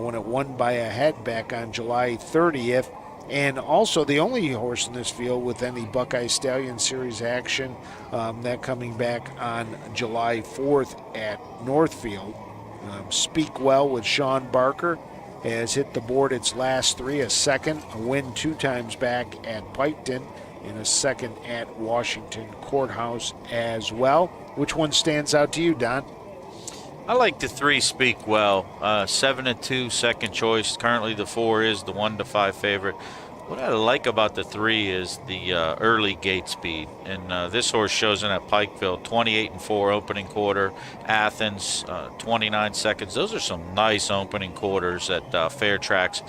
when it won by a head back on July 30th. And also the only horse in this field with any Buckeye Stallion Series action, that coming back on July 4th at Northfield. Speak Well with Sean Barker has hit the board its last 3, a second, a win 2 times back at Piketon, and a second at Washington Courthouse as well. Which one stands out to you, Don? I like the 3, Speak Well. 7-2, second choice. Currently the 4 is the 1-5 favorite. What I like about the 3 is the early gate speed. And this horse shows in at Pikeville, 28-4 opening quarter. Athens, 29 seconds. Those are some nice opening quarters at fair tracks.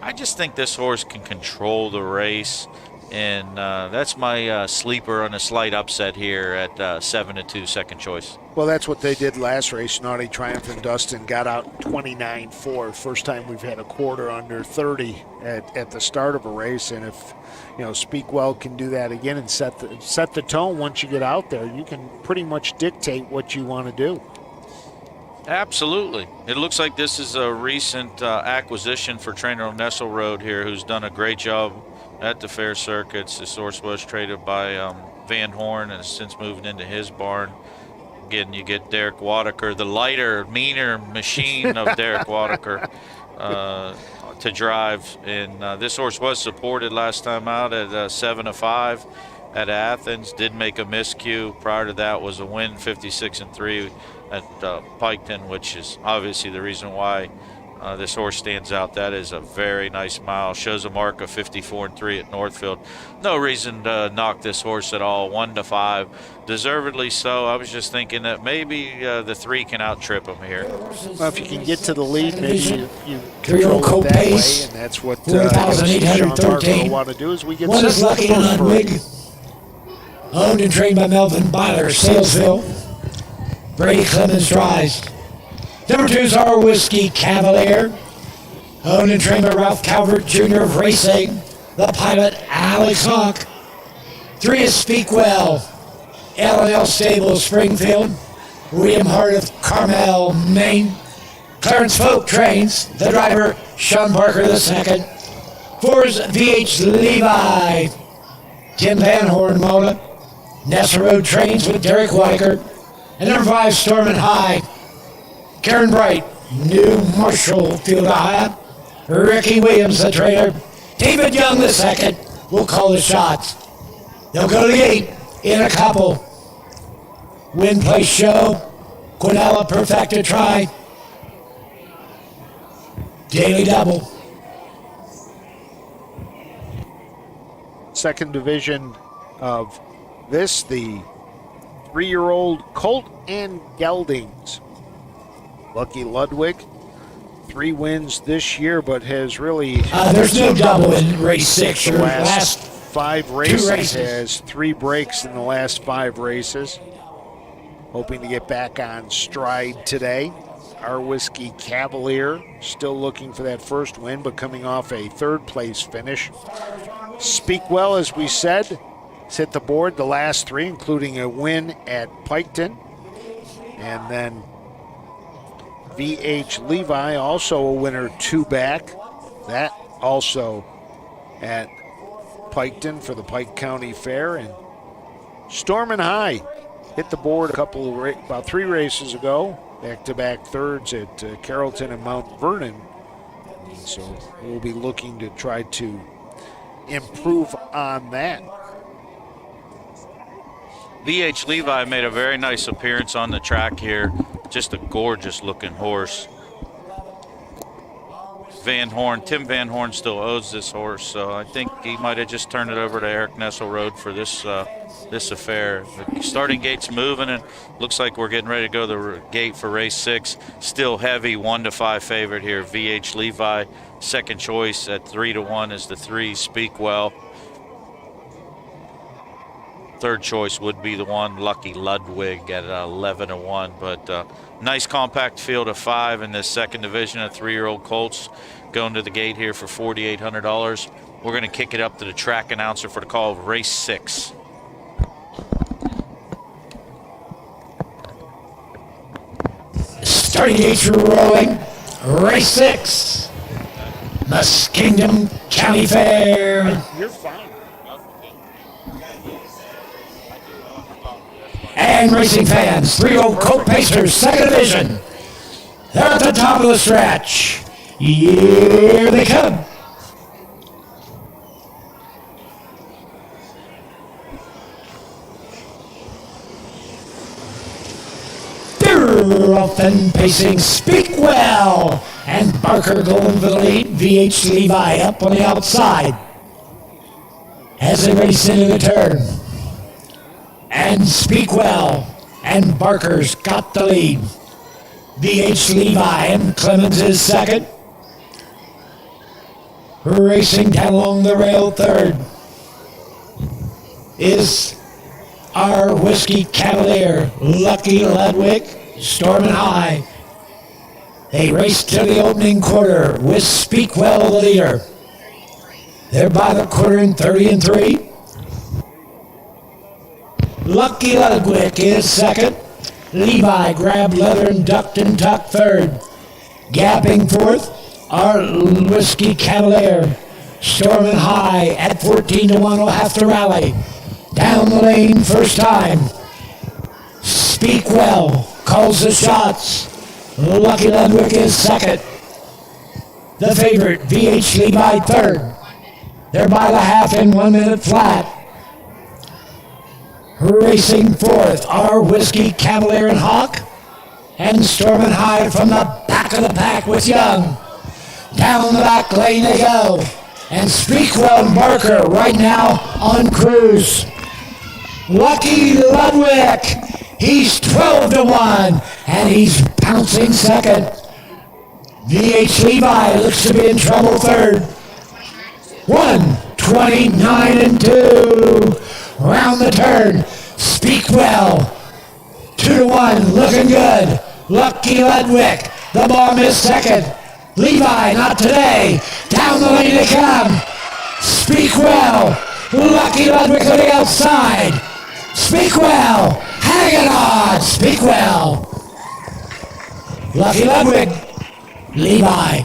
I just think this horse can control the race. And that's my sleeper on a slight upset here at 7-2, second choice. Well, that's what they did last race. Naughty Triumph and Dustin got out 29-4. First time we've had a quarter under 30 at the start of a race. And if Speak Well can do that again and set the tone once you get out there, you can pretty much dictate what you want to do. Absolutely. It looks like this is a recent acquisition for trainer on Nestle Road here, who's done a great job at the fair circuits. This horse was traded by Van Horn and has since moved into his barn. Again, you get Derek Wadaker, the lighter, meaner machine of Derek Wadaker to drive. And this horse was supported last time out at 7-5 at Athens. Did make a miscue. Prior to that was a win, 56-3 at Piketon, which is obviously the reason why this horse stands out. That is a very nice mile. Shows a mark of 54-3 at Northfield. No reason to knock this horse at all. 1-5, deservedly so. I was just thinking that maybe the 3 can out-trip him here. Well, if you can get to the lead, maybe you control it that way, and that's what Sean Barker will want to do as we get One is Lucky Ludwig, owned and trained by Melvin Byler, Salesville. Brady Clemens drives. Number 2 is Our Whiskey Cavalier, owned and trained by Ralph Calvert Jr. of Racing. The pilot, Alex Hawk. 3 is Speak Well, L&L Stable, Springfield. William Hart of Carmel, Maine. Clarence Folk trains. The driver, Sean Barker II. 4 is VH Levi, Tim Van Horn, Malta. Nestle Road trains with Derek Wadaker. And number 5, Stormin' High, Karen Bright, New Marshall, Field, Ohio. Ricky Williams, the trainer. David Young II will call the shots. They'll go to the gate in a couple. Win, place, show. Quinella, perfected try. Daily double. Second division of this, the 3-year-old Colt and Geldings. Lucky Ludwig, 3 wins this year, but has really... there's no double in race 6. The Your last 5 races, 2 races. has 3 breaks in the last 5 races. Hoping to get back on stride today. Our Whiskey Cavalier still looking for that first win, but coming off a 3rd place finish. Speak Well, as we said, has hit the board the last 3, including a win at Piketon. And then VH Levi, also a winner 2 back. That also at Piketon for the Pike County Fair. And Stormin' High hit the board about 3 races ago. Back-to-back 3rds at Carrollton and Mount Vernon. So we'll be looking to try to improve on that. VH Levi made a very nice appearance on the track here. Just a gorgeous looking horse. Tim Van Horn still owes this horse, so I think he might have just turned it over to Eric Nessel Road for this affair. The starting gate's moving, and looks like we're getting ready to go to the gate for race 6. Still heavy 1-5 favorite here. VH Levi, second choice at 3-1 is the 3, Speak Well. Third choice would be the 1, Lucky Ludwig, at 11-1. But nice compact field of 5 in this second division of 3-year-old colts going to the gate here for $4,800. We're going to kick it up to the track announcer for the call of race 6. Starting gates rolling. Race 6. Muskingum County Fair. You're fine. And racing fans, 3-year-old Colt Pacers, second division. They're at the top of the stretch. Here they come. They're off and pacing. Speak Well. And Barker going for the lead. VH Levi up on the outside. As they race into the turn. And Speak Well and Barker's got the lead. VH Levi and Clemens is second. Racing down along the rail third is our Whiskey Cavalier, Lucky Ludwig, Stormin' High. They race to the opening quarter with Speak Well the leader. They're by the quarter in 30-3. Lucky Ludwig is second. Levi grabbed leather and ducked and tucked third. Gapping fourth, our Whiskey Cavalier. Stormin' High at 14-1 will have to rally. Down the lane first time. Speak Well calls the shots. Lucky Ludwig is second. The favorite, VH Levi, third. They're by the half in 1 minute flat. Racing fourth, our Whiskey Cavalier and Hawk. And Stormin' High from the back of the pack with Young. Down the back lane they go. And Speak Well and Barker right now on cruise. Lucky Ludwig, he's 12-1, and he's pouncing second. VH Levi looks to be in trouble third. 1:29-2. Round the turn, Speak Well. 2-1, looking good. Lucky Ludwig, the bomb is second. Levi, not today. Down the lane they come. Speak Well. Lucky Ludwig on the outside. Speak Well. Hang it on. Speak Well. Lucky Ludwig. Levi.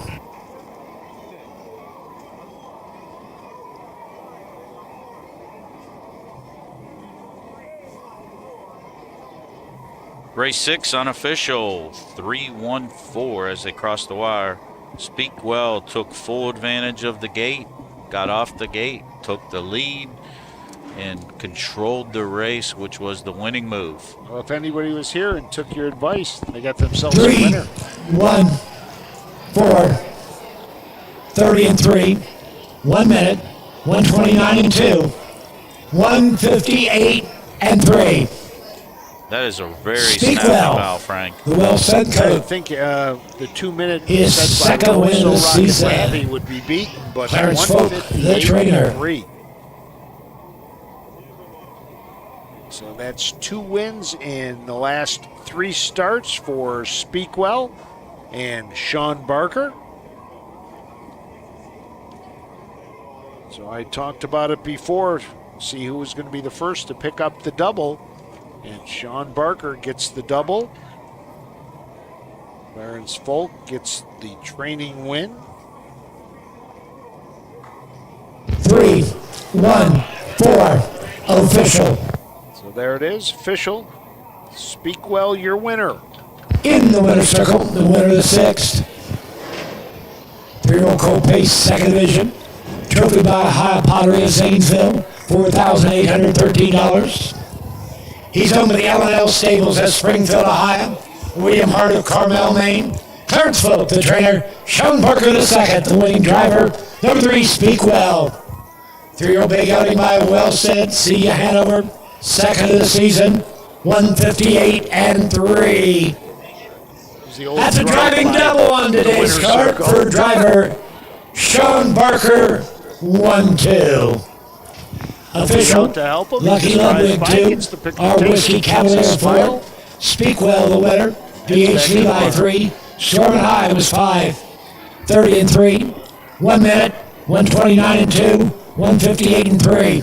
Race 6 unofficial, 3-1-4 as they cross the wire. Speak Well took full advantage of the gate, got off the gate, took the lead, and controlled the race, which was the winning move. Well, if anybody was here and took your advice, they got themselves a winner. 3-1-4, 30-3, 1 minute, 1:29-2, 1:58 and 3. That is a very Speak snappy well. foul, Frank. The well-said I coach. think the 2-minute His set by second win of the Rosso Rocket season. Randy would be beaten, but Clarence Folk, the 158 trainer. 3. So that's 2 wins in the last 3 starts for Speakwell and Sean Barker. So I talked about it before, see who was going to be the first to pick up the double. And Sean Barker gets the double. Clarence Folk gets the training win. 3, 1, 4, official. So there it is, official. Speakwell, your winner. In the winner's circle, the winner of the 6th. 3-year-old Colt Pace, 2nd division. Trophy by High Pottery of Zanesville, $4,813. He's home to the L&L Stables at Springfield, Ohio. William Hart of Carmel, Maine. Clarence Folk, the trainer. Sean Parker, the 2nd, the winning driver. Number 3, Speakwell. 3-year-old big outing by Wellstead. See ya, Hanover. 2nd of the season. 158 and 3. That's a driving double on today's card for driver Sean Barker. 1-2. Official, Lucky Ludwig 2, our Whiskey Cavalier 4, Speakwell the winner, PhD by 3, Storm and High was 5, 30 and 3, 1 minute, 129 and 2, 158 and 3,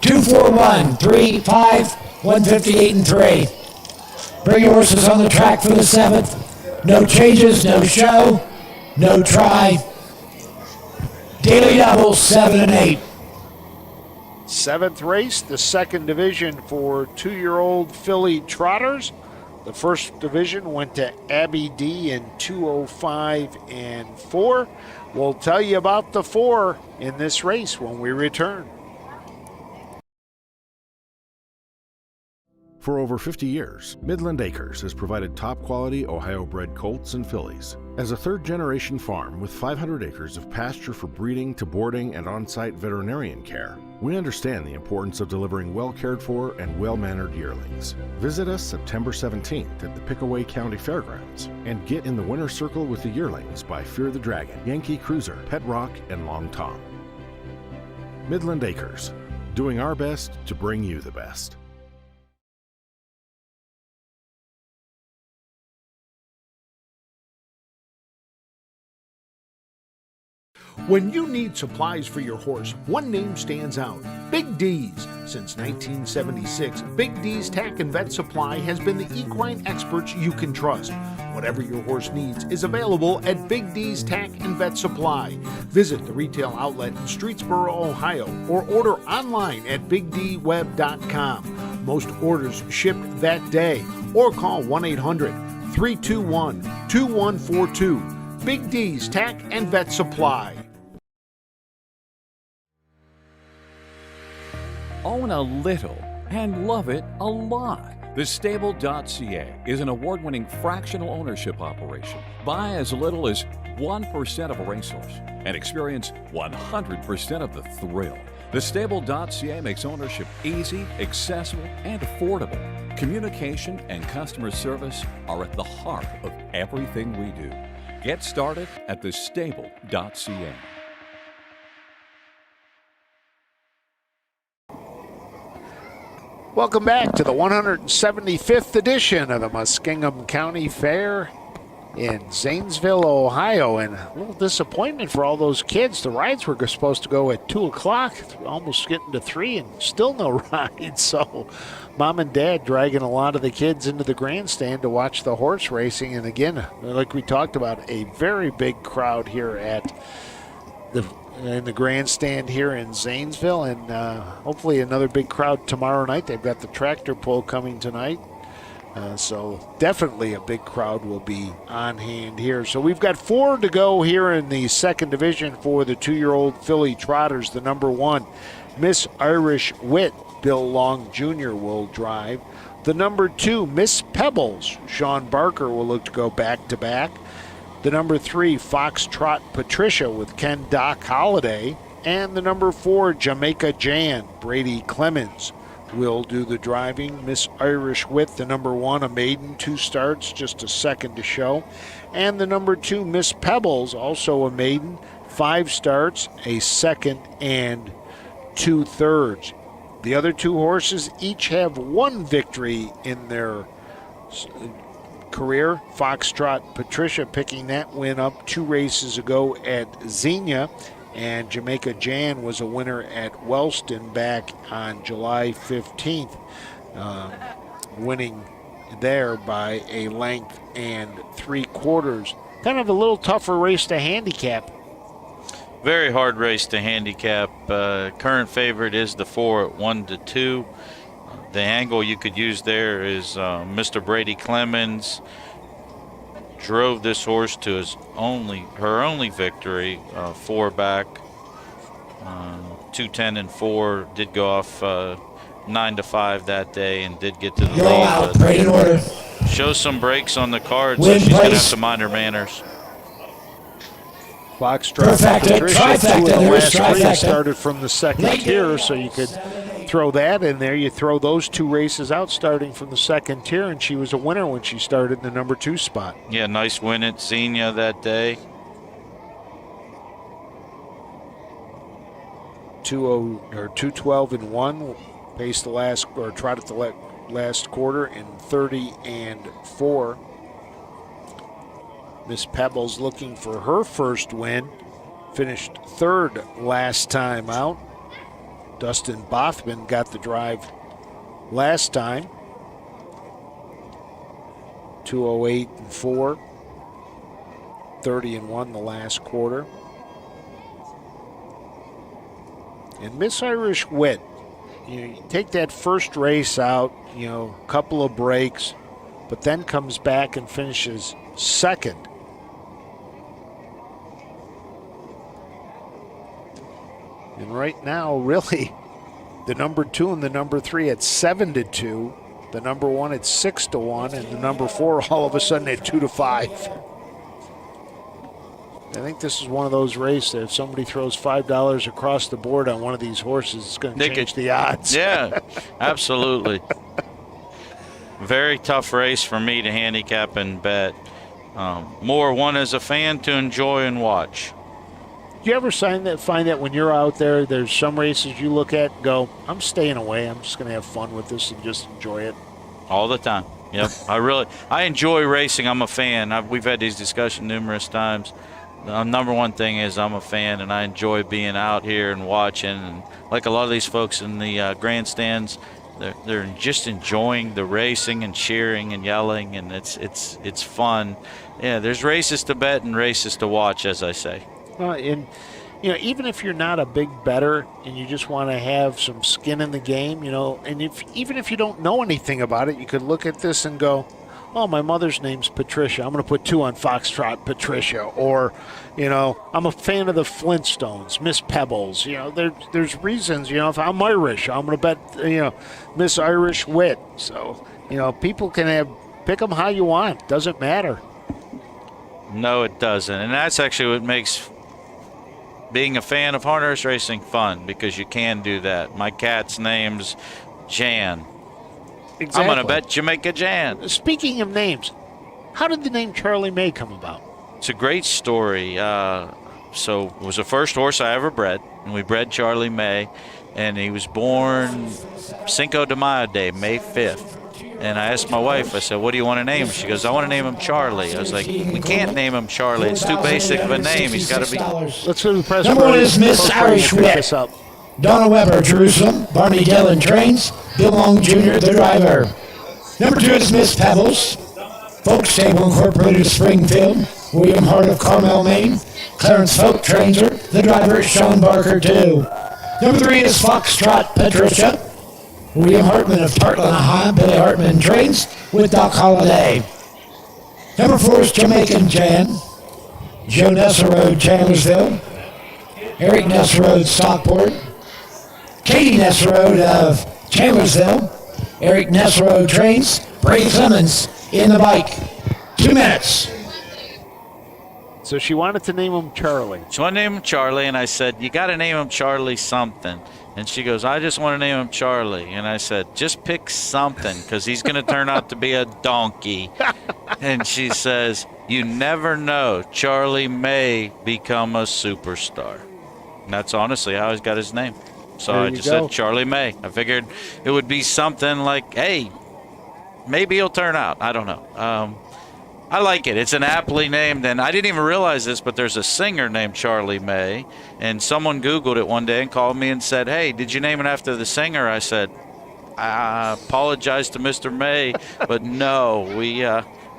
241, 3, 5, 158 and 3. Bring your horses on the track for the 7th. No changes, no show, no try. Daily doubles 7 and 8. 7th race, the 2nd division for 2-year-old filly trotters. The 1st division went to Abby D in 205 and 4. We'll tell you about the 4 in this race when we return. For over 50 years, Midland Acres has provided top-quality Ohio-bred colts and fillies. As a third-generation farm with 500 acres of pasture for breeding to boarding and on-site veterinarian care, we understand the importance of delivering well-cared-for and well-mannered yearlings. Visit us September 17th at the Pickaway County Fairgrounds and get in the winner's circle with the yearlings by Fear the Dragon, Yankee Cruiser, Pet Rock, and Long Tom. Midland Acres, doing our best to bring you the best. When you need supplies for your horse, one name stands out: Big D's. Since 1976, Big D's Tack and Vet Supply has been the equine experts you can trust. Whatever your horse needs is available at Big D's Tack and Vet Supply. Visit the retail outlet in Streetsboro, Ohio, or order online at bigdweb.com. Most orders ship that day, or call 1-800-321-2142. Big D's Tack and Vet Supply. Own a little and love it a lot. TheStable.ca is an award-winning fractional ownership operation. Buy as little as 1% of a racehorse and experience 100% of the thrill. TheStable.ca makes ownership easy, accessible, and affordable. Communication and customer service are at the heart of everything we do. Get started at TheStable.ca. Welcome back to the 175th edition of the Muskingum County Fair in Zanesville, Ohio. And a little disappointment for all those kids. The rides were supposed to go at 2 o'clock, almost getting to 3, and still no rides. So Mom and Dad dragging a lot of the kids into the grandstand to watch the horse racing. And again, like we talked about, a very big crowd here at in the grandstand here in Zanesville, and hopefully another big crowd tomorrow night. They've got the tractor pull coming tonight, so definitely a big crowd will be on hand here. So we've got 4 to go here in the 2nd division for the 2-year-old filly trotters. The number 1, Miss Irish Wit, Bill Long Jr. will drive. The number 2, Miss Pebbles, Sean Barker will look to go back-to-back. The number 3, Foxtrot Patricia with Ken Doc Holliday. And the number 4, Jamaica Jan, Brady Clemens. will do the driving. Miss Irish Wit, the number 1, a maiden, 2 starts, just a second to show. And the number 2, Miss Pebbles, also a maiden, 5 starts, a second and 2 thirds. The other 2 horses each have 1 victory in their career. Foxtrot Patricia picking that win up 2 races ago at Xenia, and Jamaica Jan was a winner at Wellston back on July 15th, winning there by a length and 3/4. Kind of a little tougher race to handicap. Very hard race to handicap. Current favorite is the 4 at 1-2. The angle you could use there is Mr. Brady Clemens drove this horse to her only victory, 4 back, 2-10 and 4. Did go off 9-5 that day and did get to the lead. Parade in order. Shows some breaks on the card, so she's going to have to mind her manners. Foxtrot Patricia, 2 of the last 3 started from the second tier, so you could throw that in there. You throw those 2 races out starting from the second tier, and she was a winner when she started in the number 2 spot. Yeah, nice win at Xenia that day. 2:12 and 1, paced the last, or trotted the last quarter in 30 and 4. Miss Pebbles looking for her first win, finished 3rd last time out. Dustin Bothman got the drive last time. 2:08 and 4, 30 and 1 the last quarter. And Miss Irish Wit, you take that first race out, a couple of breaks, but then comes back and finishes 2nd. And right now, really, the number 2 and the number 3 at 7-2, the number 1 at 6-1, and the number 4 all of a sudden at 2-5. I think this is one of those races that if somebody throws $5 across the board on one of these horses, it's going to change the odds. Yeah, absolutely. Very tough race for me to handicap and bet. More one as a fan to enjoy and watch. Do you ever find that when you're out there, there's some races you look at and go, I'm staying away. I'm just going to have fun with this and just enjoy it? All the time. Yep. I enjoy racing. I'm a fan. We've had these discussions numerous times. The number one thing is I'm a fan, and I enjoy being out here and watching. And like a lot of these folks in the grandstands, they're just enjoying the racing and cheering and yelling, and it's fun. Yeah, there's races to bet and races to watch, as I say. And even if you're not a big bettor and you just want to have some skin in the game, and even if you don't know anything about it, you could look at this and go, oh, my mother's name's Patricia. I'm going to put 2 on Foxtrot Patricia. Or, I'm a fan of the Flintstones, Miss Pebbles. There's reasons, if I'm Irish, I'm going to bet, Miss Irish Wit. So, people can pick them how you want. Doesn't matter. No, it doesn't. And that's actually what makes being a fan of harness racing fun, because you can do that. My cat's name's Jan. Exactly. I'm going to bet Jamaica Jan. Speaking of names, how did the name Charlie May come about? It's a great story. So it was the first horse I ever bred, and we bred Charlie May, and he was born Cinco de Mayo Day, May 5th. And I asked my wife, I said, what do you want to name him? She goes, I want to name him Charlie. I was like, we can't name him Charlie. It's too basic of a name. He's got to be. Let's do the press. Number 1 is Miss Irish Wit. Donna Weber, Jerusalem. Barney Dillon trains. Bill Long Jr., the driver. Number 2 is Miss Pebbles. Folk Stable Incorporated, Springfield. William Hart of Carmel, Maine. Clarence Folk trains her. The driver is Sean Barker, too. Number 3 is Foxtrot Patricia. William Hartman of Tartland, Ohio. Billy Hartman trains with Doc Holliday. Number 4 is Jamaican Jan. Joe Nesserode, Chandlersville. Eric Nesserode, Stockport. Katie Nesserode of Chandlersville. Eric Nesserode trains. Brady Clemens in the bike. 2 minutes. So she wanted to name him Charlie. She wanted to name him Charlie, and I said, you got to name him Charlie something. And she goes, I just want to name him Charlie. And I said, just pick something, because he's going to turn out to be a donkey. And she says, you never know. Charlie may become a superstar. And that's honestly how he's got his name. So I just said Charlie May. I figured it would be something like, hey, maybe he'll turn out. I don't know. I like it. It's an aptly named, and I didn't even realize this, but there's a singer named Charlie May, and someone Googled it one day and called me and said, hey, did you name it after the singer? I said, I apologize to Mr. May, but no,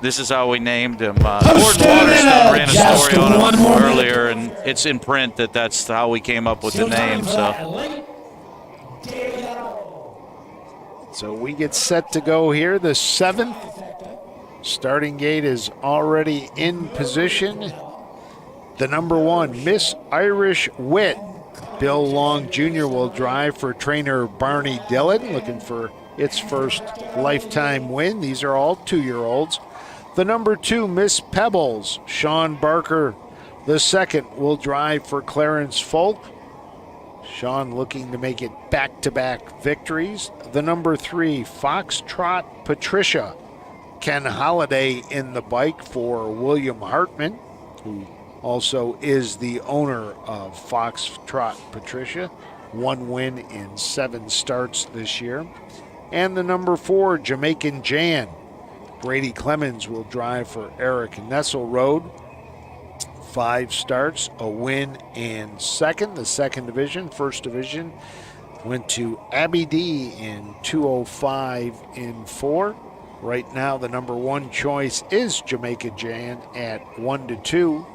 this is how we named him. Gordon Waterstone ran a story on him earlier, and it's in print that's how we came up with the name. So we get set to go here. The 7th starting gate is already in position. The number 1, Miss Irish Wit. Bill Long Jr. will drive for trainer Barney Dillon, looking for its first lifetime win. These are all 2-year-olds. The number 2, Miss Pebbles. Sean Barker, the 2nd, will drive for Clarence Folk. Sean looking to make it back-to-back victories. The number 3, Foxtrot Patricia. Ken Holliday in the bike for William Hartman, who also is the owner of Foxtrot Patricia. 1 win in 7 starts this year. And the number 4, Jamaican Jan. Brady Clemens will drive for Eric Nesselrode. 5 starts, a win and 2nd. The 2nd division, 1st division, went to Abby D in 205 in 4. Right now, the number 1 choice is Jamaica Jan at 1-2.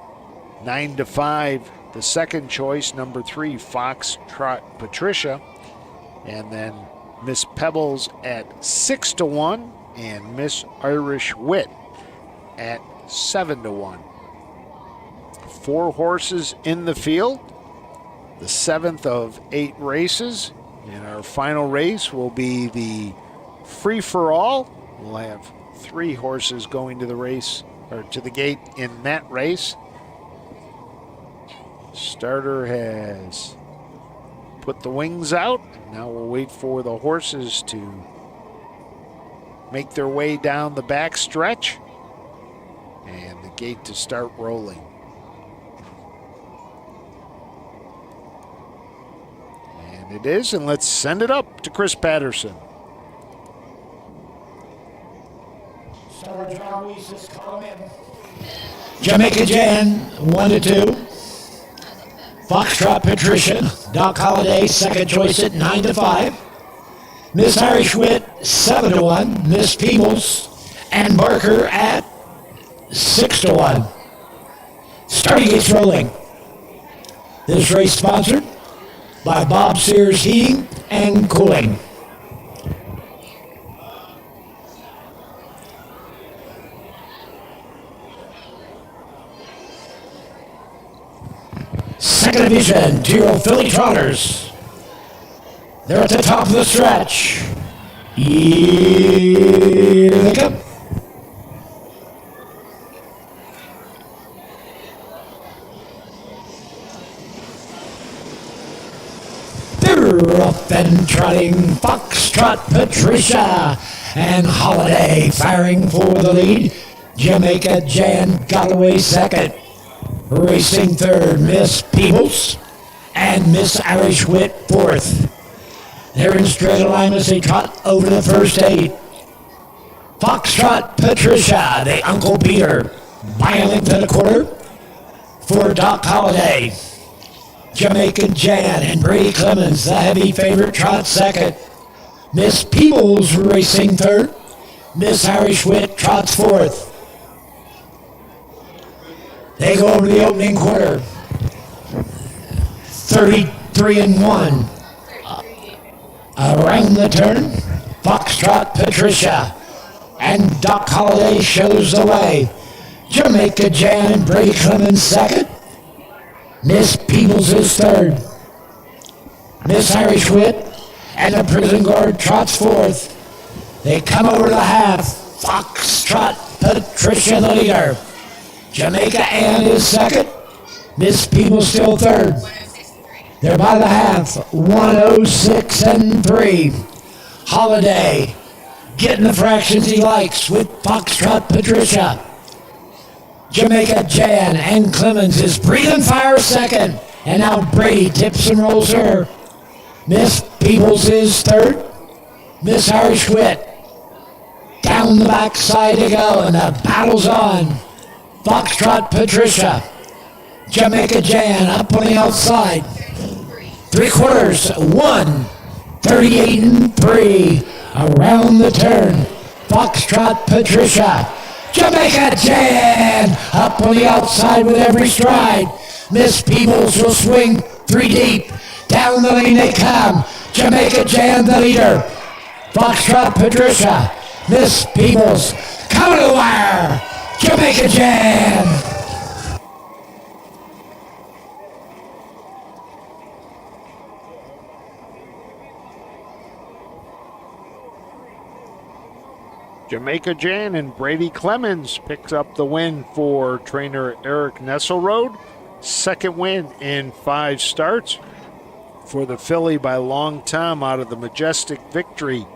9-5, the 2nd choice, number 3, Foxtrot Patricia. And then Miss Pebbles at 6-1, and Miss Irish Wit at 7-1. 4 horses in the field, the 7th of 8 races. And our final race will be the free-for-all. We'll have 3 horses going to the race, or to the gate in that race. Starter has put the wings out. Now we'll wait for the horses to make their way down the back stretch and the gate to start rolling. And it is, and let's send it up to Chris Patterson. Jamaica Jan, 1-2. Foxtrot Patricia, Doc Holliday, 2nd choice at 9-5. Miss Irish Wit, 7-1. Miss Peebles and Barker at 6-1. Starting gates rolling. This race sponsored by Bob Sears Heating and Cooling. Second division, 2-year-old Philly Trotters. They're at the top of the stretch. Here they come. They're up and trotting. Foxtrot Patricia and Holiday firing for the lead. Jamaica Jan got away 2nd. Racing 3rd, Miss Peebles and Miss Irish Wit 4th. They're in straight alignment as they trot over the first 8. Foxtrot Patricia, the Uncle Peter, by a length and a quarter for Doc Holliday. Jamaican Jan and Brady Clemens, the heavy favorite, trot 2nd. Miss Peebles racing 3rd. Miss Irish Wit trots 4th. They go over the opening quarter. 33-1. Around the turn, Foxtrot Patricia and Doc Holliday shows the way. Jamaica Jan and Brady Clemens 2nd. Miss Peebles is 3rd. Miss Irish Wit and the Prison Guard trots 4th. They come over the half. Foxtrot Patricia the leader. Jamaica Ann is second. Miss Peoples still third. They're by the half, 106-3. Holiday getting the fractions he likes with Foxtrot Patricia. Jamaica Jan and Clemens is breathing fire second. And now Brady tips and rolls her. Miss Peoples is third. Miss Irish Wit down the backside to go, and the battle's on. Foxtrot Patricia. Jamaica Jan up on the outside. 3/4, 1:38-3. Around the turn, Foxtrot Patricia. Jamaica Jan up on the outside with every stride. Miss Peoples will swing 3 deep. Down the lane they come. Jamaica Jan the leader. Foxtrot Patricia. Miss Peoples coming to the wire. Jamaica Jan. Jamaica Jan and Brady Clemens picks up the win for trainer Eric Nesselrode. Second win in 5 starts for the filly by Long Tom out of the Majestic Victory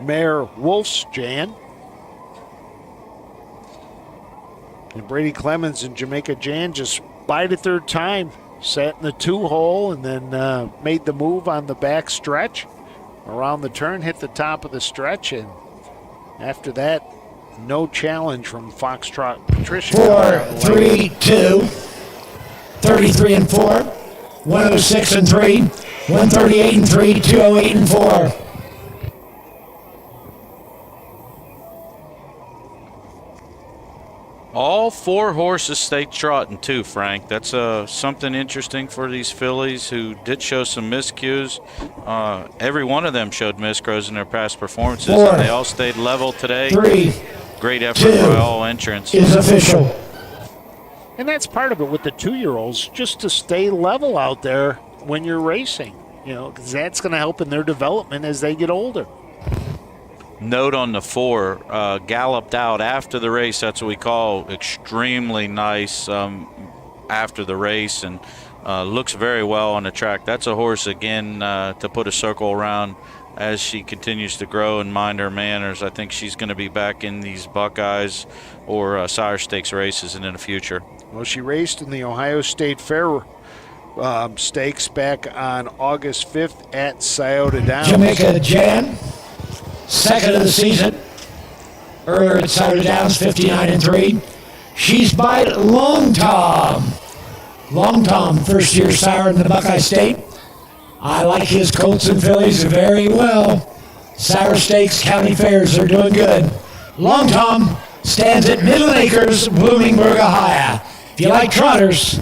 mare Wolf's Jan. And Brady Clemens and Jamaica Jan just bided their time, sat in the 2-hole, and then made the move on the back stretch. Around the turn, hit the top of the stretch, and after that, no challenge from Foxtrot Patricia. 4-3-2, 33-4, 106-3, 138-3, 208-4. All 4 horses stayed trotting too, Frank. That's something interesting for these fillies who did show some miscues. Every one of them showed miscrows in their past performances. 4, and they all stayed level today. 3, great effort by all entrants. Is official. And that's part of it with the 2-year-olds, just to stay level out there when you're racing, because that's going to help in their development as they get older. Note on the 4, galloped out after the race. That's what we call extremely nice after the race, and looks very well on the track. That's a horse, again, to put a circle around as she continues to grow and mind her manners. I think she's going to be back in these Buckeyes or Sire Stakes races in the future. Well, she raced in the Ohio State Fair Stakes back on August 5th at Scioto Downs. Jamaica Jan, second of the season. Earlier at Scioto Downs, 59-3. She's by Long Tom. Long Tom, first-year sire in the Buckeye State. I like his colts and fillies very well. Sire Stakes County Fairs are doing good. Long Tom stands at Midland Acres, Bloomingburg, Ohio. If you like trotters,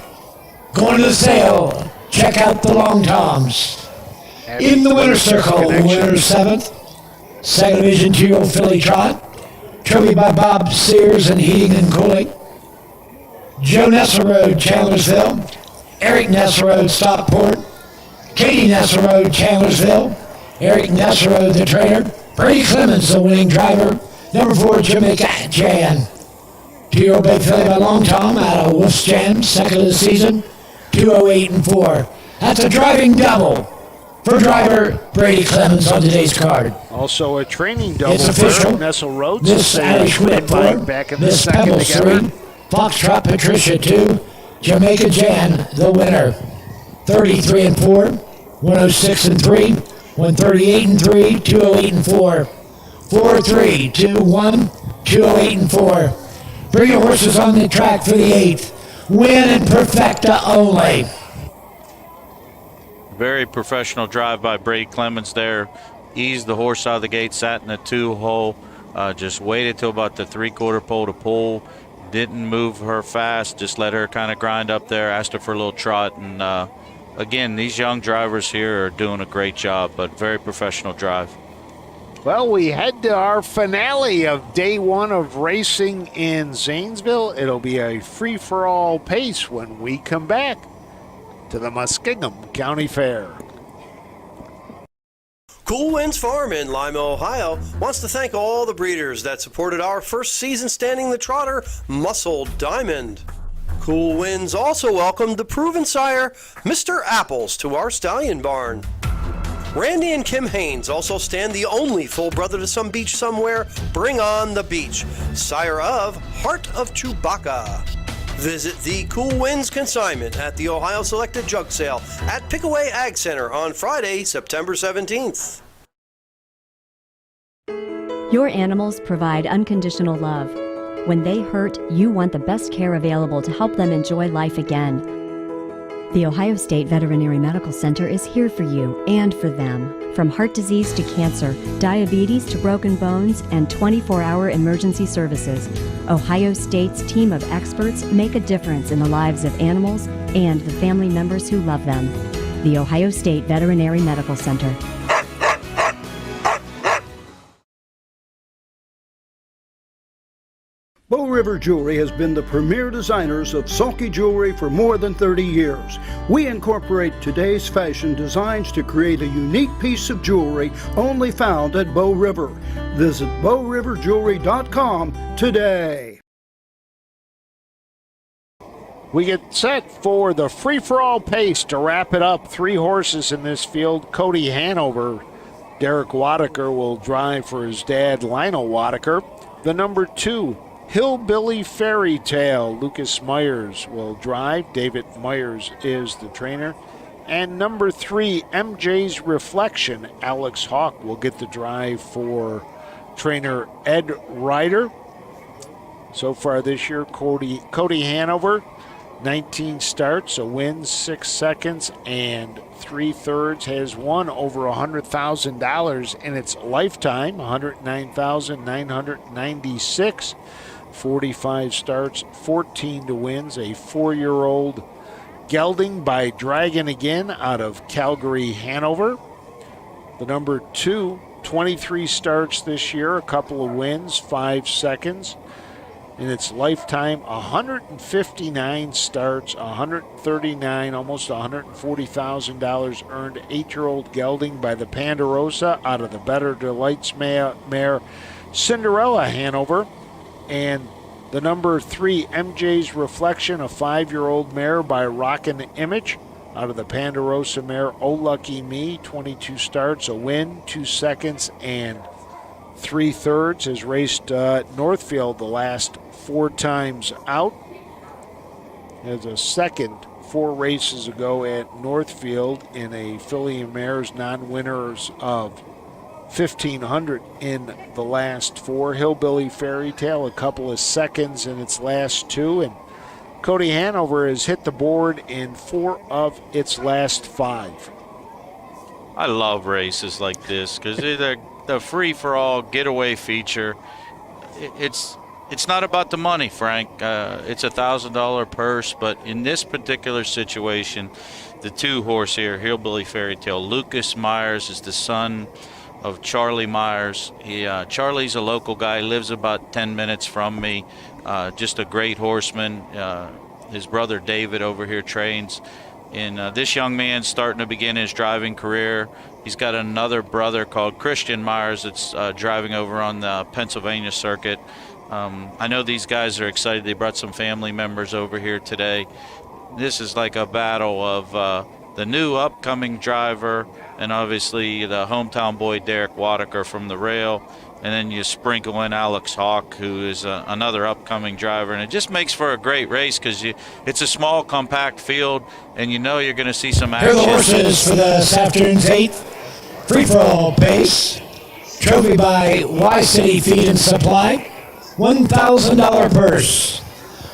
going to the sale, check out the Long Toms. In the winner's circle, winner 7th, second division 2-year-old filly trot, trophy by Bob Sears and Heating and Cooling. Joe Nesselrode, Chandlersville. Eric Nesselrode, Stockport. Katie Nesselrode, Chandlersville. Eric Nesselrode, the trainer. Brady Clemens, the winning driver. Number 4, Jamaica Jan. 2-year-old big filly by Long Tom out of Wolf's Jan, second of the season, 208-4. That's a driving double for driver Brady Clemens on today's card. Also a training double It's for official. Nesselrode. Miss Irish Wit 4, back in the Miss second Pebbles together. 3, Foxtrot Patricia 2, Jamaica Jan the winner. 33-4, 106-3, 138-3, 208-4. 4-3, 2-1, 208-4. Bring your horses on the track for the 8th. Win and perfecta only. Very professional drive by Brady Clemens there. Eased the horse out of the gate, sat in the 2-hole, just waited till about the 3/4 pole to pull. Didn't move her fast, just let her kind of grind up there, asked her for a little trot. And again, these young drivers here are doing a great job, but very professional drive. Well, we head to our finale of day 1 of racing in Zanesville. It'll be a free-for-all pace when we come back to the Muskingum County Fair. Cool Winds Farm in Lima, Ohio wants to thank all the breeders that supported our first season standing the trotter, Muscle Diamond. Cool Winds also welcomed the proven sire, Mr. Apples, to our stallion barn. Randy and Kim Haynes also stand the only full brother to some beach somewhere, Bring on the Beach, sire of Heart of Chewbacca. Visit the Cool Winds consignment at the Ohio Selected Jug Sale at Pickaway Ag Center on Friday, September 17th. Your animals provide unconditional love. When they hurt, you want the best care available to help them enjoy life again. The Ohio State Veterinary Medical Center is here for you and for them. From heart disease to cancer, diabetes to broken bones, and 24-hour emergency services, Ohio State's team of experts make a difference in the lives of animals and the family members who love them. The Ohio State Veterinary Medical Center. Bow River Jewelry has been the premier designers of sulky jewelry for more than 30 years. We incorporate today's fashion designs to create a unique piece of jewelry only found at Bow River. Visit bowriverjewelry.com today. We get set for the free-for-all pace to wrap it up. 3 horses in this field. Cody Hanover, Derek Wadaker will drive for his dad, Lionel Wadaker. The number 2, Hillbilly Fairy Tale, Lucas Myers will drive. David Myers is the trainer. And number 3, MJ's Reflection, Alex Hawk will get the drive for trainer Ed Ryder. So far this year, Cody Hanover, 19 starts, a win, 6 seconds, and 3/3, has won over $100,000 in its lifetime, $109,996. 45 starts, 14 to wins, a 4-year-old gelding by Dragon Again out of Calgary, Hanover. The number 2, 23 starts this year, a couple of wins, 5 seconds. In its lifetime, 159 starts, 139, almost $140,000 earned. 8-year-old gelding by the Ponderosa out of the Better Delights mare Cinderella, Hanover. And the number 3, MJ's Reflection, a 5-year-old mare by Rockin' Image out of the Ponderosa mare Oh Lucky Me, 22 starts, a win, 2 seconds, and 3/3, has raced Northfield the last 4 times out. Has a second 4 races ago at Northfield in a filly and mares non-winners of 1,500 in the last 4. Hillbilly Fairy Tale, a couple of seconds in its last 2. And Cody Hanover has hit the board in 4 of its last 5. I love races like this because they're the free-for-all getaway feature. It's not about the money, Frank. It's a $1,000 purse, but in this particular situation, the 2 horse here, Hillbilly Fairy Tale, Lucas Myers is the son of Charlie Myers. Charlie's a local guy, lives about 10 minutes from me. Just a great horseman. His brother David over here trains. And this young man's starting to begin his driving career. He's got another brother called Christian Myers that's driving over on the Pennsylvania circuit. I know these guys are excited. They brought some family members over here today. This is like a battle of the new upcoming driver and obviously the hometown boy Derek Wadaker from the rail. And then you sprinkle in Alex Hawk, who is another upcoming driver. And it just makes for a great race because it's a small, compact field, and you know you're going to see some action. Here are the horses for this afternoon's 8th free-for-all pace. Trophy by Y-City Feed and Supply. $1,000 purse.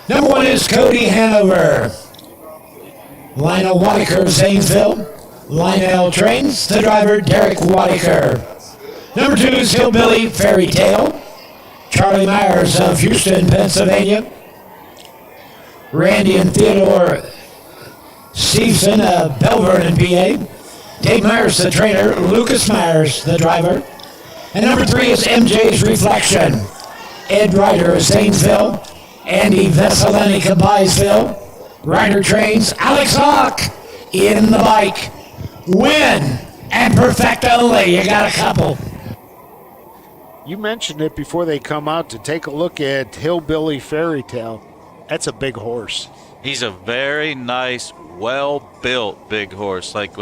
Number 1 is Cody Hanover. Lionel Wadaker of Zanesville. Lionel trains the driver Derek Wadaker. Number 2 is Hillbilly Fairy Tale. Charlie Myers of Houston, Pennsylvania. Randy and Theodore Stevenson of Belle Vernon, PA. Dave Myers, the trainer. Lucas Myers, the driver. And number 3 is MJ's Reflection. Ed Ryder of Zanesville. Andy Veselenik of Byesville. Ryder trains Alex Hawk in the bike. Win And perfect only. You got a couple. You mentioned it before they come out to take a look at Hillbilly Fairy Tale. That's a big horse. He's a very nice, well-built big horse. Like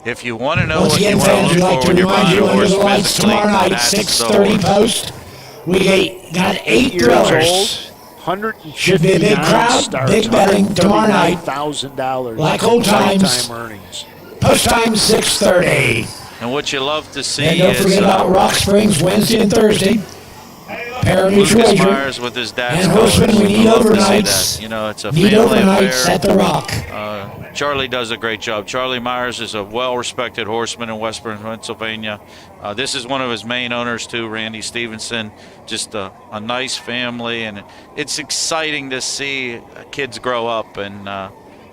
if you want to know Once what again, you want fans, to we'd look like for to when you're remind buying you a under horse the lights physically, tomorrow night, that's the 6:30 horse. post. We got 8 years thrillers. old, Should be a big crowd, starts, big betting tomorrow night. $139,000. Like old times. Lifetime earnings. Post time 6:30. And what you love to see And don't is forget about Rock Springs Wednesday and Thursday. Parimutuel Lucas wager. Myers with his dad's And horsemen, we need love to see overnights. that. You know, it's a Need family overnights affair. at the Rock. Charlie does a great job. Charlie Myers is a well-respected horseman in Western Pennsylvania. This is one of his main owners too, Randy Stevenson. Just a nice family, and it's exciting to see kids grow up. And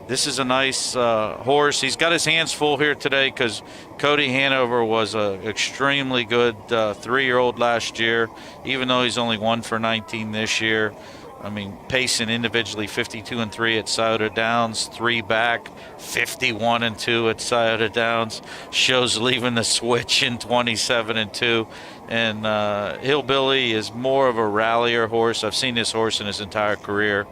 this is a nice horse. He's got his hands full here today because Cody Hanover was an extremely good 3-year-old last year, even though he's only 1 for 19 this year. I mean, pacing individually 52-3 at Scioto Downs, 3 back, 51-2 at Scioto Downs. Shows leaving the switch in 27-2. And Hillbilly is more of a rallier horse. I've seen this horse in his entire career.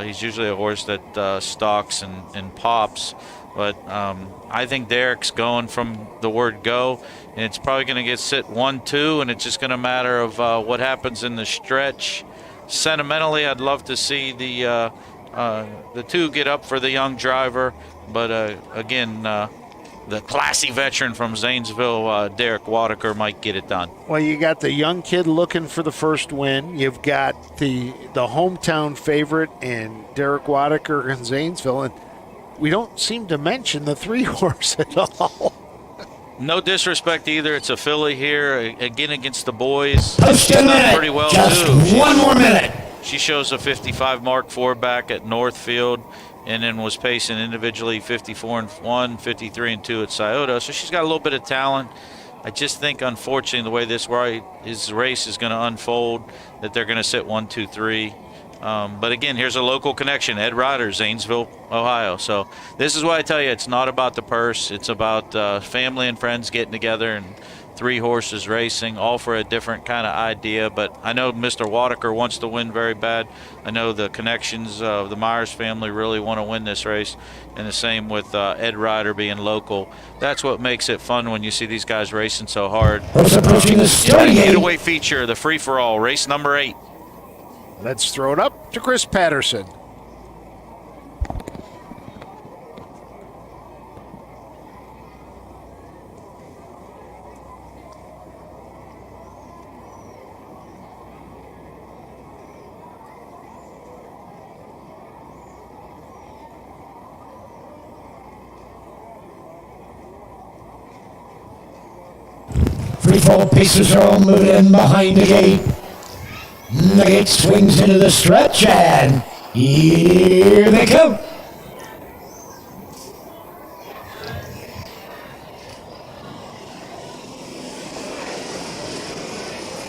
He's usually a horse that stalks and pops. But I think Derek's going from the word go, and it's probably going to get sit 1-2, and it's just going to matter of what happens in the stretch. Sentimentally, I'd love to see the 2 get up for the young driver, but again, the classy veteran from Zanesville, Derek Wadaker, might get it done. Well, you got the young kid looking for the first win. You've got the hometown favorite and Derek Wadaker in Zanesville, and we don't seem to mention the 3-horse at all. No disrespect either. It's a filly here, again against the boys. Just a minute. Pretty well Just too. one more minute. She shows a 55 mark 4 back at Northfield, and then was pacing individually 54-1, 53-2 at Scioto. So she's got a little bit of talent. I just think, unfortunately, the way this race is going to unfold, that they're going to sit 1, 2, 3. But again, here's a local connection. Ed Ryder, Zanesville, Ohio. So this is why I tell you, it's not about the purse. It's about family and friends getting together and 3 horses racing, all for a different kind of idea. But I know Mr. Wadaker wants to win very bad. I know the connections of the Myers family really want to win this race. And the same with Ed Ryder being local. That's what makes it fun when you see these guys racing so hard. Approaching the starting gate. Getaway feature, the free-for-all, race number 8. Let's throw it up to Chris Patterson. Free-fall pieces are all moving in behind the gate. The gate swings into the stretch, and here they come.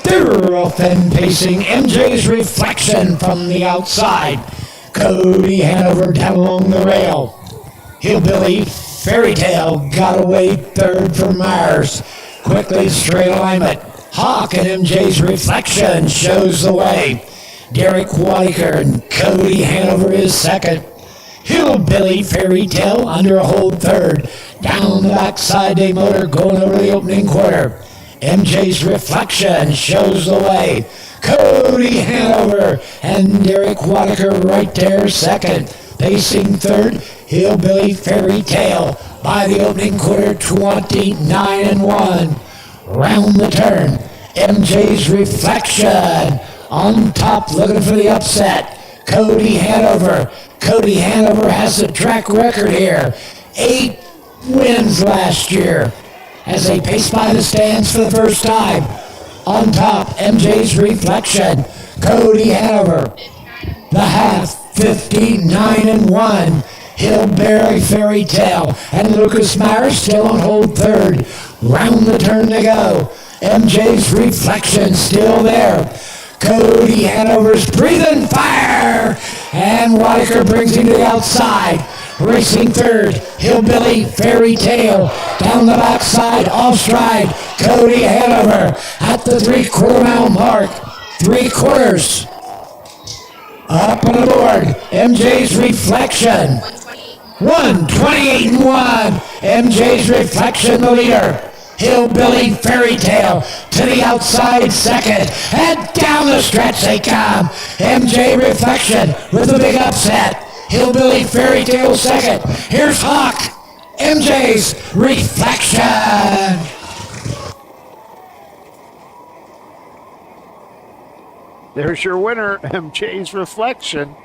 They're off and pacing. MJ's Reflection from the outside. Cody Hanover down along the rail. Hillbilly Fairy Tale got away 3rd for Myers. Quickly straight alignment. Hawk and MJ's Reflection shows the way. Derek Wadaker and Cody Hanover is 2nd. Hillbilly Fairy Tale under a hold 3rd. Down the backside, a motor going over the opening quarter. MJ's Reflection shows the way. Cody Hanover and Derek Wadaker right there 2nd. Pacing 3rd, Hillbilly Fairy Tale by the opening quarter, 29-1. Round the turn, MJ's Reflection on top, looking for the upset. Cody Hanover. Cody Hanover has a track record here. 8 wins last year as they pace by the stands for the first time. On top, MJ's Reflection. Cody Hanover. The half, 59-1. Hillbilly Fairy Tale and Lucas Myers still on hold 3rd. Round the turn to go. MJ's Reflection still there. Cody Hanover's breathing fire, and Wadaker brings him to the outside. Racing third, Hillbilly Fairy Tale. Down the backside, off stride, Cody Hanover at the 3/4 mile mark. 3/4. Up on the board, MJ's Reflection. 1:28.1. MJ's Reflection, the leader. Hillbilly Fairy Tale to the outside second. And down the stretch they come. MJ Reflection with a big upset. Hillbilly Fairy Tale second. Here's Hawk. MJ's Reflection. There's your winner, MJ's Reflection.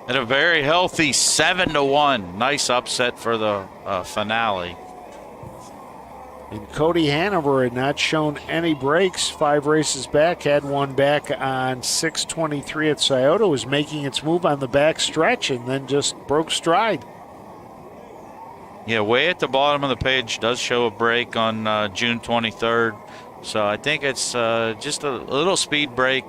And a very healthy 7-1. Nice upset for the finale. And Cody Hanover had not shown any breaks. 5 races back, had one back on 6:23 at Scioto, was making its move on the back stretch and then just broke stride. Yeah, way at the bottom of the page does show a break on June 23rd. So I think it's just a little speed break,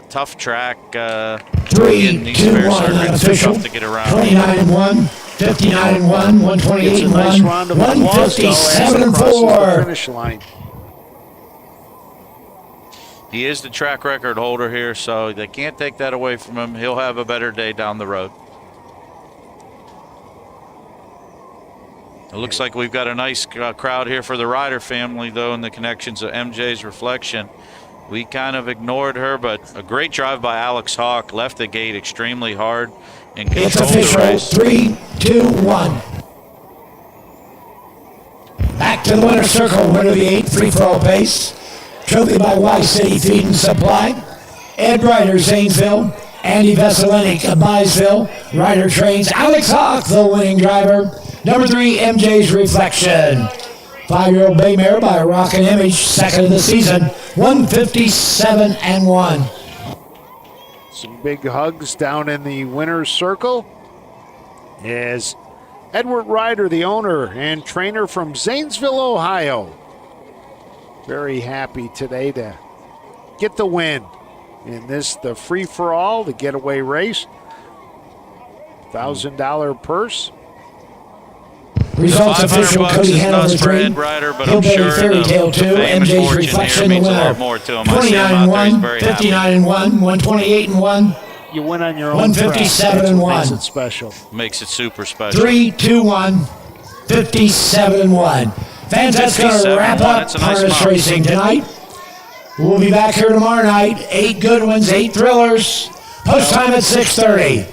tough track. 3, 2, 1, unofficial. Tough to get around. 29-1, 59-1, 128-1, Nice round of applause, though, as it crosses the 157-4. finish line. He is the track record holder here, so they can't take that away from him. He'll have a better day down the road. It looks like we've got a nice crowd here for the Ryder family, though, in the connections of MJ's Reflection. We kind of ignored her, but a great drive by Alex Hawk. Left the gate extremely hard and It's controlled the official. race. 3, 2, 1. Back to the winner's circle. Winner of the 8 free-for-all pace. Trophy by Y City Feed and Supply. Ed Ryder, Zanesville. Andy Veselinik of Byesville. Ryder Trains. Alex Hawk, the winning driver. Number 3, MJ's Reflection. 5-year-old bay mare by Rockin' Image, second of the season. 157-1. Some big hugs down in the winner's circle as Edward Ryder, the owner and trainer from Zanesville, Ohio, very happy today to get the win in this, the free-for-all, the getaway race. $1,000 purse. Results official, Cody Hanover 3, Hillbilly Fairy Tale 2, MJ's Reflection, the winner. 29-1, 59-1, 128-1. You win on your own. 157-1. Makes it special. Makes it super special. 3, 2, 1, 57-1. Fans, that's going to wrap up harness racing tonight. We'll be back here tomorrow night. 8 good ones, 8 thrillers. Post time at 6:30.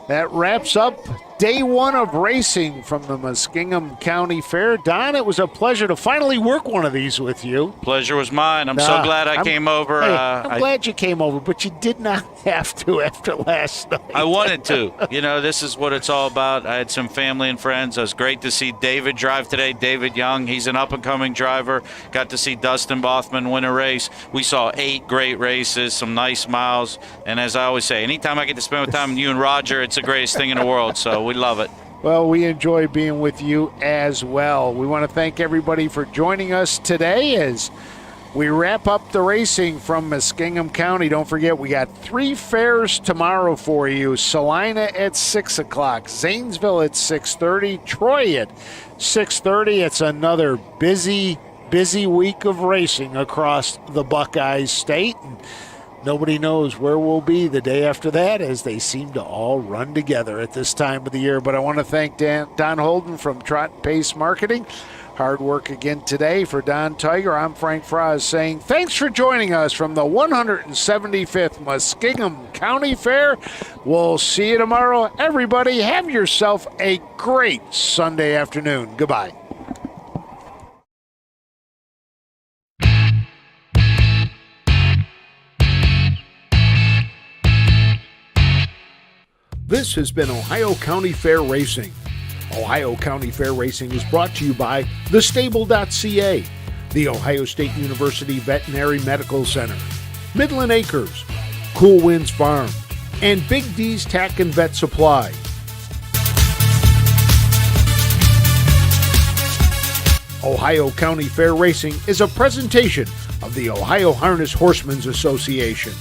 That wraps up day 1 of racing from the Muskingum County Fair. Don, it was a pleasure to finally work one of these with you. Pleasure was mine. I'm so glad I came over. Hey, I'm glad you came over, but you did not have to after last night. I wanted to. You know, this is what it's all about. I had some family and friends. It was great to see David drive today. David Young, he's an up-and-coming driver. Got to see Dustin Bothman win a race. We saw 8 great races, some nice miles. And as I always say, anytime I get to spend with time with you and Roger, it's the greatest thing in the world. So we love it. Well, we enjoy being with you as well. We want to thank everybody for joining us today as we wrap up the racing from Muskingum County. Don't forget, we got 3 fairs tomorrow for you. Salina at 6 o'clock, Zanesville at 6:30, Troy at 6:30. It's another busy week of racing across the Buckeye State. And nobody knows where we'll be the day after that, as they seem to all run together at this time of the year. But I want to thank Don Holden from Trot Pace Marketing. Hard work again today for Don Tiger. I'm Frank Froz saying thanks for joining us from the 175th Muskingum County Fair. We'll see you tomorrow. Everybody, have yourself a great Sunday afternoon. Goodbye. This has been Ohio County Fair Racing. Ohio County Fair Racing is brought to you by thestable.ca, the Ohio State University Veterinary Medical Center, Midland Acres, Cool Winds Farm, and Big D's Tack and Vet Supply. Ohio County Fair Racing is a presentation of the Ohio Harness Horsemen's Association.